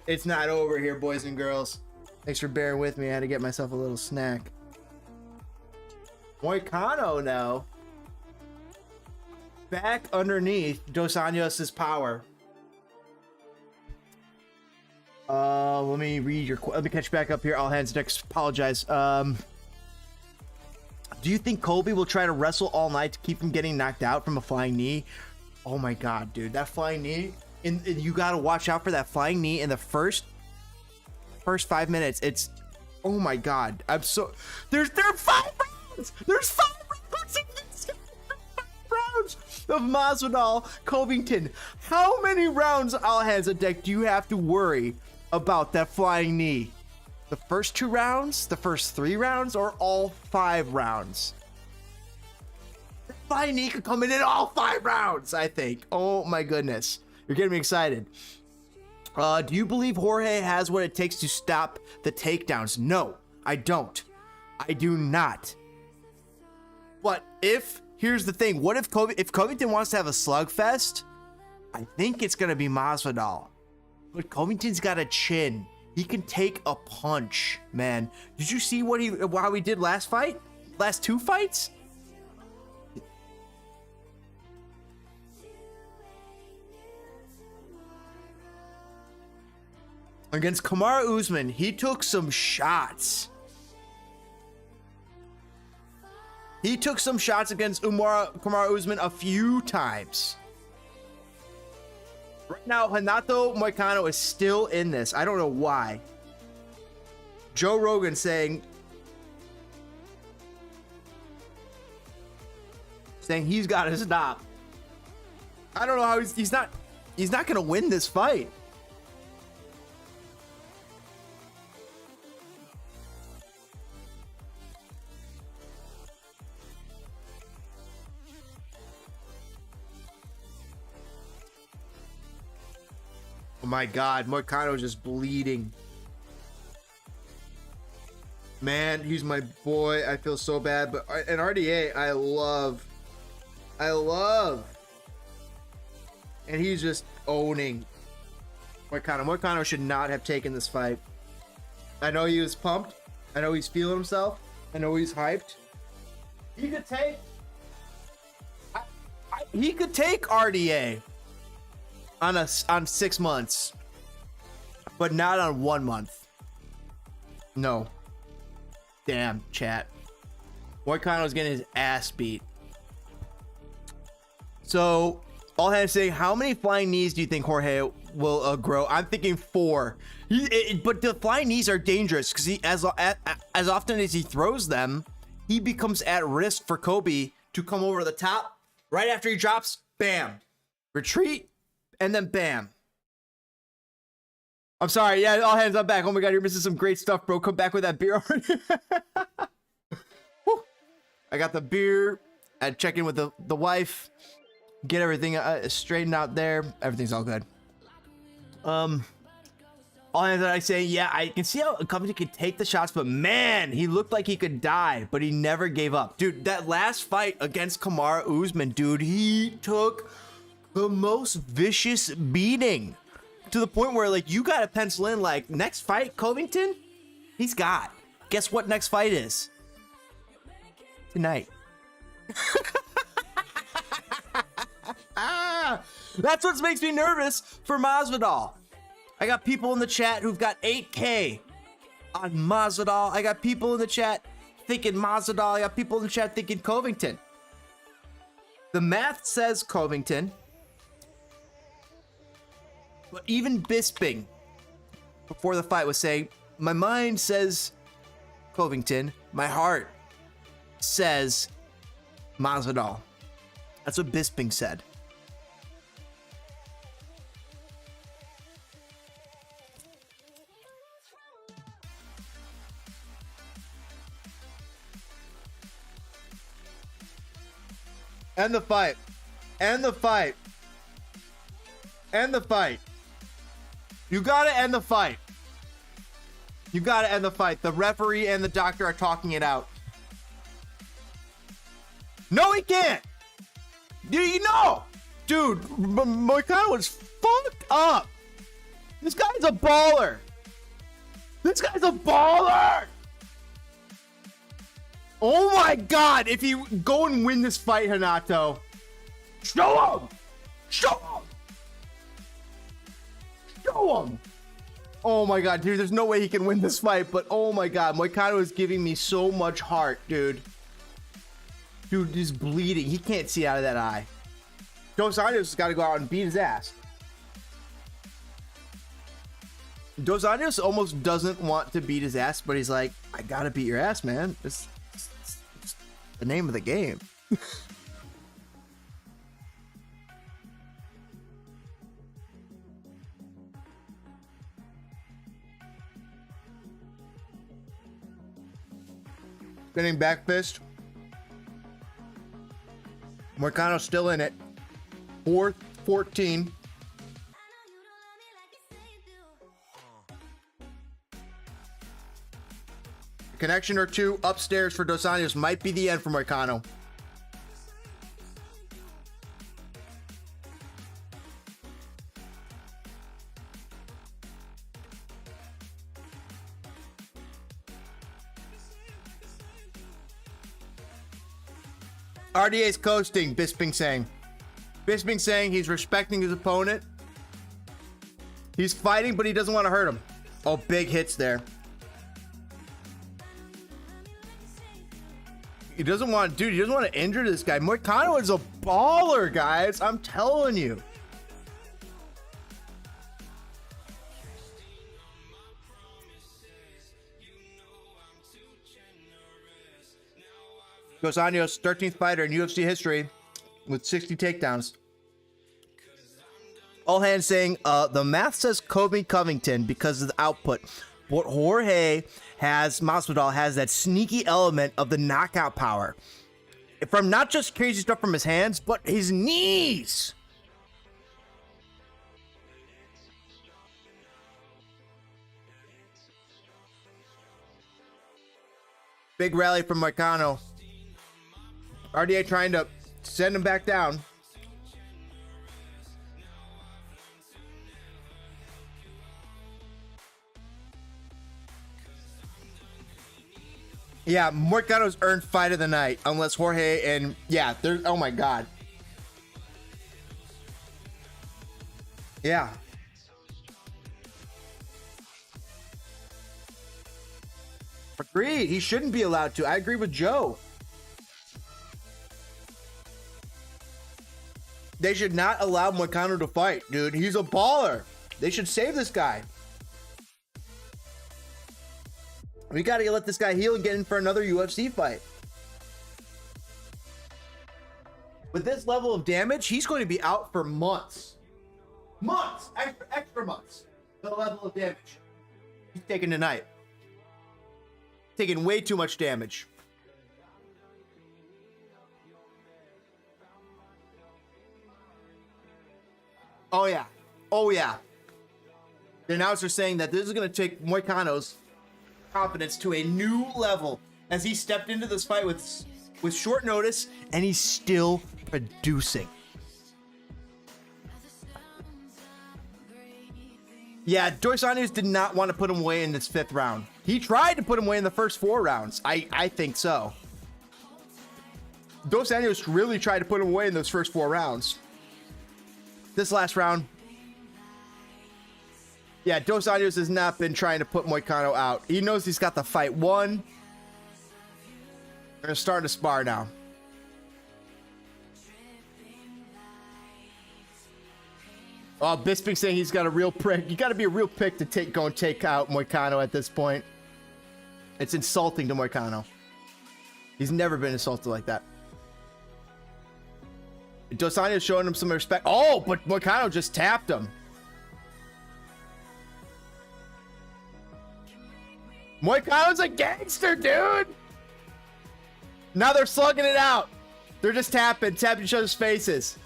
It's not over here, boys and girls. Thanks for bearing with me. I had to get myself a little snack. Moicano now. Back underneath Dos Anjos' power. Let me read your. Let me catch you back up here. All hands next. Apologize. Do you think Colby will try to wrestle all night to keep from getting knocked out from a flying knee? Oh my god, dude, that flying knee. And you gotta watch out for that flying knee in the first 5 minutes. It's, oh my god, I'm so. There are 5 rounds. There's 5 rounds. Of Masvidal, Covington. How many rounds, all hands on deck, do you have to worry about that flying knee? The first 2 rounds, the first 3 rounds, or all 5 rounds? The flying knee could come in all 5 rounds, I think. Oh my goodness. You're getting me excited. Do you believe Jorge has what it takes to stop the takedowns? No, I don't. I do not. But here's the thing. What if Covington wants to have a slugfest? I think it's going to be Masvidal. But Covington's got a chin. He can take a punch, man. Did you see how he did last fight? Last 2 fights? Against Kamaru Usman, he took some shots. He took some shots against Kamaru Usman a few times. Right now, Renato Moicano is still in this. I don't know why. Joe Rogan saying he's got to stop. I don't know how he's not going to win this fight. Oh my god, Moicano is just bleeding. Man, he's my boy. I feel so bad, but an RDA I love. And he's just owning Moicano. Moicano should not have taken this fight. I know he was pumped. I know he's feeling himself. I know he's hyped. He could take RDA on 6 months, but not on 1 month. No. Damn, chat. Moicano's getting his ass beat. So, all hands saying, how many flying knees do you think Jorge will grow? I'm thinking 4. But the flying knees are dangerous because as often as he throws them, he becomes at risk for Colby to come over the top. Right after he drops, bam, retreat, and then bam. I'm sorry. Yeah, all hands, I'm back. Oh my god, you're missing some great stuff, bro. Come back with that beer already. I got the beer. I check in with the wife. Get everything straightened out there. Everything's all good. All hands, I say, yeah, I can see how Covington could take the shots, but man, he looked like he could die, but he never gave up. Dude, that last fight against Kamaru Usman, dude, he took the most vicious beating to the point where, like, you gotta pencil in, like, next fight, Covington, he's got. Guess what next fight is? Tonight. That's what makes me nervous for Masvidal. I got people in the chat who've got 8K on Masvidal. I got people in the chat thinking Masvidal. I got people in the chat thinking Covington. The math says Covington. But even Bisping, before the fight, was saying, my mind says Covington. My heart says Masvidal. That's what Bisping said. End the fight. End the fight. End the fight. You gotta end the fight. You gotta end the fight. The referee and the doctor are talking it out. No, he can't. Do you know? Dude, Moicano was fucked up. This guy's a baller. This guy's a baller. Oh my God. If you go and win this fight, Hanato, show him. Show him. Show him. Oh my God, dude. There's no way he can win this fight, but oh my God. Moicano is giving me so much heart, dude. Dude is bleeding. He can't see out of that eye. Dos Anjos has got to go out and beat his ass. Dos Anjos almost doesn't want to beat his ass, but he's like, I gotta beat your ass, man. It's the name of the game. Spinning back fist. Moicano still in it. 4-14. Connection or two upstairs for Dos Anjos might be the end for Moicano. RDA's coasting, Bisping saying. Bisping saying he's respecting his opponent. He's fighting, but he doesn't want to hurt him. Oh, big hits there. He doesn't want, dude, he doesn't want to injure this guy. Moicano is a baller, guys. I'm telling you. Dos Anjos, 13th fighter in UFC history with 60 takedowns. All hands saying, the math says Colby Covington because of the output. But Jorge Masvidal has that sneaky element of the knockout power. From not just crazy stuff from his hands, but his knees. Big rally from Moicano. RDA trying to send him back down. Yeah, Moicano's earned fight of the night, unless Jorge and yeah, there's oh my God. Yeah. Agreed. He shouldn't be allowed to. I agree with Joe. They should not allow Moicano to fight, dude. He's a baller. They should save this guy. We got to let this guy heal and get in for another UFC fight. With this level of damage, he's going to be out for months. Months! Extra months. The level of damage he's taking tonight. Taking way too much damage. Oh, yeah. Oh, yeah. The announcer's saying that this is going to take Moicano's confidence to a new level as he stepped into this fight with short notice, and he's still producing. Yeah, Dos Anjos did not want to put him away in this 5th round. He tried to put him away in the first 4 rounds. I think so. Dos Anjos really tried to put him away in those first 4 rounds. This last round, yeah, Dos Anjos has not been trying to put Moicano out. He knows he's got the fight won. We're going to start to spar now. Oh, Bisping saying he's got a real prick. You got to be a real prick to go and take out Moicano at this point. It's insulting to Moicano. He's never been insulted like that. Dos Anjos showing him some respect. Oh, but Moicano just tapped him. Moicano's a gangster, dude. Now they're slugging it out. They're just tapping each other's faces.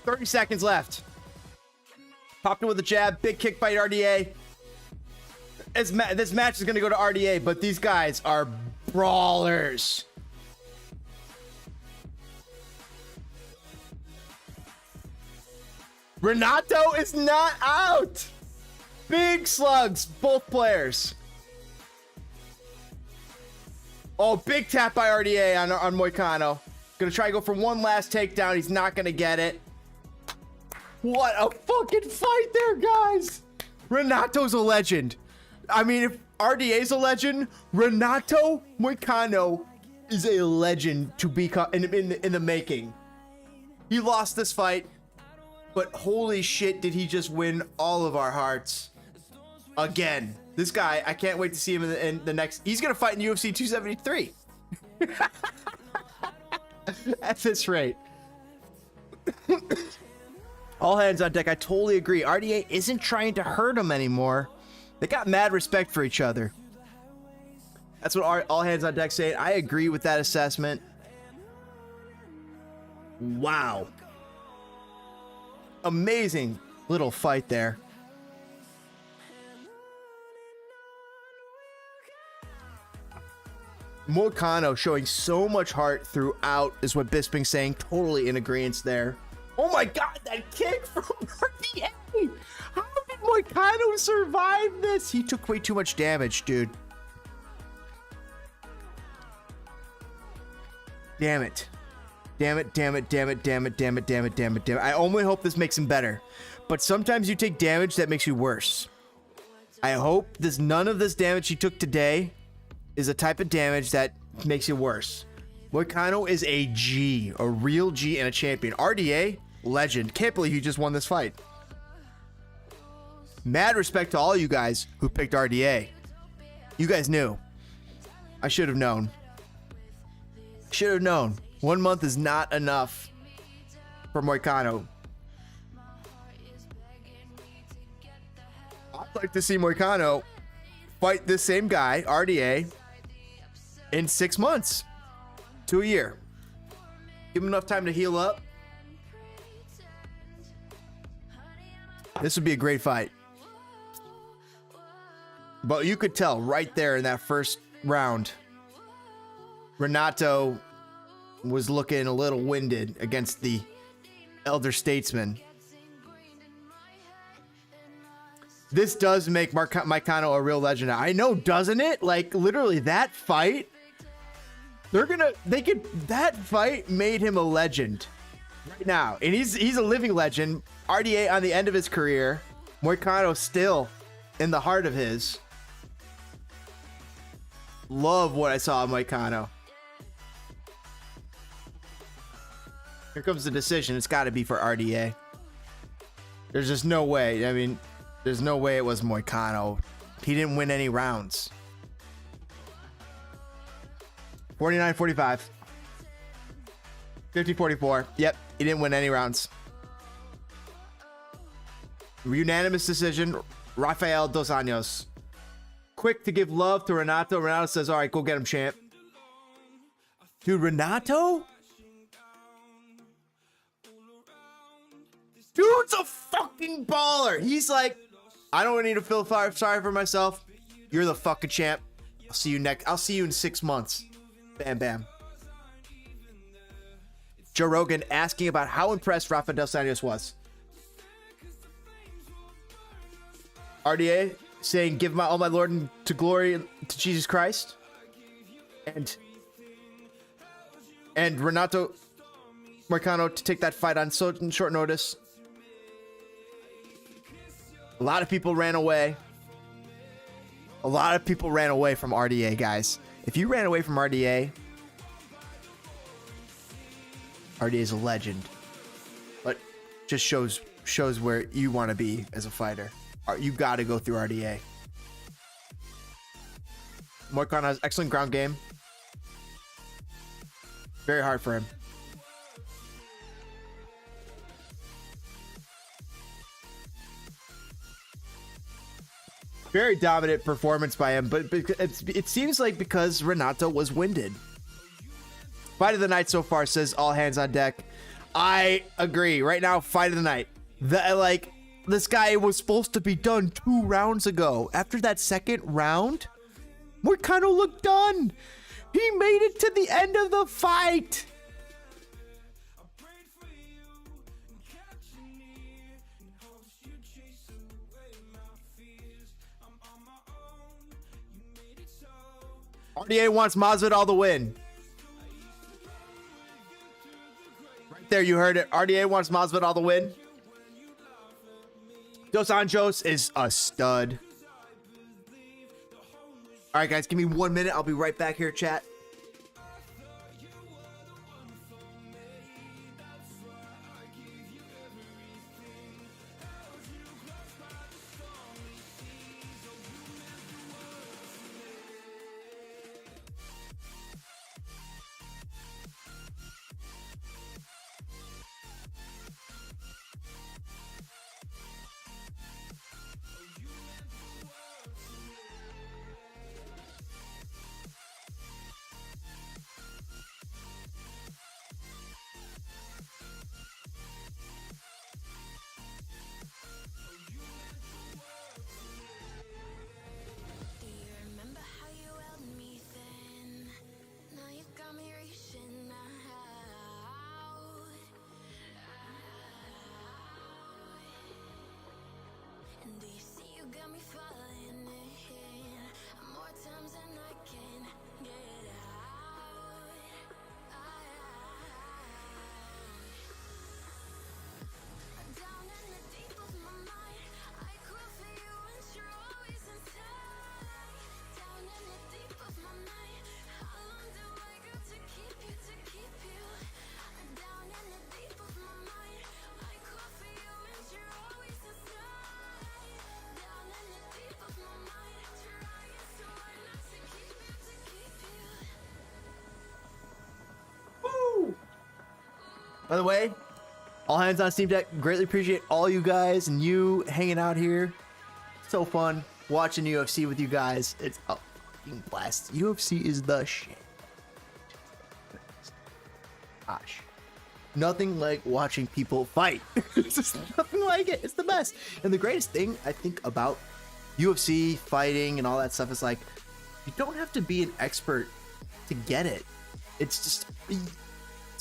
30 seconds left. Popped him with a jab. Big kick by RDA. This match is going to go to RDA, but these guys are brawlers. Renato is not out. Big slugs, both players. Oh, big tap by RDA on Moicano. Gonna try to go for one last takedown. He's not gonna get it. What a fucking fight there, guys. Renato's a legend. I mean, if RDA's a legend, Renato Moicano is a legend to become in the making. He lost this fight, but holy shit, did he just win all of our hearts again. This guy, I can't wait to see him in the next. He's gonna fight in UFC 273 at this rate. All hands on deck. I totally agree. RDA isn't trying to hurt him anymore. They got mad respect for each other. That's what all hands on deck say. I agree with that assessment. Wow. Amazing little fight there. Moicano showing so much heart throughout is what Bisping's saying. Totally in agreement there. Oh my god, that kick from RDA! How did Moicano survive this? He took way too much damage, dude. Damn it. Damn it, damn it, damn it, damn it, damn it, damn it, damn it, damn it. I only hope this makes him better. But sometimes you take damage that makes you worse. I hope none of this damage he took today is a type of damage that makes you worse. Moicano is a G, a real G and a champion. RDA, legend. Can't believe he just won this fight. Mad respect to all you guys who picked RDA. You guys knew. I should have known. Should have known. 1 month is not enough for Moicano. I'd like to see Moicano fight this same guy, RDA, in 6 months to a year. Give him enough time to heal up. This would be a great fight. But you could tell right there in that first round, Renato was looking a little winded against the elder statesman. This does make Moicano a real legend. I know, doesn't it? Like, literally, that fight, that fight made him a legend right now. And he's a living legend. RDA on the end of his career. Moicano still in the heart of his. Love what I saw of Moicano. Here comes the decision. It's got to be for RDA. There's just no way. I mean, there's no way it was Moicano. He didn't win any rounds. 49-45. 50-44. Yep, he didn't win any rounds. Unanimous decision. Rafael Dos Anjos. Quick to give love to Renato. Renato says, all right, go get him, champ. Dude, Renato? Dude's a fucking baller. He's like, I don't need to feel sorry for myself. You're the fucking champ. I'll see you in 6 months. Bam, bam. Joe Rogan asking about how impressed Rafa Dos Anjos was. RDA saying, give all my Lord and to glory to Jesus Christ. And Renato Moicano to take that fight on so short notice. A lot of people ran away. A lot of people ran away from RDA, guys. If you ran away from RDA, RDA is a legend. But just shows where you want to be as a fighter. You got to go through RDA. Moicano has excellent ground game. Very hard for him. Very dominant performance by him, but it seems like because Renato was winded. Fight of the night so far, says all hands on deck. I agree. Right now, fight of the night. This guy was supposed to be done 2 rounds ago. After that second round, Moicano looked done. He made it to the end of the fight. RDA wants Masvidal to win. Right there, you heard it. RDA wants Masvidal to win. Dos Anjos is a stud. All right, guys, give me 1 minute. I'll be right back here, chat. Do you remember how you held me then? Now you got me reaching out. And do you see you got me falling in more times than I can get out. Down in the deep of my mind, I crawl for you and you're always inside. Down in the deep of my mind, how long do I got to keep you, to keep you? Down in the deep of my mind, I crawl for you and you're always inside. Down in the deep of my mind, trying so hard not to keep you, to keep you. Woo! By the way, all hands on Steam Deck. Greatly appreciate all you guys and you hanging out here. So fun watching UFC with you guys. It's a fucking blast. UFC is the shit. Gosh. Nothing like watching people fight. It's just nothing like it. It's the best. And the greatest thing I think about UFC fighting and all that stuff is like, you don't have to be an expert to get it. It's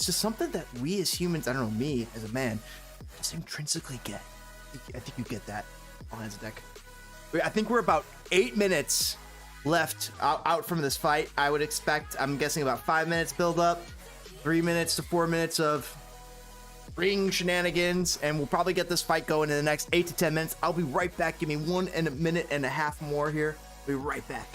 just something that we as humans, I don't know, me as a man, just intrinsically get. I think you get that. All hands on deck. I think we're about 8 minutes left out from this fight. I would expect, I'm guessing about 5 minutes build up, 3 minutes to 4 minutes of ring shenanigans, and we'll probably get this fight going in the next 8 to 10 minutes. I'll be right back. Give me 1 minute and a half more here. I'll be right back.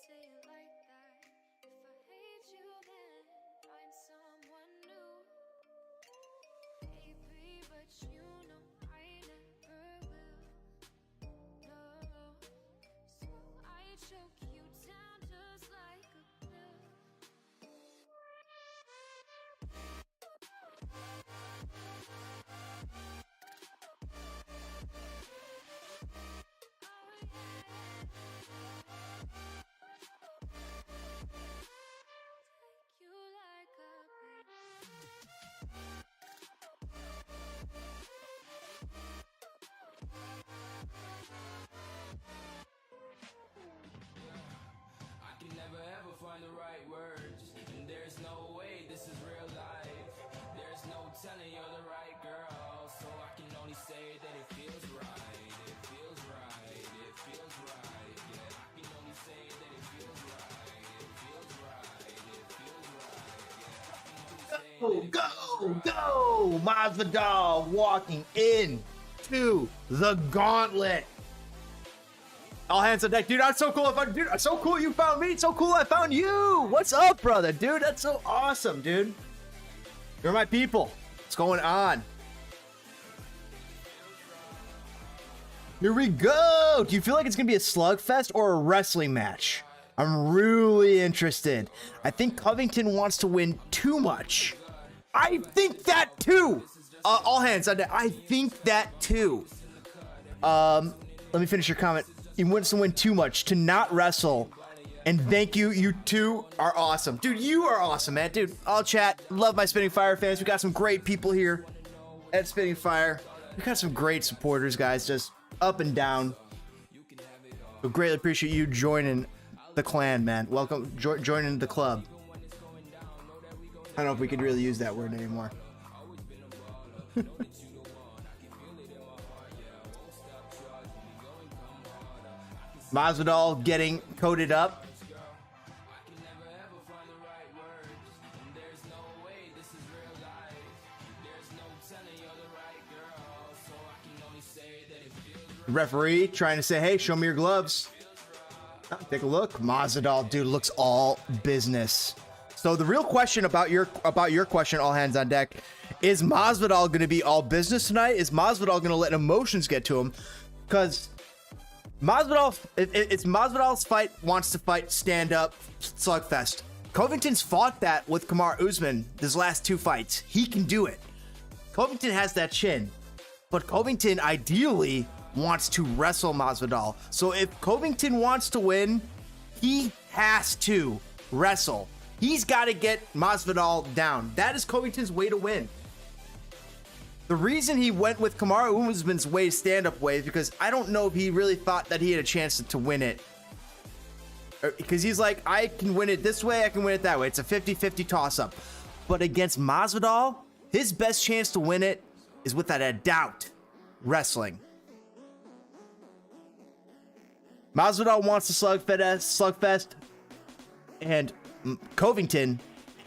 say it like that. If I hate you, then find someone new. Baby, but you know I never will. No, so I choke you down just like a pill. Take you like a I can never ever find the right words, and there's no way this is real life. There's no telling you're the right girl, so I can only say that it feels right. It feels right. It feels right. Yeah, I can only say that it feels right. It feels right. It feels right. Yeah, I can only say that it feels right. Go! Masvidal walking in to the gauntlet. All hands on deck, dude. That's so cool. Dude, that's so cool you found me. It's so cool I found you. What's up, brother? Dude, that's so awesome, dude. You're my people. What's going on? Here we go. Do you feel like it's going to be a slugfest or a wrestling match? I'm really interested. I think Covington wants to win too much. I think that too. All hands on deck. I think that too. Let me finish your comment. He wants to win too much, to not wrestle. And thank you. You two are awesome. Dude, you are awesome, man. Dude, all chat. Love my Spitting Fire fans. We got some great people here at Spitting Fire. We got some great supporters, guys, just up and down. We greatly appreciate you joining the clan, man. Welcome, joining the club. I don't know if we could really use that word anymore. Masvidal getting coated up. Referee trying to say, hey, show me your gloves. Take a look. Masvidal, dude, looks all business. So the real question about your question, all hands on deck, is Masvidal going to be all business tonight? Is Masvidal going to let emotions get to him? Because Masvidal, it's Masvidal's fight, wants to fight stand up slugfest. Covington's fought that with Kamaru Usman his last two fights. He can do it. Covington has that chin, but Covington ideally wants to wrestle Masvidal. So if Covington wants to win, he has to wrestle. He's got to get Masvidal down. That is Covington's way to win. The reason he went with Kamaru Usman's way, stand-up way, is because I don't know if he really thought that he had a chance to win it. Because he's like, I can win it this way, I can win it that way. It's a 50-50 toss-up. But against Masvidal, his best chance to win it is without a doubt wrestling. Masvidal wants a slugfest, and Covington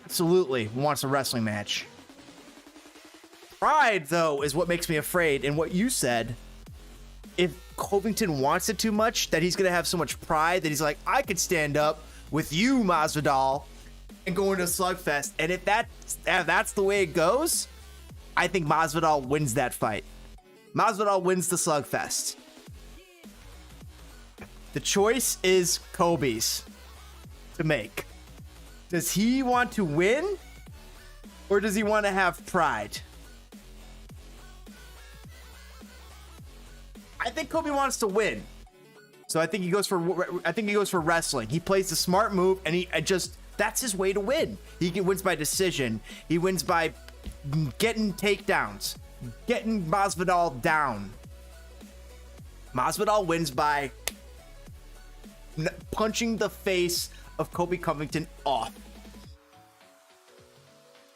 absolutely wants a wrestling match. Pride, though, is what makes me afraid. And what you said, if Covington wants it too much, that he's going to have so much pride that he's like, I could stand up with you, Masvidal, and go into a slugfest. And if that's the way it goes, I think Masvidal wins that fight. Masvidal wins the slugfest. The choice is Colby's to make. Does he want to win, or does he want to have pride? I think Colby wants to win, so I think he goes for wrestling. He plays the smart move, and that's his way to win. He wins by decision. He wins by getting takedowns, getting Masvidal down. Masvidal wins by punching the face of Colby Covington off.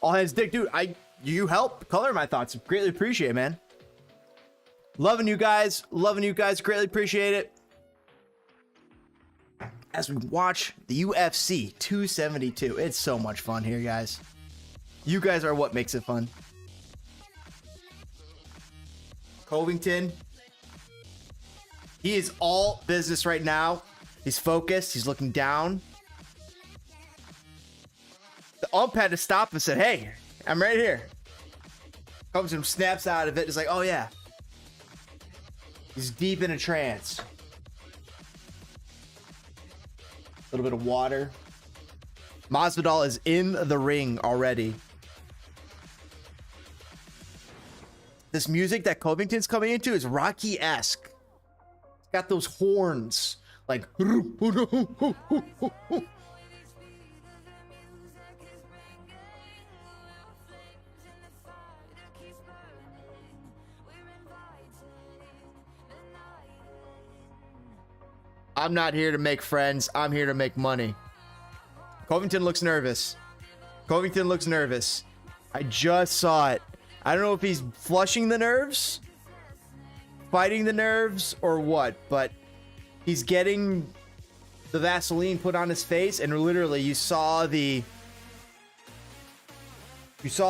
All hands dick, dude. You help color my thoughts. Greatly appreciate it, man. Loving you guys. Greatly appreciate it. As we watch the UFC 272, it's so much fun here, guys. You guys are what makes it fun. Covington, he is all business right now. He's focused. He's looking down. The ump had to stop and said, hey, I'm right here. Covington snaps out of it. It's like, oh, yeah. He's deep in a trance. A little bit of water. Masvidal is in the ring already. This music that Covington's coming into is Rocky-esque. It's got those horns. Like... I'm not here to make friends. I'm here to make money. Covington looks nervous. Covington looks nervous. I just saw it. I don't know if he's flushing the nerves, fighting the nerves, or what, but he's getting the Vaseline put on his face, and literally you saw a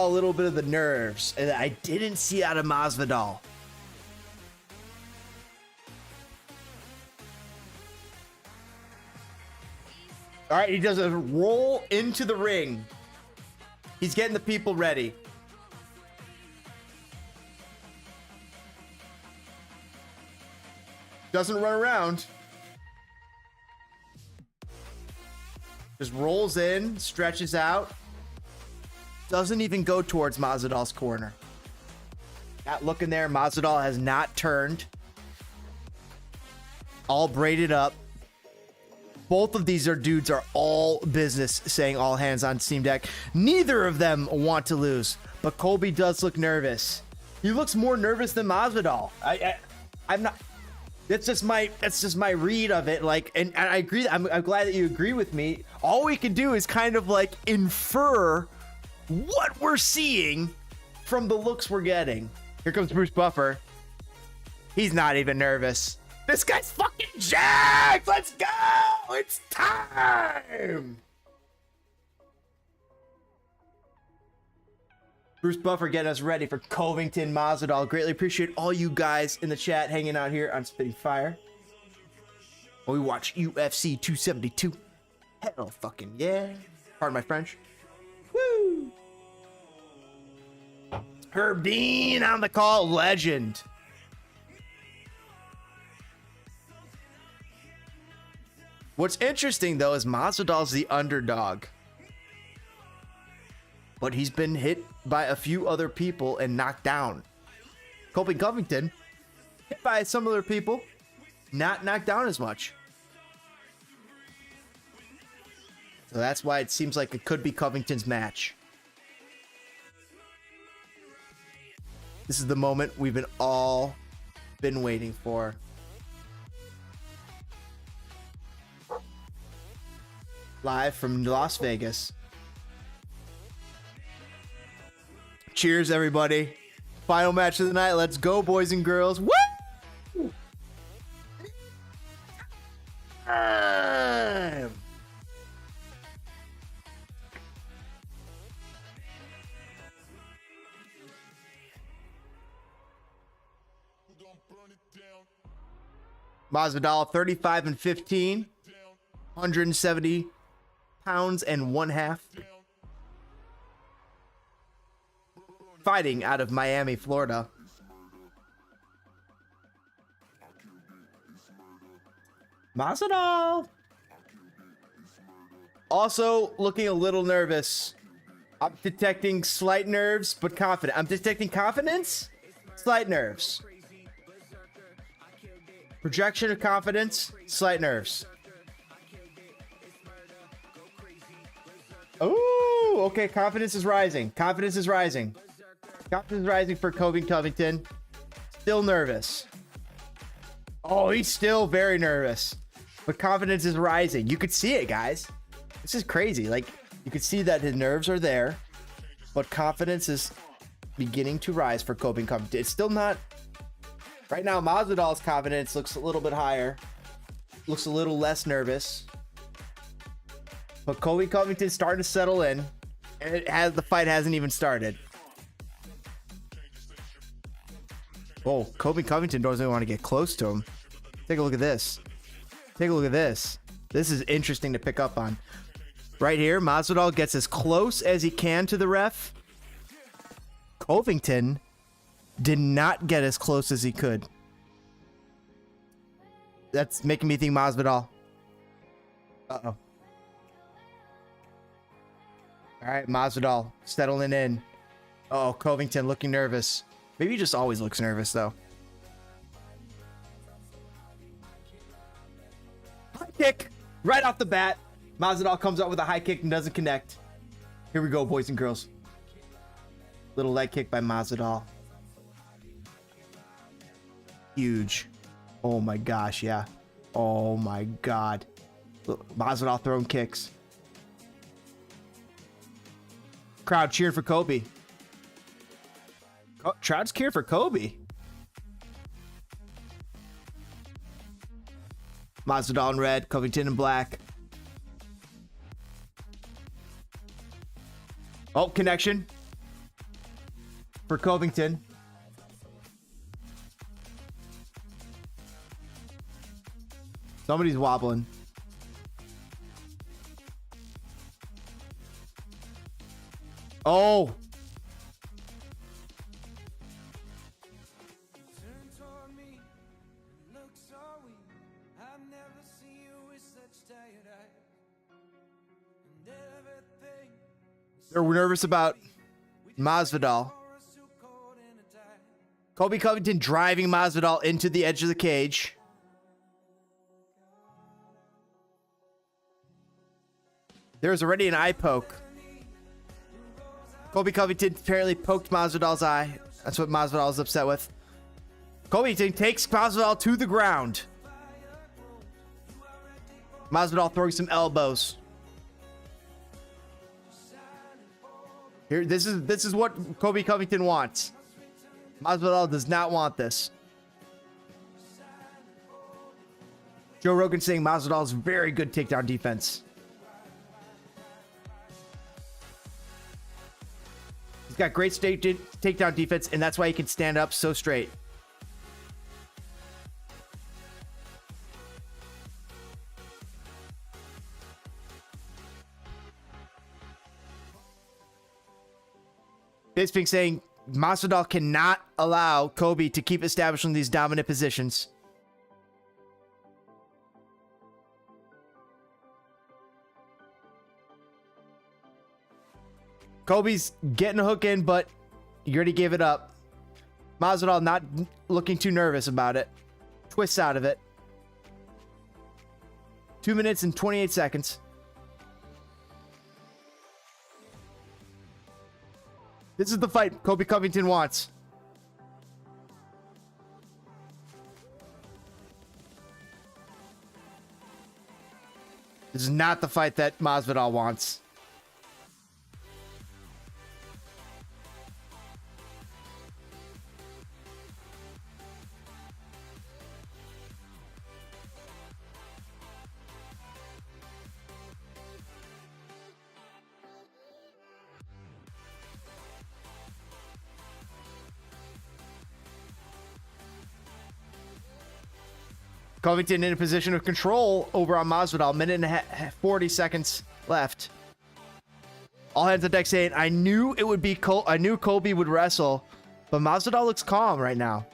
little bit of the nerves, and I didn't see out of Masvidal. All right, he does a roll into the ring. He's getting the people ready. Doesn't run around. Just rolls in, stretches out. Doesn't even go towards Masvidal's corner. Not looking there. Masvidal has not turned. All braided up. Both of these dudes are all business, saying all hands on Steam Deck. Neither of them want to lose, but Colby does look nervous. He looks more nervous than Masvidal. I'm not. That's just my read of it. Like, and I agree. I'm glad that you agree with me. All we can do is kind of like infer what we're seeing from the looks we're getting. Here comes Bruce Buffer. He's not even nervous. This guy's fucking jacked! Let's go! It's time! Bruce Buffer getting us ready for Covington Masvidal. Greatly appreciate all you guys in the chat hanging out here on Spitting Fire. While we watch UFC 272. Hell fucking yeah. Pardon my French. Woo! Herb Dean on the call. Legend. What's interesting, though, is Masvidal's the underdog. But he's been hit by a few other people and knocked down. Colby Covington, hit by some other people, not knocked down as much. So that's why it seems like it could be Covington's match. This is the moment we've all been waiting for. Live from Las Vegas. Cheers, everybody. Final match of the night. Let's go, boys and girls. Woo! Masvidal 35-15, 170 pounds and 1/2. Fighting out of Miami, Florida. Masvidal also looking a little nervous. I'm detecting slight nerves, but confident. I'm detecting confidence, slight nerves. Projection of confidence, slight nerves. Oh, okay. Confidence is rising. Confidence is rising. Confidence is rising for Colby Covington. Still nervous. Oh, he's still very nervous. But confidence is rising. You could see it, guys. This is crazy. Like, you could see that his nerves are there, but confidence is beginning to rise for Colby Covington. It's still not... Right now, Masvidal's confidence looks a little bit higher. Looks a little less nervous. But Colby Covington's starting to settle in. And the fight hasn't even started. Oh, Colby Covington doesn't even want to get close to him. Take a look at this. Take a look at this. This is interesting to pick up on. Right here, Masvidal gets as close as he can to the ref. Covington did not get as close as he could. That's making me think Masvidal. Uh-oh. All right, Masvidal settling in. Oh, Covington looking nervous. Maybe he just always looks nervous, though. High kick right off the bat. Masvidal comes up with a high kick and doesn't connect. Here we go, boys and girls. Little leg kick by Masvidal. Huge. Oh my gosh, yeah. Oh my god. Look, Masvidal throwing kicks. Crowd cheering for Colby. Crowd's cheering for Colby. Masvidal in red, Covington in black. Oh, connection for Covington. Somebody's wobbling. Oh. Turn toward me, look so weak. I've never seen you with such tired eyes. And everything They're nervous about Masvidal. for us too cold in a tie. Colby Covington driving Masvidal into the edge of the cage. There's already an eye poke. Colby Covington apparently poked Masvidal's eye. That's what Masvidal is upset with. Covington takes Masvidal to the ground. Masvidal throwing some elbows. Here, this is what Colby Covington wants. Masvidal does not want this. Joe Rogan saying Masvidal's very good takedown defense. He's got great takedown defense, and that's why he can stand up so straight. Bisping saying Masvidal cannot allow Colby to keep establishing these dominant positions. Colby's getting a hook in, but you already gave it up. Masvidal not looking too nervous about it. Twists out of it. 2 minutes and 28 seconds. This is the fight Colby Covington wants. This is not the fight that Masvidal wants. Covington in a position of control over on Masvidal. Minute and 40 seconds left. All hands on deck saying, I knew it would be I knew Colby would wrestle, but Masvidal looks calm right now.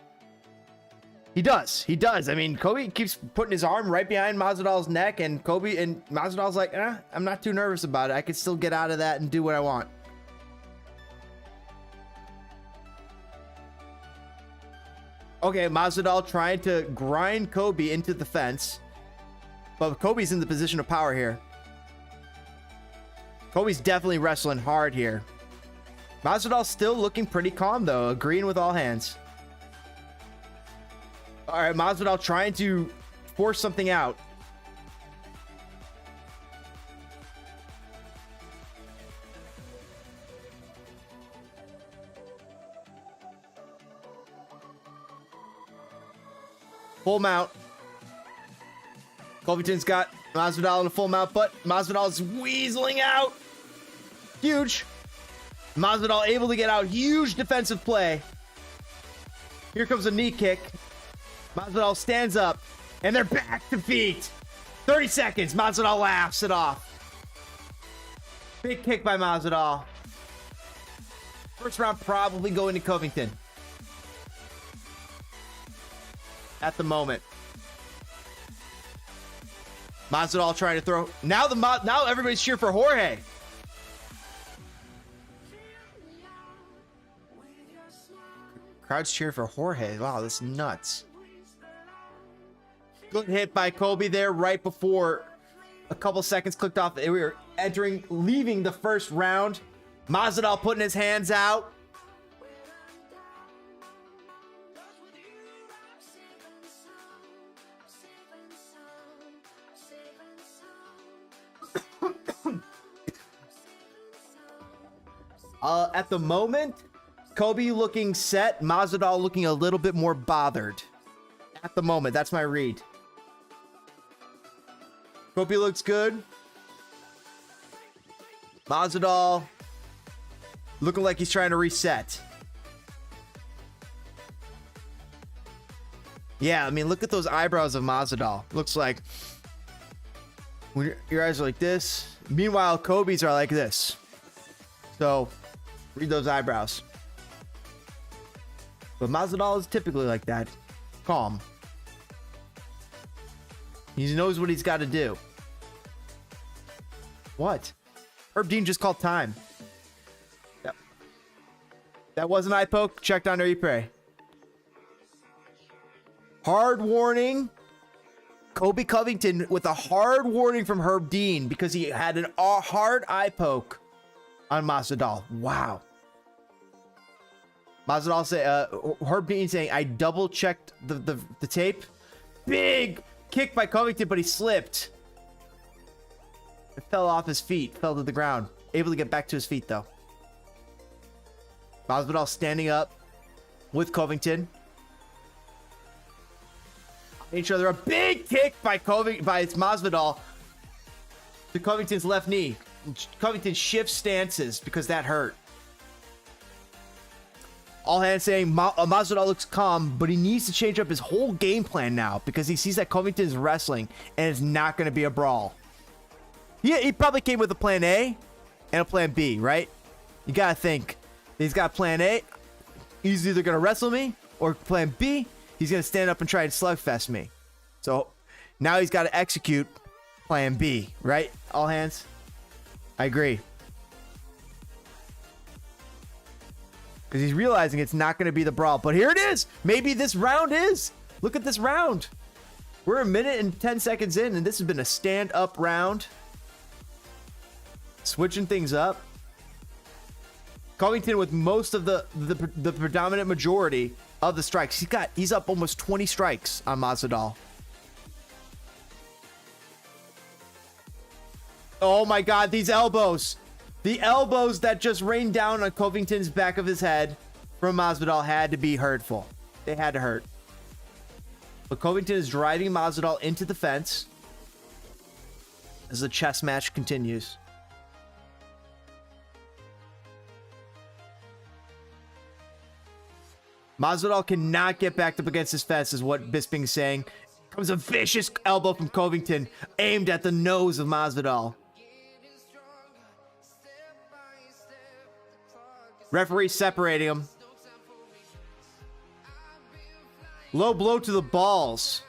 He does. He does. I mean, Colby keeps putting his arm right behind Masvidal's neck, and Masvidal's like, I'm not too nervous about it. I can still get out of that and do what I want. Okay, Masvidal trying to grind Colby into the fence. But Colby's in the position of power here. Colby's definitely wrestling hard here. Masvidal's still looking pretty calm, though, agreeing with all hands. All right, Masvidal trying to force something out. Full mount. Covington's got Masvidal in a full mount, but Masvidal's weaseling out. Huge. Masvidal able to get out. Huge defensive play. Here comes a knee kick. Masvidal stands up, and they're back to feet. 30 seconds. Masvidal laughs it off. Big kick by Masvidal. First round probably going to Covington. At the moment. Masvidal trying to throw. Now everybody's cheering for Jorge. Crowd's cheering for Jorge. Wow, this is nuts. Good hit by Colby there right before a couple seconds clicked off. We were leaving the first round. Masvidal putting his hands out. At the moment, Colby looking set, Masvidal looking a little bit more bothered. At the moment, that's my read. Colby looks good. Masvidal looking like he's trying to reset. Yeah, I mean, look at those eyebrows of Masvidal. Looks like when your eyes are like this. Meanwhile, Colby's are like this. So, read those eyebrows. But Masvidal is typically like that. Calm. He knows what he's got to do. What? Herb Dean just called time. Yep. That was an eye poke. Checked on replay. Hard warning. Colby Covington with a hard warning from Herb Dean because he had a hard eye poke on Masvidal. Wow. Masvidal say, Herb Dean saying, I double checked the tape. Big kick by Covington, but he slipped. It fell off his feet, fell to the ground. Able to get back to his feet though. Masvidal standing up with Covington. Each other, a big kick by Masvidal to Covington's left knee. Covington shifts stances because that hurt. All hands saying Masvidal looks calm, but he needs to change up his whole game plan now because he sees that Covington's wrestling and it's not going to be a brawl. Yeah, he probably came with a plan A and a plan B, right? You got to think. He's got plan A. He's either going to wrestle me, or plan B, he's going to stand up and try and slugfest me. So now he's got to execute plan B, right? All hands? I agree. Because he's realizing it's not going to be the brawl. But here it is. Maybe this round is. Look at this round. We're a minute and 10 seconds in, and this has been a stand-up round. Switching things up. Covington with most of the predominant majority of the strikes. He's up almost 20 strikes on Masvidal. Oh my God, these elbows. The elbows that just rained down on Covington's back of his head from Masvidal had to be hurtful. They had to hurt. But Covington is driving Masvidal into the fence as the chess match continues. Masvidal cannot get back up against his fence, is what Bisping's saying. Comes a vicious elbow from Covington, aimed at the nose of Masvidal. Referee separating him. Low blow to the balls.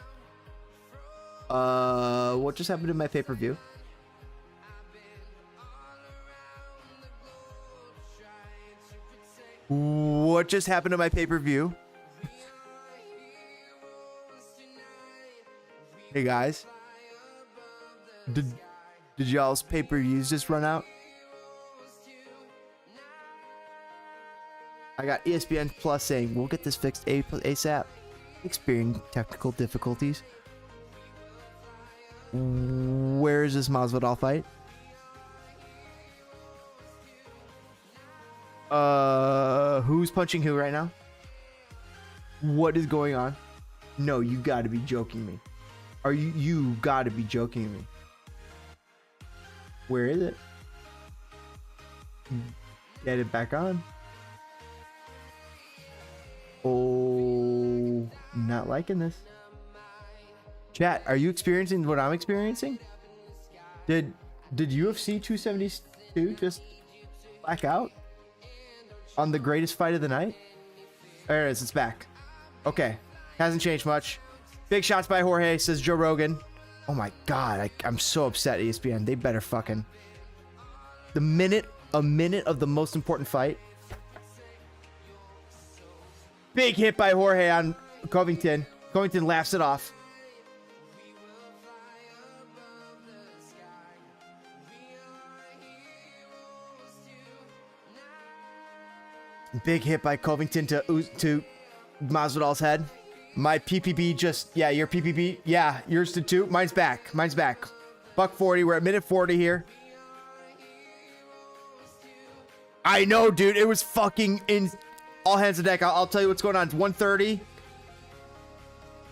What just happened to my pay-per-view? What just happened to my pay-per-view? Hey guys. Did y'all's pay-per-views just run out? I got ESPN Plus saying we'll get this fixed ASAP. Experiencing technical difficulties. Where is this Masvidal fight? Who's punching who right now? What is going on? No, you gotta be joking me. You gotta be joking me. Where is it? Get it back on. Oh, not liking this. Chat, are you experiencing what I'm experiencing? Did UFC 272 just black out on the greatest fight of the night? There it is. It's back. Okay. Hasn't changed much. Big shots by Jorge, says Joe Rogan. Oh my God. I'm so upset, ESPN. They better fucking... a minute of the most important fight. Big hit by Jorge on Covington. Covington laughs it off. Big hit by Covington to Masvidal's head. My PPB just... yeah, your PPB... yeah, yours to 2. Mine's back. Mine's back. $140. We're at minute 40 here. I know, dude. It was fucking in... all hands on deck. I'll tell you what's going on. It's 130.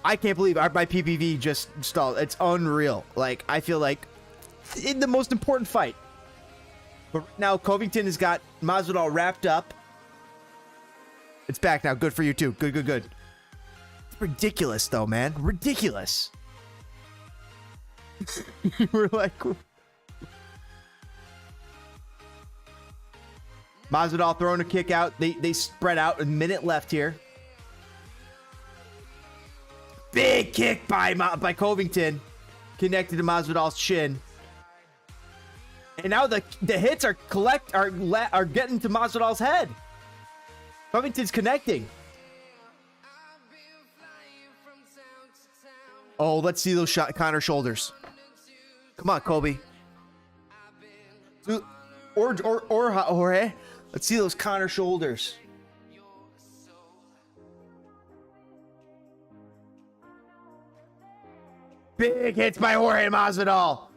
I can't believe my PPV just stalled. It's unreal. Like, I feel like in the most important fight. But now Covington has got Masvidal wrapped up. It's back now. Good for you too. Good. It's ridiculous though, man. Ridiculous. We're like... Masvidal throwing a kick out. They spread out. A minute left here. Big kick by Covington. Connected to Masvidal's chin. And now the hits are getting to Masvidal's head. Covington's connecting. Oh, let's see those Connor shoulders. Come on, Colby. Or Jorge. Let's see those Connor shoulders. Big hits by Jorge Masvidal.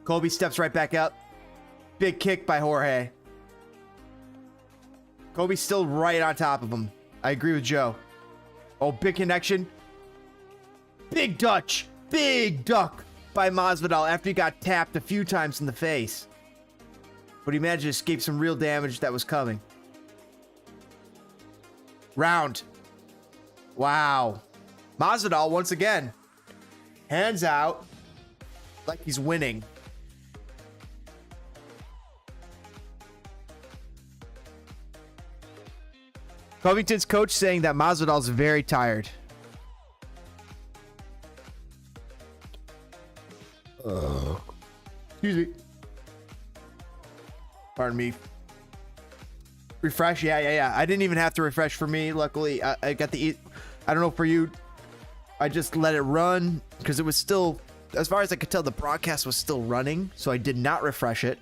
Colby steps right back up. Big kick by Jorge. Colby's still right on top of him. I agree with Joe. Oh, big connection. Big Dutch. Big duck by Masvidal after he got tapped a few times in the face. But he managed to escape some real damage that was coming. Round. Wow. Masvidal, once again, hands out like he's winning. Covington's coach saying that Masvidal's very tired. Excuse me. Pardon me. Refresh? Yeah. I didn't even have to refresh for me. Luckily, I got the... I don't know for you. I just let it run because it was still... as far as I could tell, the broadcast was still running. So I did not refresh it.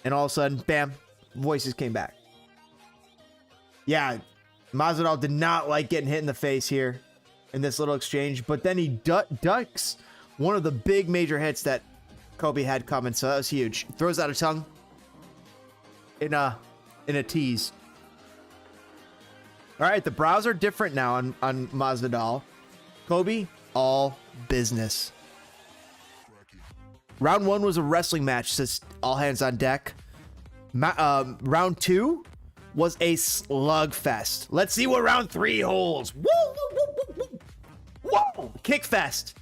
And all of a sudden, bam, voices came back. Yeah, Masvidal did not like getting hit in the face here in this little exchange. But then he ducks one of the big major hits that Colby had coming. So that was huge. Throws out a tongue in a tease. All right, the brows are different now on Masvidal. Colby, all business. Round 1 was a wrestling match, says all hands on deck. Round 2 was a slugfest. Let's see what round 3 holds. Woo, woo, woo, woo, woo. Whoa! Kick fest.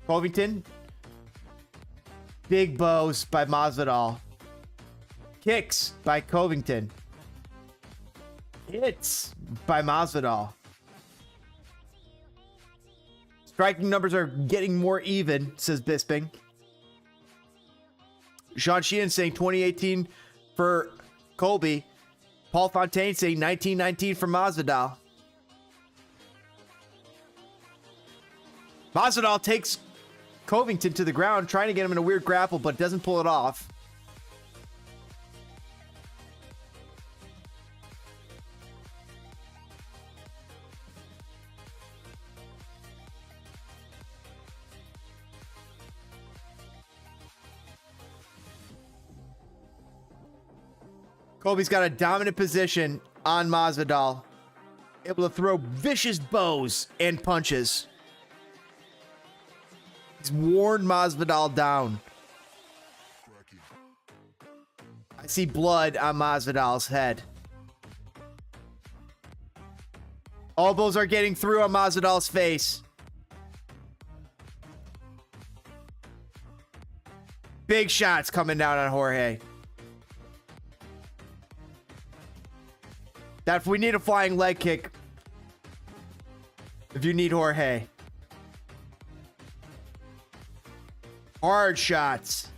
Covington. Big bows by Masvidal. Kicks by Covington. Hits by Masvidal. Striking numbers are getting more even, says Bisping. Sean Sheehan saying 2018 for Colby. Paul Fontaine saying 1919 for Masvidal. Masvidal takes Covington to the ground, trying to get him in a weird grapple, but doesn't pull it off. Colby's got a dominant position on Masvidal, able to throw vicious bows and punches. He's worn Masvidal down. I see blood on Masvidal's head. Elbows are getting through on Masvidal's face. Big shots coming down on Jorge. That we need a flying leg kick. If you need Jorge. Hard shots.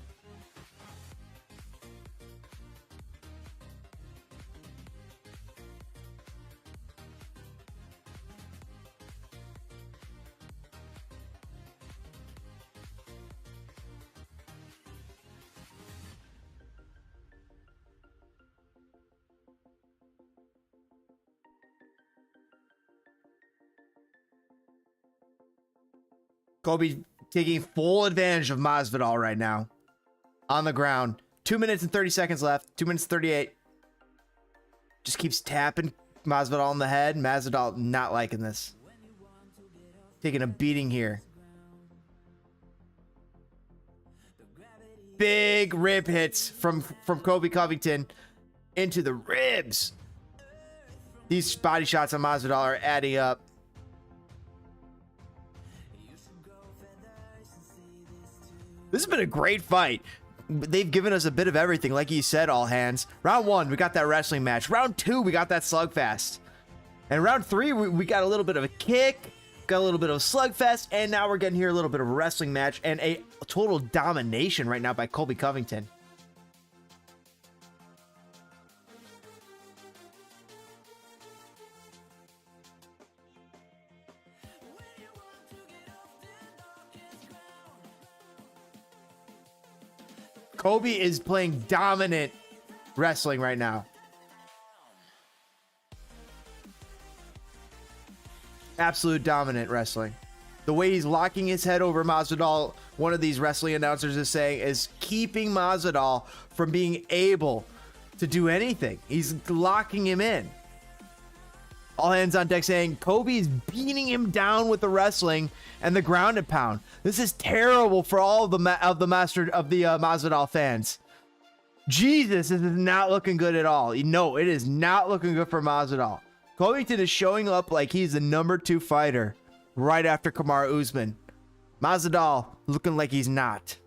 Colby taking full advantage of Masvidal right now. On the ground. 2 minutes and 30 seconds left. 2 minutes 38. Just keeps tapping Masvidal on the head. Masvidal not liking this. Taking a beating here. Big rib hits from Colby Covington into the ribs. These body shots on Masvidal are adding up. This has been a great fight. They've given us a bit of everything, like you said, all hands. Round 1, we got that wrestling match. Round 2, we got that slugfest. And round 3, we got a little bit of a kick, got a little bit of a slugfest, and now we're getting here a little bit of a wrestling match and a total domination right now by Colby Covington. Colby is playing dominant wrestling right now. Absolute dominant wrestling. The way he's locking his head over Masvidal, one of these wrestling announcers is saying, is keeping Masvidal from being able to do anything. He's locking him in. All hands on deck saying Colby is beating him down with the wrestling and the ground and pound. This is terrible for all of the Masvidal fans. Jesus, this is not looking good at all. No, it is not looking good for Masvidal. Covington is showing up like he's the number 2 fighter right after Kamaru Usman. Masvidal looking like he's not.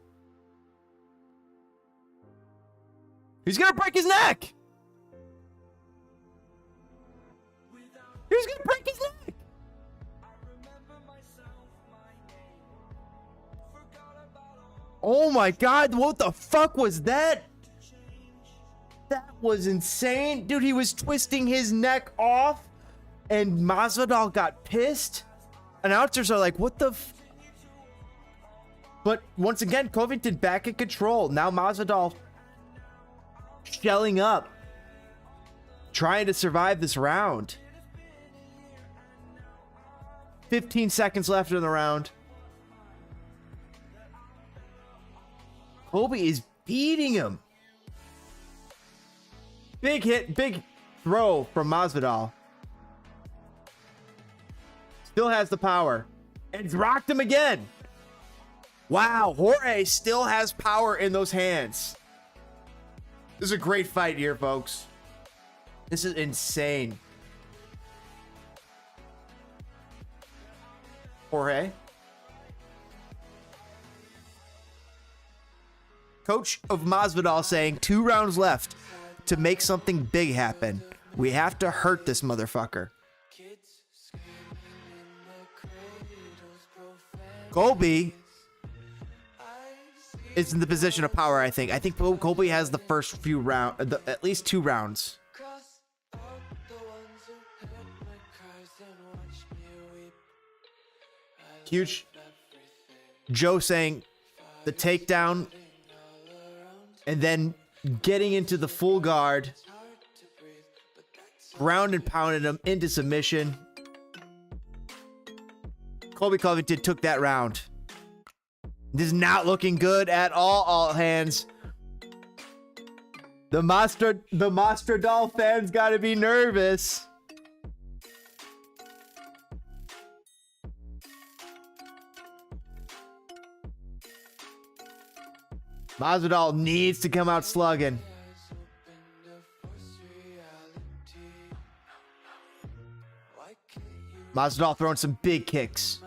He's gonna break his neck. He's gonna break his neck. Oh my God, what the fuck was that? That was insane. Dude, he was twisting his neck off and Masvidal got pissed. Announcers are like, what the f... But once again, Covington back in control. Now Masvidal shelling up. Trying to survive this round. 15 seconds left in the round. Colby is beating him. Big hit, big throw from Masvidal. Still has the power. And it's rocked him again. Wow, Jorge still has power in those hands. This is a great fight here, folks. This is insane. Jorge. Coach of Masvidal saying 2 rounds left to make something big happen. We have to hurt this motherfucker. Colby is in the position of power, I think. I think Colby has the first few rounds, at least 2 rounds. Huge. Joe saying the takedown and then getting into the full guard, ground and pounding him into submission. Colby Covington took that round. This is not looking good at all hands. The Masvidal fans got to be nervous. Masvidal needs to come out slugging. Masvidal throwing some big kicks.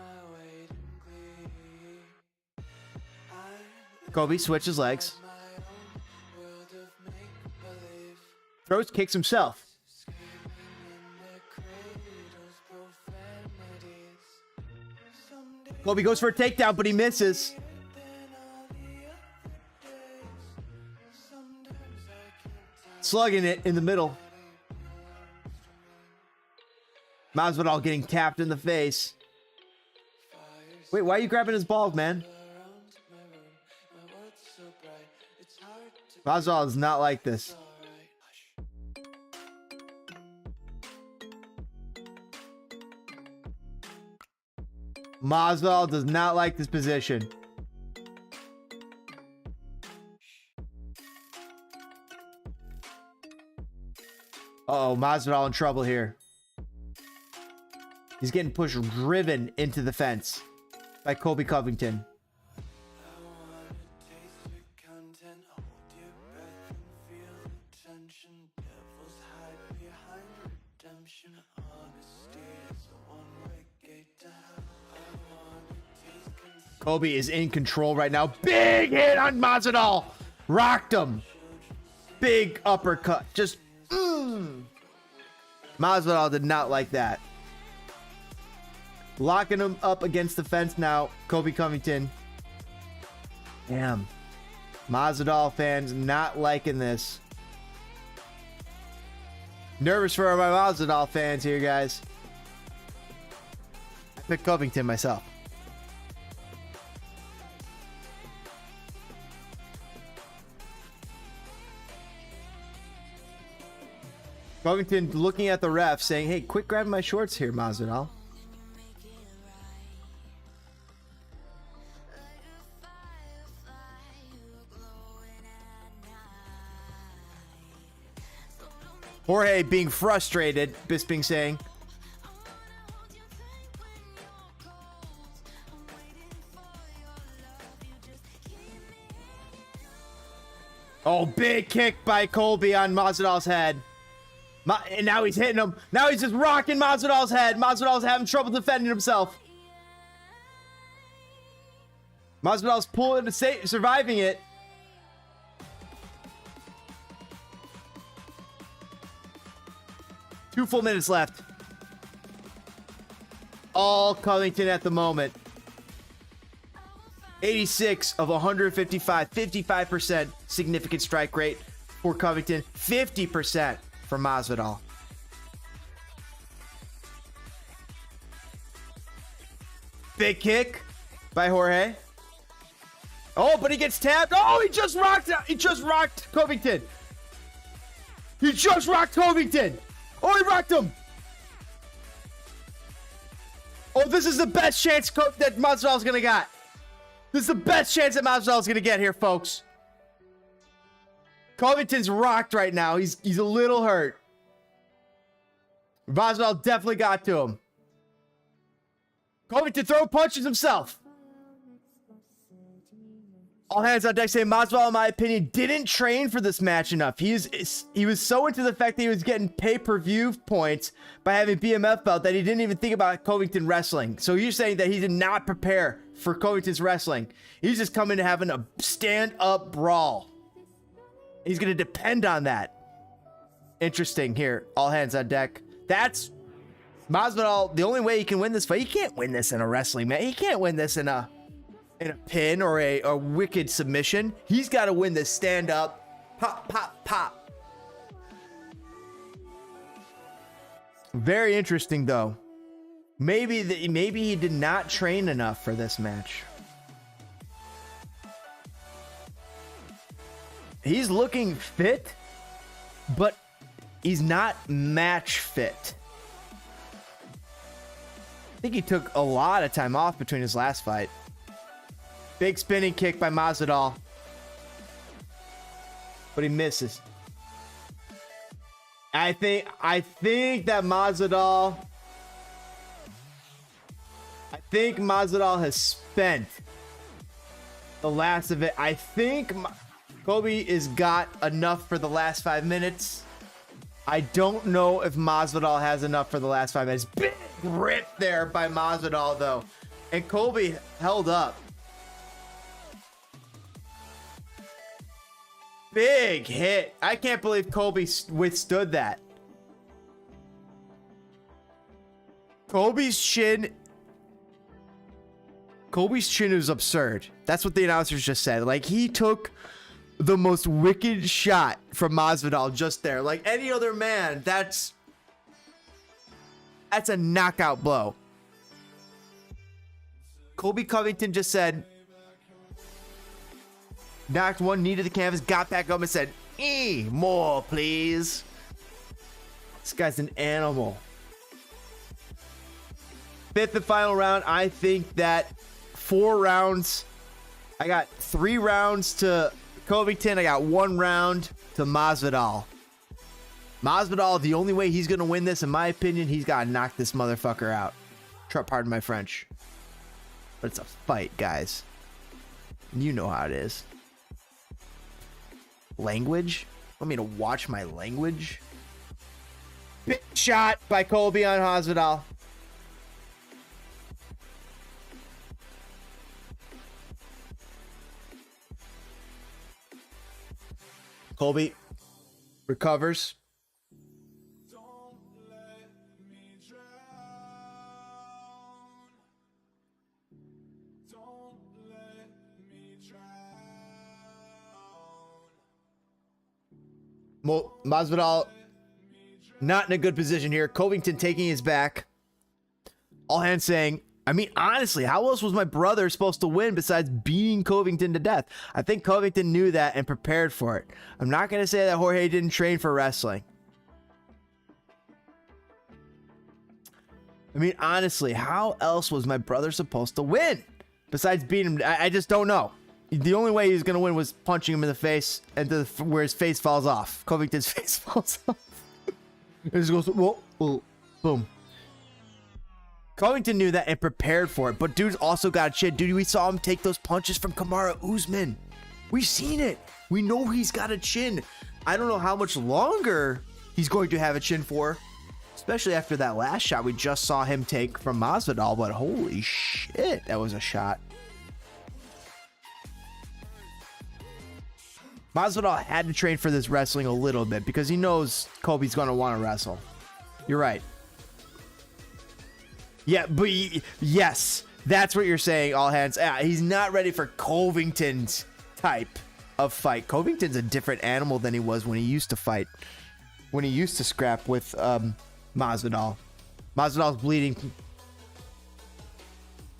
Colby switches legs. Throws kicks himself. Colby goes for a takedown, but he misses. Slugging it in the middle. Masvidal getting tapped in the face. Wait, why are you grabbing his balls, man? Masvidal is not like this. Masvidal does not like this position. Uh-oh, Masvidal in trouble here. He's getting pushed, driven into the fence by Colby Covington. Colby is in control right now. Big hit on Masvidal. Rocked him. Big uppercut. Just, Masvidal did not like that. Locking him up against the fence now. Colby Covington. Damn. Masvidal fans not liking this. Nervous for my Masvidal fans here, guys. I picked Covington myself. Covington looking at the ref saying, hey, quit grabbing my shorts here, Masvidal. Jorge being frustrated, Bisping saying. Oh, big kick by Colby on Masvidal's head. And now he's hitting him. Now he's just rocking Masvidal's head. Masvidal's having trouble defending himself. Masvidal's pulling, surviving it. Two full minutes left. All Covington at the moment. 86 of 155. 55% significant strike rate for Covington. 50% for Masvidal. Big kick by Jorge. Oh, but he gets tapped. Oh, he just rocked Covington. He just rocked Covington. Oh, he rocked him. Oh, this is the best chance that Masvidal's gonna get. This is the best chance that Masvidal's gonna get here, folks. Covington's rocked right now. He's a little hurt. Masvidal definitely got to him. Covington throw punches himself. All hands on deck saying Masvidal, in my opinion, didn't train for this match enough. He was so into the fact that he was getting pay-per-view points by having BMF belt that he didn't even think about Covington wrestling. So you're saying that he did not prepare for Covington's wrestling. He's just coming to having a stand-up brawl. He's going to depend on that. Interesting here. All hands on deck. That's Masvidal. The only way he can win this fight, he can't win this in a wrestling match. He can't win this in a pin or a wicked submission. He's got to win this stand up. Pop, pop, pop. Very interesting though. Maybe he did not train enough for this match. He's looking fit, but he's not match fit. I think he took a lot of time off between his last fight. Big spinning kick by Masvidal. But he misses. I think that Masvidal... I think Masvidal has spent the last of it. I think Colby has got enough for the last 5 minutes. I don't know if Masvidal has enough for the last 5 minutes. Big rip there by Masvidal, though. And Colby held up. Big hit. I can't believe Colby withstood that. Colby's chin is absurd. That's what the announcers just said. Like, he took the most wicked shot from Masvidal just there. Like any other man, that's a knockout blow. Colby Covington just said, knocked one knee to the canvas, got back up and said, more, please. This guy's an animal. Fifth and final round. I think that 4 rounds. I got 3 rounds to Covington. I got 1 round to Masvidal. Masvidal, the only way he's going to win this, in my opinion, he's got to knock this motherfucker out. Pardon my French. But it's a fight, guys. You know how it is. Language? Want me to watch my language? Big shot by Colby on Masvidal. Colby recovers. Don't let me drown. Don't let me drown. Masvidal not in a good position here. Covington taking his back. All hands saying, I mean, honestly, how else was my brother supposed to win besides beating Covington to death? I think Covington knew that and prepared for it. I'm not going to say that Jorge didn't train for wrestling. I mean, honestly, how else was my brother supposed to win besides beating him? I just don't know. The only way he's going to win was punching him in the face and where his face falls off. Covington's face falls off. It just goes, whoa, whoa, boom. Covington knew that and prepared for it, but dude's also got a chin. Dude, we saw him take those punches from Kamaru Usman. We've seen it. We know he's got a chin. I don't know how much longer he's going to have a chin for, especially after that last shot we just saw him take from Masvidal, but holy shit, that was a shot. Masvidal had to train for this wrestling a little bit because he knows Colby's going to want to wrestle. You're right. Yeah, but yes, that's what you're saying, all hands. He's not ready for Covington's type of fight. Covington's a different animal than he was when he used to fight, when he used to scrap with Masvidal. Masvidal's bleeding.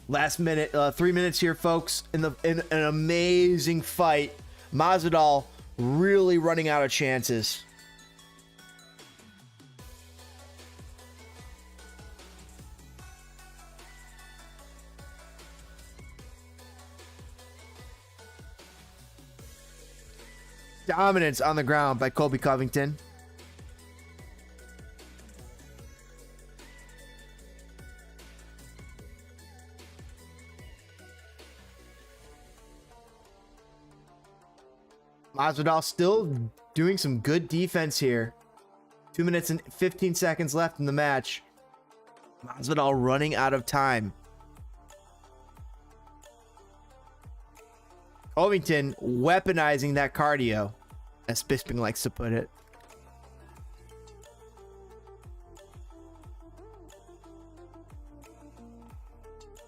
Last minute, 3 minutes here, folks, in an amazing fight. Masvidal really running out of chances. Dominance on the ground by Colby Covington. Masvidal still doing some good defense here. 2 minutes and 15 seconds left in the match. Masvidal running out of time. Covington weaponizing that cardio, as Bisping likes to put it.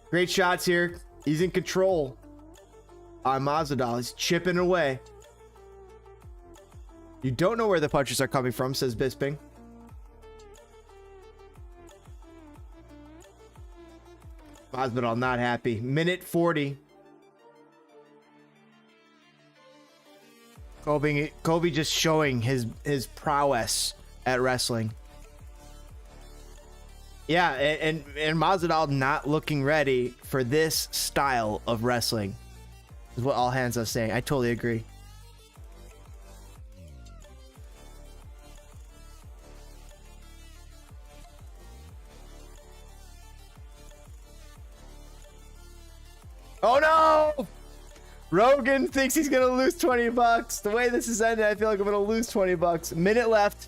Great shots here. He's in control on Masvidal. He's chipping away. You don't know where the punches are coming from, says Bisping. Masvidal not happy. Minute 40. Colby just showing his prowess at wrestling. Yeah, and Masvidal not looking ready for this style of wrestling is what all hands are saying. I totally agree. Oh no! Rogan thinks he's gonna lose $20. The way this is ended, I feel like I'm gonna lose $20. Minute left.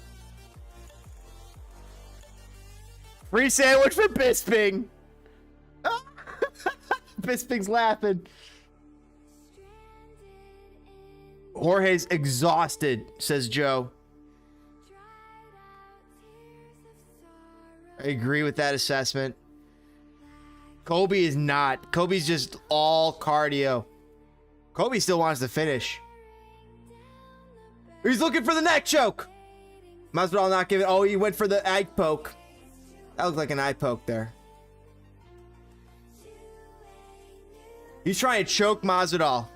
Free sandwich for Bisping. Bisping's laughing. Jorge's exhausted, says Joe. I agree with that assessment. Colby is not. Colby's just all cardio. Colby still wants to finish. He's looking for the neck choke. Masvidal not giving. Oh, he went for the eye poke. That looked like an eye poke there. He's trying to choke Masvidal.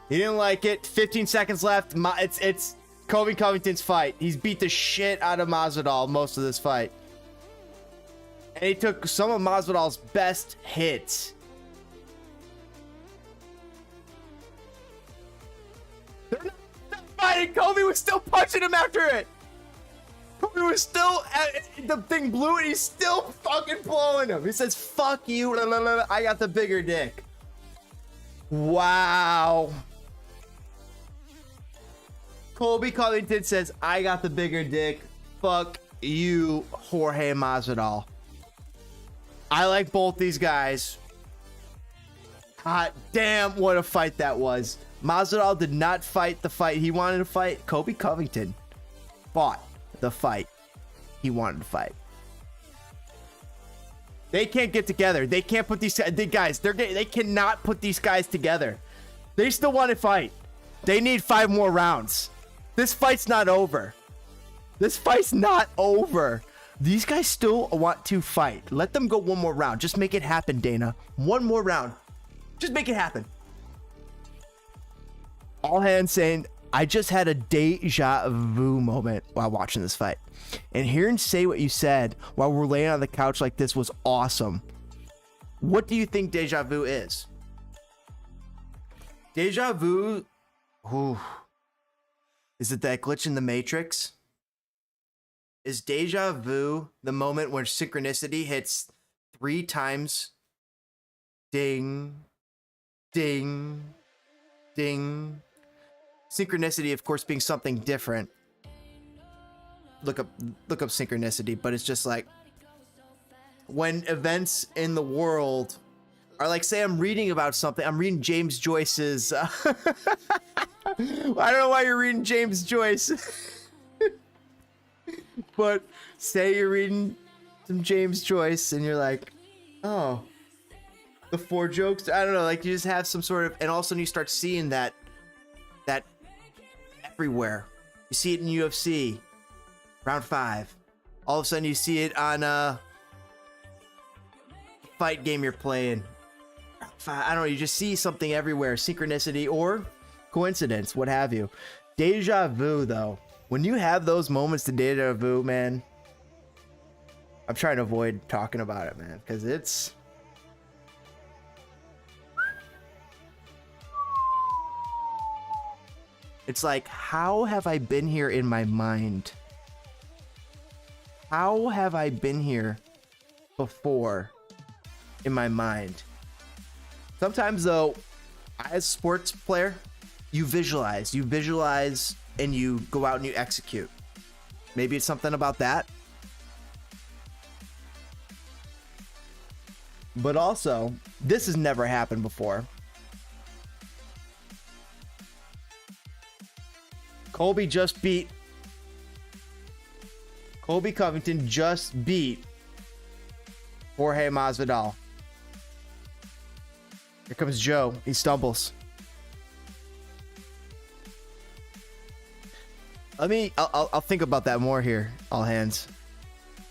He didn't like it. 15 seconds left. It's Colby Covington's fight. He's beat the shit out of Masvidal most of this fight. And he took some of Masvidal's best hits. They're not fighting. Colby was still punching him after it. Colby was still the thing blew and he's still fucking blowing him. He says, fuck you. I got the bigger dick. Wow. Colby Covington says, I got the bigger dick. Fuck you, Jorge Masvidal. I like both these guys. Hot damn, what a fight that was. Masvidal did not fight the fight he wanted to fight. Colby Covington fought the fight he wanted to fight. They can't get together. They can't put these guys. They cannot put these guys together. They still want to fight. They need 5 more rounds. This fight's not over. This fight's not over. These guys still want to fight. Let them go one more round. Just make it happen, Dana. One more round. Just make it happen. All hands saying, I just had a deja vu moment while watching this fight. And hearing say what you said while we're laying on the couch like this was awesome. What do you think deja vu is? Deja vu... Ooh. Is it that glitch in the Matrix? Is deja vu the moment where synchronicity hits 3 times? Ding, ding, ding. Synchronicity, of course, being something different. Look up synchronicity, but it's just like when events in the world are like, say I'm reading about something. I'm reading James Joyce's... I don't know why you're reading James Joyce. But say you're reading some James Joyce and you're like, oh, the 4 jokes. I don't know, like you just have some sort of, and all of a sudden you start seeing that everywhere. You see it in UFC, round 5. All of a sudden you see it on a fight game you're playing. I don't know, you just see something everywhere, synchronicity or coincidence, what have you. Deja vu, though. When you have those moments to deja vu, man, I'm trying to avoid talking about it, man, because it's... It's like, how have I been here in my mind? How have I been here before in my mind? Sometimes, though, as a sports player, you visualize and you go out and you execute. Maybe it's something about that. But also, this has never happened before. Colby Covington just beat Jorge Masvidal. Here comes Joe. He stumbles. I'll think about that more here, all hands.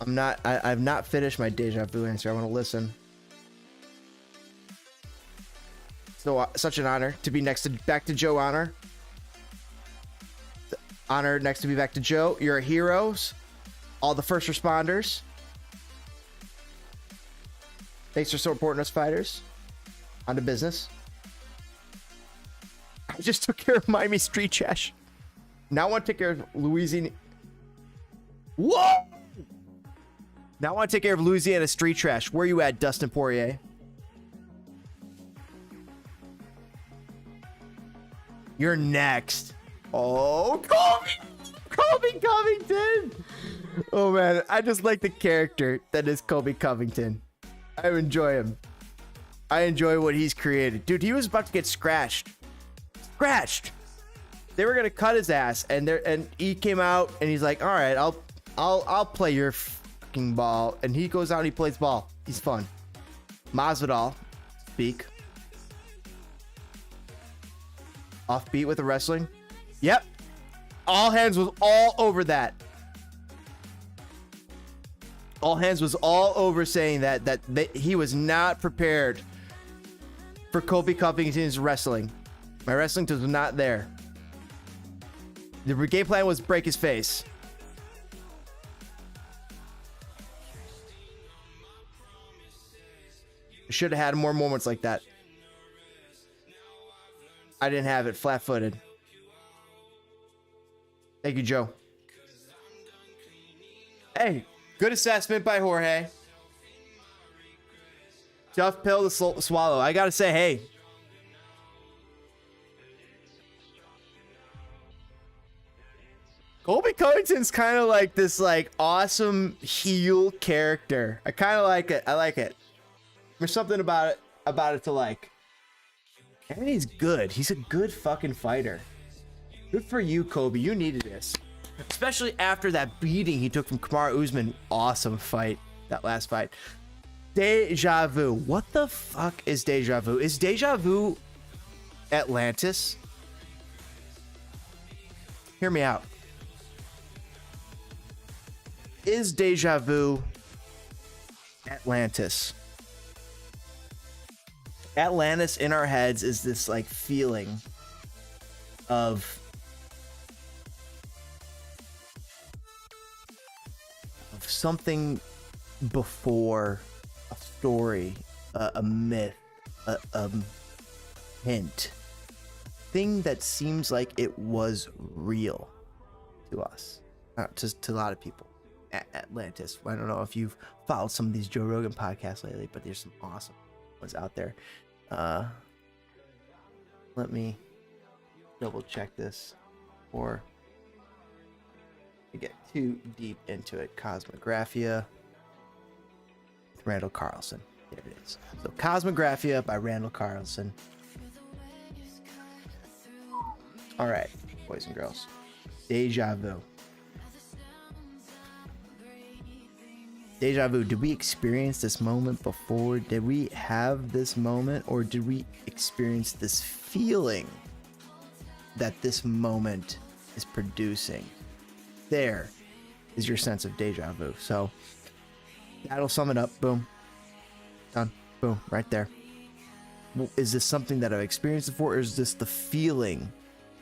I've not finished my deja vu answer. I want to listen. So such an honor to be back to Joe. Honor next to be back to Joe. You're heroes. All the first responders. Thanks for supporting us fighters. On to business. I just took care of Miami Street Trash. Now I want to take care of Louisiana. Whoa! Now I want to take care of Louisiana Street Trash. Where you at, Dustin Poirier? You're next. Oh, Colby Covington. Oh man, I just like the character that is Colby Covington. I enjoy him. I enjoy what he's created. Dude, he was about to get scratched. They were gonna cut his ass, and he came out and he's like, all right, I'll play your fucking ball. And he goes out and he plays ball. He's fun. Masvidal, speak. Offbeat with the wrestling. Yep. All Hands was all over that. All Hands was all over saying that he was not prepared for Colby Covington's wrestling. My wrestling was not there. The game plan was break his face. Should have had more moments like that. I didn't have it flat-footed. Thank you, Joe. Hey, good assessment by Jorge. Tough pill to swallow. I gotta say, hey. Colby Covington's kind of like this like awesome heel character. I kind of like it. I like it. There's something about it to like. And he's good. He's a good fucking fighter. Good for you, Colby. You needed this. Especially after that beating he took from Kamaru Usman. Awesome fight. That last fight. Deja Vu. What the fuck is Deja Vu? Is Deja Vu Atlantis? Hear me out. Is Deja Vu Atlantis? Atlantis in our heads is this like feeling of something before a story, a myth, a hint, thing that seems like it was real to us, to a lot of people. Atlantis. I don't know if you've followed some of these Joe Rogan podcasts lately, but there's some awesome ones out there. Let me double check this or get too deep into it. Cosmographia with Randall Carlson. There it is. So Cosmographia by Randall Carlson. All right, boys and girls. Deja Vu. Deja Vu, did we experience this moment before? Did we have this moment, or did we experience this feeling that this moment is producing? There is your sense of deja vu. So that'll sum it up. Boom. Done. Boom. Right there. Is this something that I've experienced before, or is this the feeling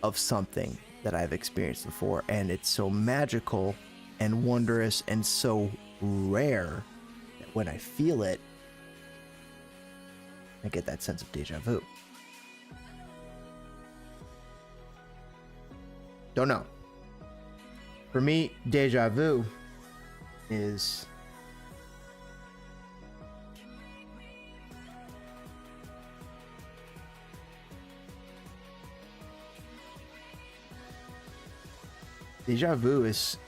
of something that I've experienced before? And it's so magical and wondrous and so rare that when I feel it, I get that sense of deja vu. Don't know. For me, deja vu is deja vu is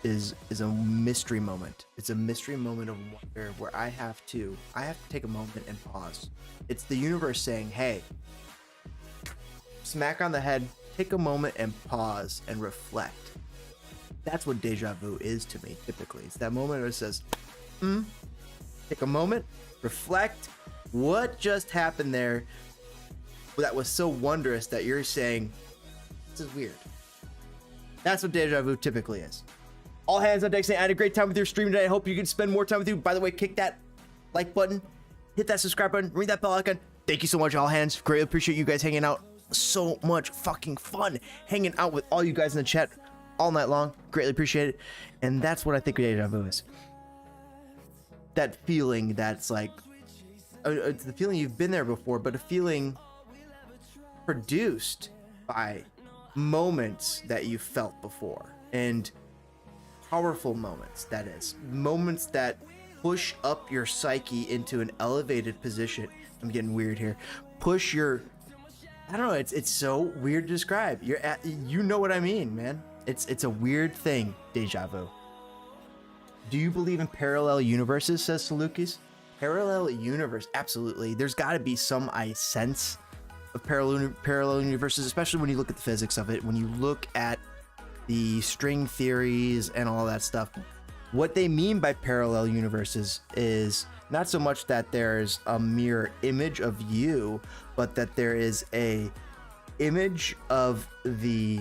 a mystery moment. It's a mystery moment of wonder where I have to take a moment and pause. It's the universe saying, hey, smack on the head, take a moment and pause and reflect. That's what deja vu is to me, typically. It's that moment where it says, take a moment, reflect. What just happened there that was so wondrous that you're saying, this is weird. That's what deja vu typically is. All hands on deck saying, I had a great time with your stream today. I hope you can spend more time with you. By the way, kick that like button, hit that subscribe button, ring that bell icon. Thank you so much, all hands. Greatly appreciate you guys hanging out. So much fucking fun hanging out with all you guys in the chat all night long. Greatly appreciate it. And that's what I think deja vu is. That feeling that's like, it's the feeling you've been there before, but a feeling produced by moments that you felt before, and powerful moments, that is. Moments that push up your psyche into an elevated position. I'm getting weird here. Push your I don't know. It's so weird to describe. You know what I mean, man. It's a weird thing. Deja vu. Do you believe in parallel universes? Says Salukis. Parallel universe, absolutely. There's got to be some sense of parallel universes, especially when you look at the physics of it. When you look at the string theories and all that stuff, what they mean by parallel universes is not so much that there's a mirror image of you, but that there is a image of the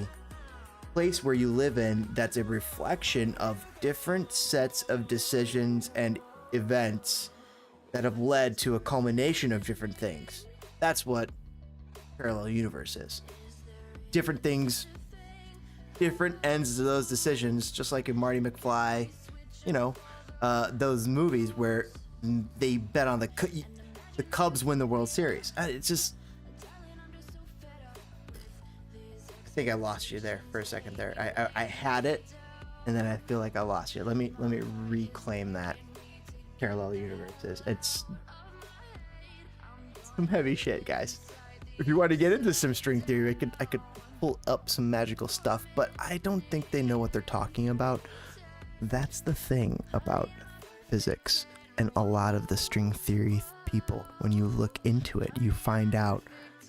place where you live in that's a reflection of different sets of decisions and events that have led to a culmination of different things. That's what parallel universe is. Different things, different ends of those decisions, just like in Marty McFly, you know, those movies where they bet on the Cubs win the World Series. It's just, I think I lost you there for a second there. I had it, and then I feel like I lost you. Let me reclaim that. Parallel universes. It's some heavy shit, guys. If you want to get into some string theory, I could pull up some magical stuff, but I don't think they know what they're talking about. That's the thing about physics and a lot of the string theory people. When you look into it, you find out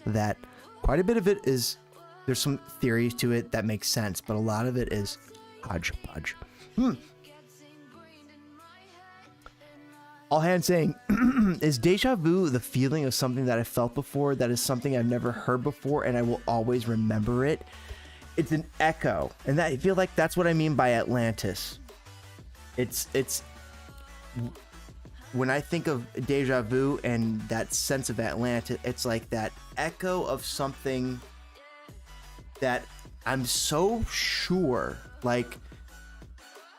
that quite a bit of it is, there's some theories to it that make sense, but a lot of it is hodgepodge. All hands saying, is deja vu the feeling of something that I felt before, that is something I've never heard before, and I will always remember it? It's an echo, and that, I feel like that's what I mean by Atlantis. It's when I think of deja vu and that sense of Atlantis, it's like that echo of something that I'm so sure, like,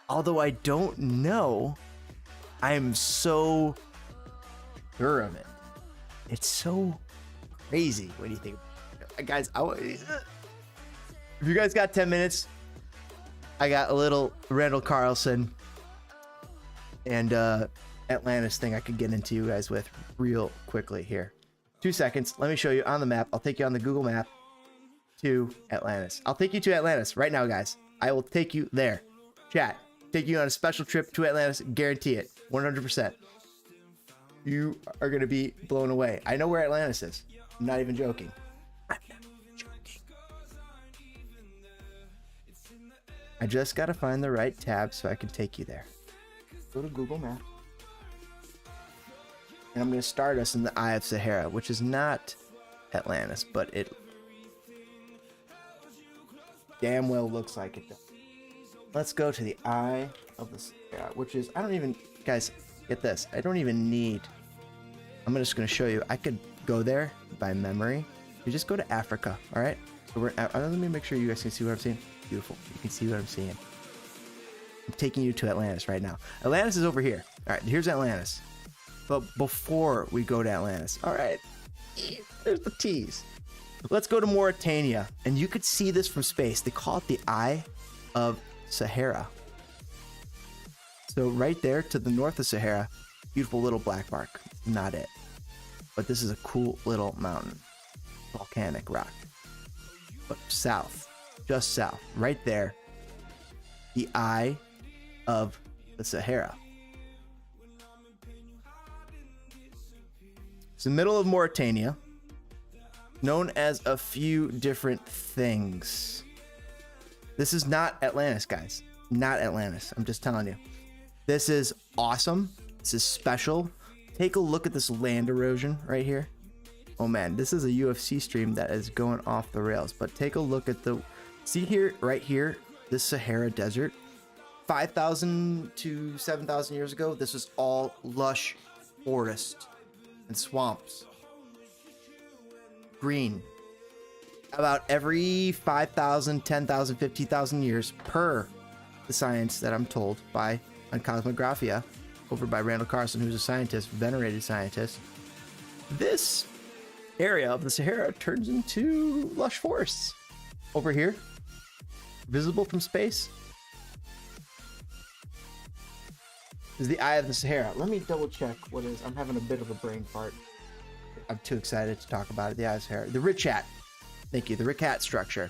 although I don't know, I am so sure of it. It's so crazy when you think, guys. If you guys got 10 minutes, I got a little Randall Carlson and Atlantis thing I could get into you guys with real quickly here. 2 seconds. Let me show you on the map. I'll take you on the Google map to Atlantis. I'll take you to Atlantis right now, guys. I will take you there. Chat. Take you on a special trip to Atlantis. Guarantee it. 100%. You are going to be blown away. I know where Atlantis is. I'm not even joking. I'm not joking. I just got to find the right tab so I can take you there. Go to Google Maps. And I'm going to start us in the Eye of Sahara, which is not Atlantis, but it damn well looks like it does. Let's go to the Eye of the Sahara, which is, I don't even, guys, get this. I don't even need, I'm just going to show you. I could go there by memory. You just go to Africa, all right? So let me make sure you guys can see what I'm seeing. Beautiful. You can see what I'm seeing. I'm taking you to Atlantis right now. Atlantis is over here. All right, here's Atlantis. But before we go to Atlantis, all right, there's the tease. Let's go to Mauritania, and you could see this from space. They call it the Eye of Sahara. So right there to the north of Sahara, beautiful little black mark. Not it. But this is a cool little mountain. Volcanic rock. But south, just south, right there, the Eye of the Sahara. It's the middle of Mauritania, known as a few different things. This is not Atlantis, guys. Not Atlantis. I'm just telling you. This is awesome. This is special. Take a look at this land erosion right here. Oh man, this is a UFC stream that is going off the rails. But take a look at the, see here, right here, this Sahara Desert. 5,000 to 7,000 years ago, this was all lush forest and swamps. Green. About every 5,000, 10,000, 50,000 years per the science that I'm told by on Cosmographia, over by Randall Carlson, who's a scientist, venerated scientist, this area of the Sahara turns into lush forests. Over here, visible from space, is the Eye of the Sahara. Let me double check what it is. I'm having a bit of a brain fart. I'm too excited to talk about it. The Eye of the Sahara. The Rich Chat. Thank you. The Ricat structure.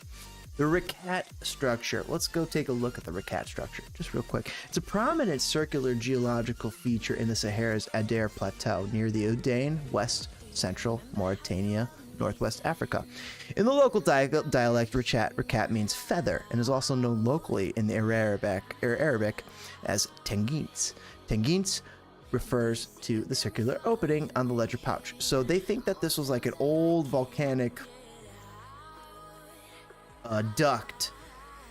The Ricat structure. Let's go take a look at the Ricat structure just real quick. It's a prominent circular geological feature in the Sahara's Adair Plateau near the Oudane, west central Mauritania, northwest Africa. In the local dialect, Ricat means feather and is also known locally in the Arabic as Tenguins. Tenguins refers to the circular opening on the ledger pouch. So they think that this was like an old volcanic duct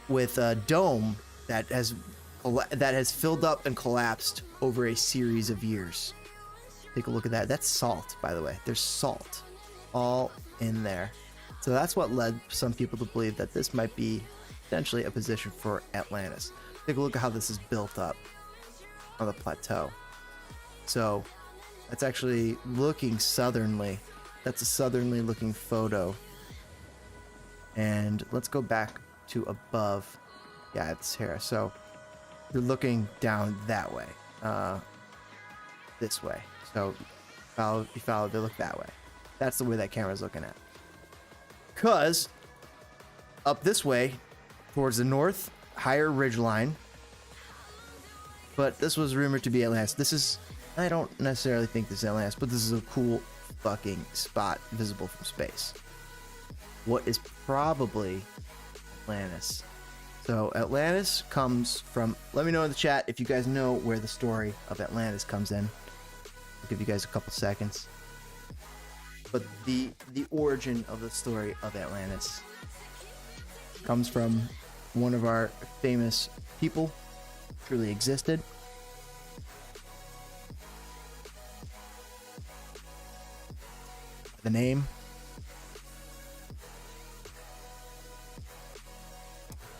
with a dome that has filled up and collapsed over a series of years. Take a look at that. That's salt, by the way. There's salt all in there. So that's what led some people to believe that this might be potentially a position for Atlantis. Take a look at how this is built up on the plateau. So that's actually looking southerly. That's a southerly looking photo. And let's go back to above. Yeah, it's here. So you're looking down that way, this way. So you follow, they look that way. That's the way that camera's looking at. Because up this way, towards the north, higher ridge line. But this was rumored to be Atlantis. This is, I don't necessarily think this is Atlantis, but this is a cool fucking spot visible from space. What is probably Atlantis? So Atlantis comes from, let me know in the chat if you guys know where the story of Atlantis comes in. I'll give you guys a couple seconds. But the origin of the story of Atlantis comes from one of our famous people who truly existed. The name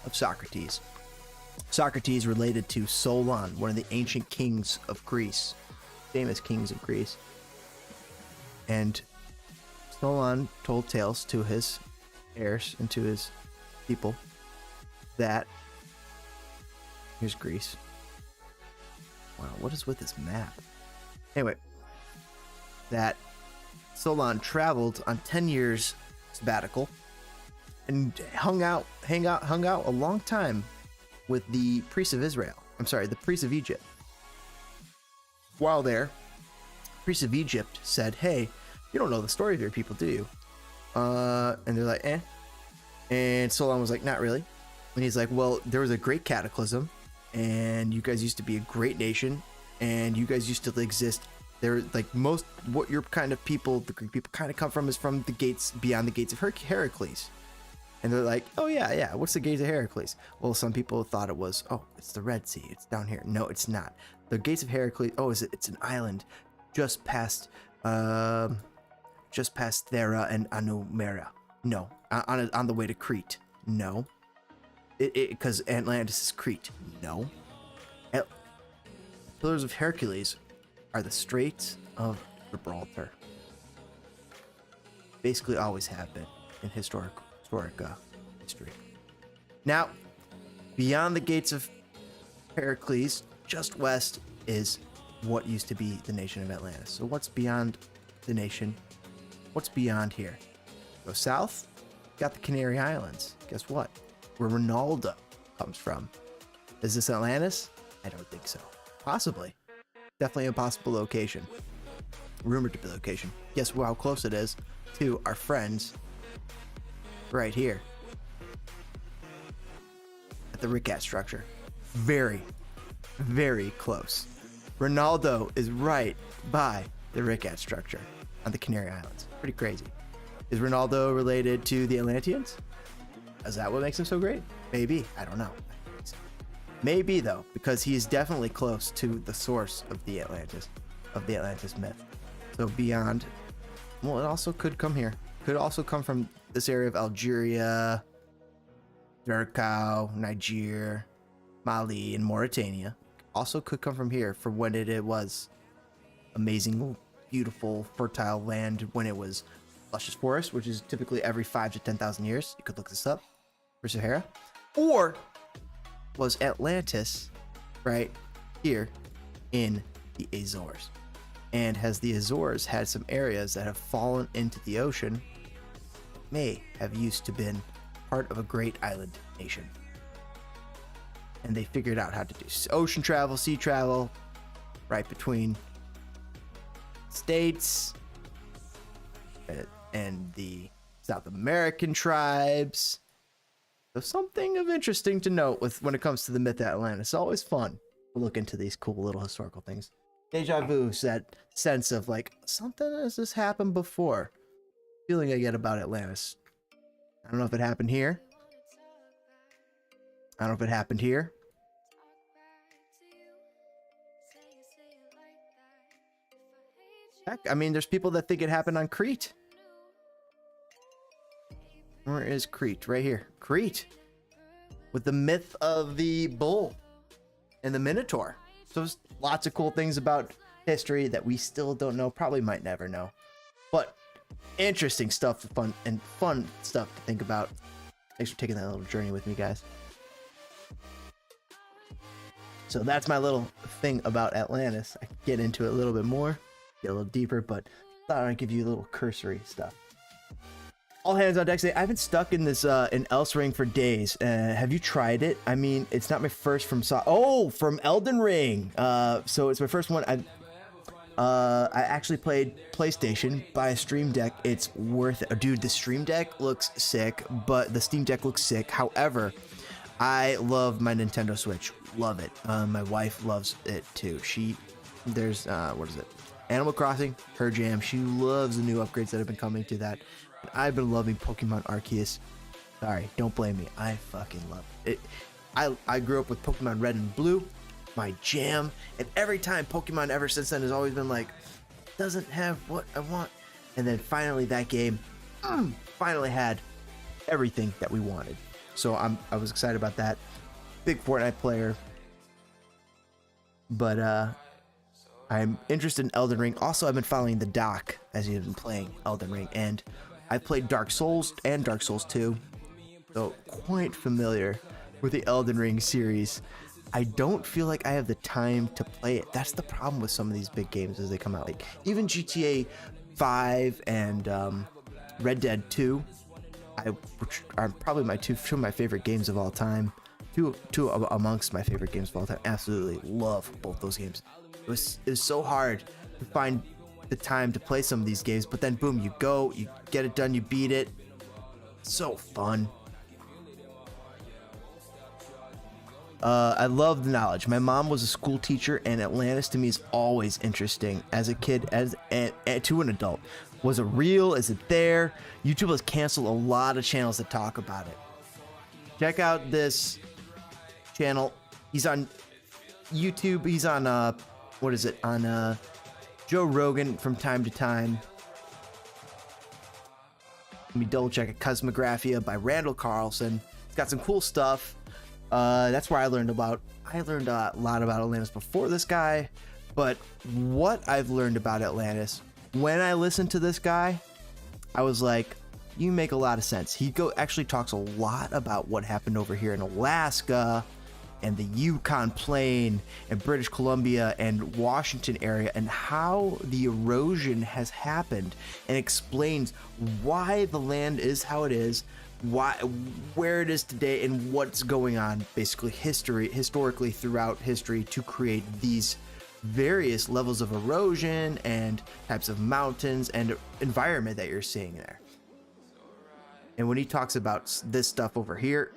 of Socrates. Socrates related to Solon, one of the ancient kings of Greece, famous kings of Greece. And Solon told tales to his heirs and to his people that, here's Greece. Wow, what is with this map? Anyway, that Solon traveled on 10 years sabbatical and hung out a long time with the priests of the priests of Egypt. While there, priests of Egypt said, "Hey, you don't know the story of your people, do you?" And they're like, "Eh." And Solon was like, "Not really." And he's like, "Well, there was a great cataclysm, and you guys used to be a great nation, and you guys used to exist. There, like most what your kind of people, the Greek people, kind of come from is from the gates beyond the gates of Heracles." And they're like, "Oh yeah, what's the gates of Heracles?" Well, some people thought it was, "Oh, it's the Red Sea. It's down here." No, it's not. The gates of Heracles. Oh, it's an island just past Thera and Anumera. No, on the way to Crete. No, because Atlantis is Crete. No, Pillars of Hercules are the Straits of Gibraltar. Basically, always have been in historic history. Now, beyond the gates of Heracles, just west is what used to be the nation of Atlantis. So what's beyond the nation? What's beyond here? Go south, got the Canary Islands. Guess what? Where Ronaldo comes from. Is this Atlantis? I don't think so. Possibly. Definitely a possible location. Rumored to be location. Guess how close it is to our friends right here at the Ricat structure. Very, very close. Ronaldo is right by the Ricat structure on the Canary Islands. Pretty crazy. Is Ronaldo related to the Atlanteans? Is that what makes him so great? Maybe. I don't know. Maybe though, because he is definitely close to the source of the Atlantis myth. So beyond, well, it also could come here. Could also come from this area of Algeria, Durkau, Niger, Mali, and Mauritania. Also could come from here from when it was amazing, beautiful, fertile land when it was luscious forest, which is typically every 5 to 10,000 years. You could look this up for Sahara. Or was Atlantis right here in the Azores? And has the Azores had some areas that have fallen into the ocean may have used to been part of a great island nation. And they figured out how to do ocean travel, sea travel, right between states and the South American tribes. So something of interesting to note when it comes to the myth of Atlantis. It's always fun to look into these cool little historical things. Deja vu is that sense of like, something has this happened before. Feeling I get about Atlantis. I don't know if it happened here. I don't know if it happened here. Heck, I mean, there's people that think it happened on Crete. Where is Crete? Right here. Crete. With the myth of the bull and the Minotaur. So there's lots of cool things about history that we still don't know. Probably might never know. But interesting stuff, fun stuff to think about. Thanks for taking that little journey with me, guys. So that's my little thing about Atlantis. I could get into it a little bit more, get a little deeper, but I thought I'd give you a little cursory stuff. All hands on deck today. I've been stuck in this in Else Ring for days. Have you tried it? I mean, it's not my first from from Elden Ring. So it's my first one. I actually played PlayStation by a Stream Deck. It's worth it. Dude, the Stream Deck looks sick, but the Steam Deck looks sick. However, I love my Nintendo Switch. Love it. My wife loves it too. There's what is it? Animal Crossing, her jam. She loves the new upgrades that have been coming to that. And I've been loving Pokemon Arceus. Sorry, don't blame me. I fucking love it. I grew up with Pokemon Red and Blue, my jam, and every time Pokemon ever since then has always been like, doesn't have what I want. And then finally that game finally had everything that we wanted. So I was excited about that. Big Fortnite player. But I'm interested in Elden Ring. Also, I've been following the doc as he's been playing Elden Ring, and I played Dark Souls and Dark Souls 2, so quite familiar with the Elden Ring series. I don't feel like I have the time to play it. That's the problem with some of these big games as they come out. Like even GTA 5 and Red Dead 2, which are probably two of my favorite games of all time. Two amongst my favorite games of all time. Absolutely love both those games. It was so hard to find the time to play some of these games, but then boom, you get it done, you beat it. So fun. I love the knowledge. My mom was a school teacher, and Atlantis to me is always interesting as a kid, to an adult. Was it real? Is it there? YouTube has canceled a lot of channels that talk about it. Check out this channel. He's on YouTube. He's on on Joe Rogan from time to time. Let me double check it. Cosmographia by Randall Carlson. It's got some cool stuff. That's where I learned a lot about Atlantis before this guy. But what I've learned about Atlantis, when I listened to this guy, I was like, you make a lot of sense. He actually talks a lot about what happened over here in Alaska and the Yukon Plain and British Columbia and Washington area, and how the erosion has happened, and explains why the land is how it is, where it is today, and what's going on basically historically throughout history to create these various levels of erosion and types of mountains and environment that you're seeing there. And when he talks about this stuff over here,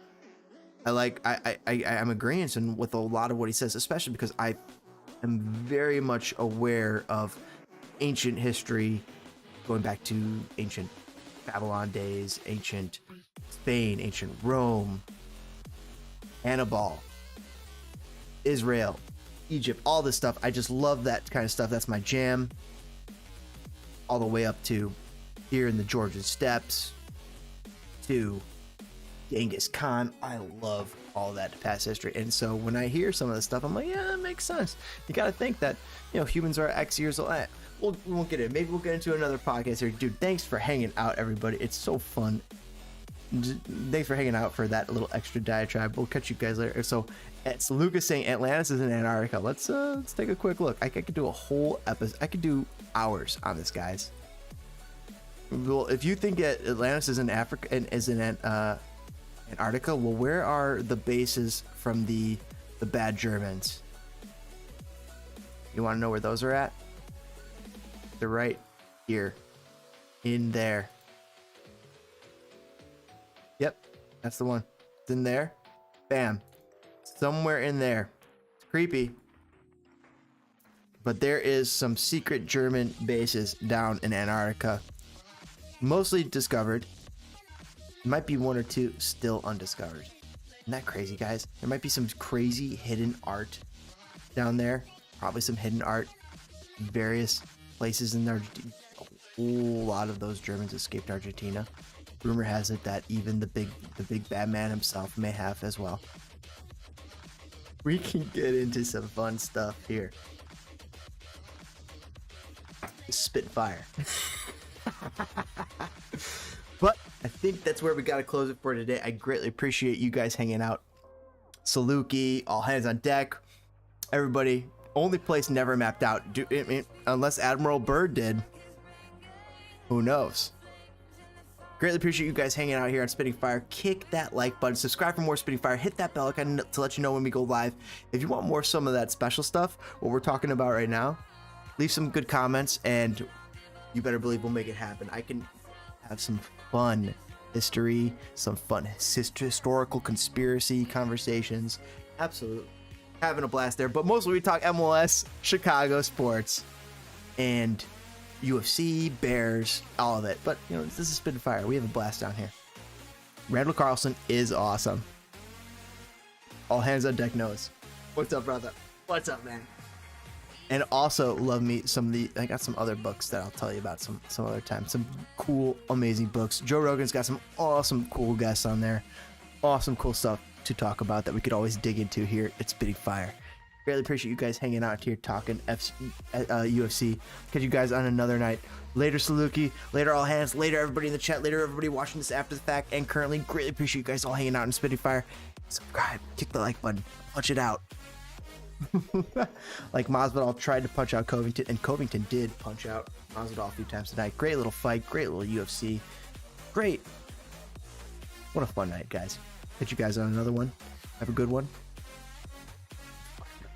I'm agreeing with a lot of what he says, especially because I am very much aware of ancient history, going back to ancient Babylon days, ancient Spain, ancient Rome, Hannibal, Israel, Egypt, all this stuff. I just love that kind of stuff. That's my jam. All the way up to here in the Georgian steppes to Genghis Khan. I love all that past history. And so when I hear some of this stuff, I'm like, yeah, that makes sense. You got to think that, humans are X years old. We won't get in. Maybe we'll get into another podcast here. Dude, thanks for hanging out, everybody. It's so fun. Thanks for hanging out for that little extra diatribe. We'll catch you guys later. So it's Lucas saying Atlantis is in Antarctica. Let's take a quick look. I could do a whole episode. I could do hours on this, guys. Well, if you think that Atlantis is in Africa and is in Antarctica, well, where are the bases from the bad Germans? You want to know where those are at? They're right here, in there. Yep, that's the one. It's in there. Bam. Somewhere in there. It's creepy. But there is some secret German bases down in Antarctica. Mostly discovered. Might be one or two still undiscovered. Isn't that crazy, guys? There might be some crazy hidden art down there. Probably some hidden art in various places in Argentina. A whole lot of those Germans escaped Argentina. Rumor has it that even the big bad man himself may have as well. We can get into some fun stuff here. Spitfire. But I think that's where we got to close it for today. I greatly appreciate you guys hanging out. Saluki, all hands on deck. Everybody, only place never mapped out. Unless Admiral Byrd did. Who knows? Greatly appreciate you guys hanging out here on Spitting Fire. Kick that like button. Subscribe for more Spitting Fire. Hit that bell icon to let you know when we go live. If you want more some of that special stuff, what we're talking about right now, leave some good comments and you better believe we'll make it happen. I can have some fun history, some fun historical conspiracy conversations. Absolutely. Having a blast there. But mostly we talk MLS, Chicago sports, and UFC, Bears, all of it. But, you know, this is Spitting Fire. We have a blast down here. Randall Carlson is awesome. All hands on deck knows. What's up, brother? What's up, man? And also love me I got some other books that I'll tell you about some other time. Some cool, amazing books. Joe Rogan's got some awesome, cool guests on there. Awesome, cool stuff to talk about that we could always dig into here at Spitting Fire. Greatly appreciate you guys hanging out here talking UFC. Catch you guys on another night. Later, Saluki. Later, all hands. Later, everybody in the chat. Later, everybody watching this after the fact and currently. Greatly appreciate you guys all hanging out in Spitting Fire. Subscribe. Kick the like button. Punch it out. Like Masvidal tried to punch out Covington, and Covington did punch out Masvidal a few times tonight. Great little fight, great little UFC. Great. What a fun night, guys. Catch you guys on another one. Have a good one.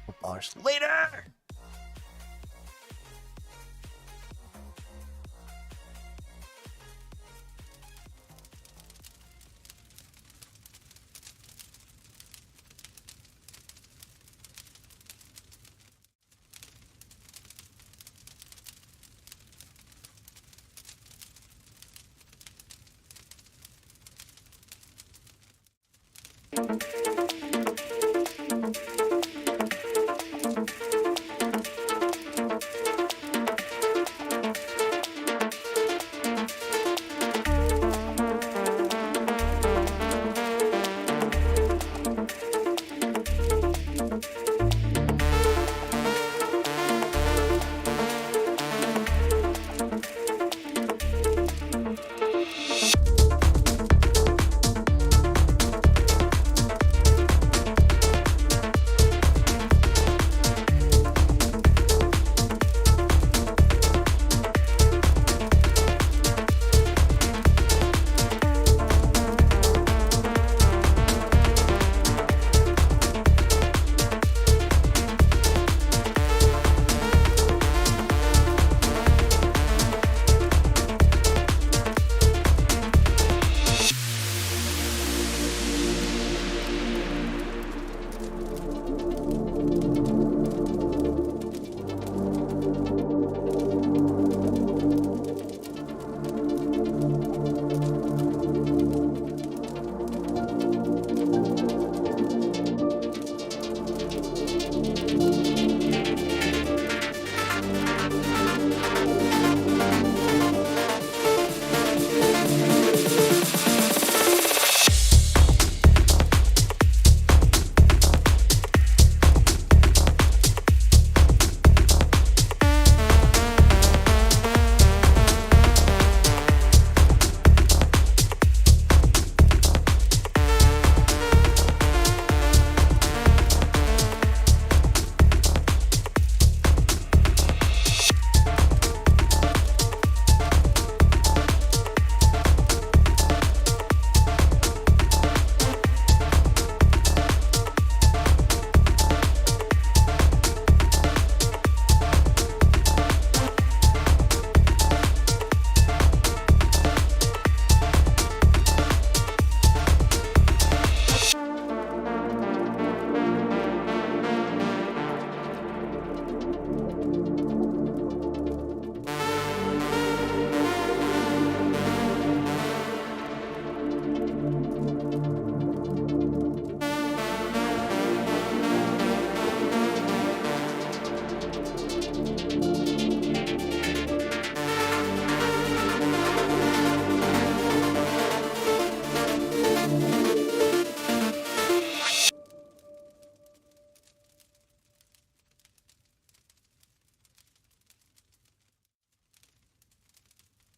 Footballers. Later!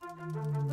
Bye.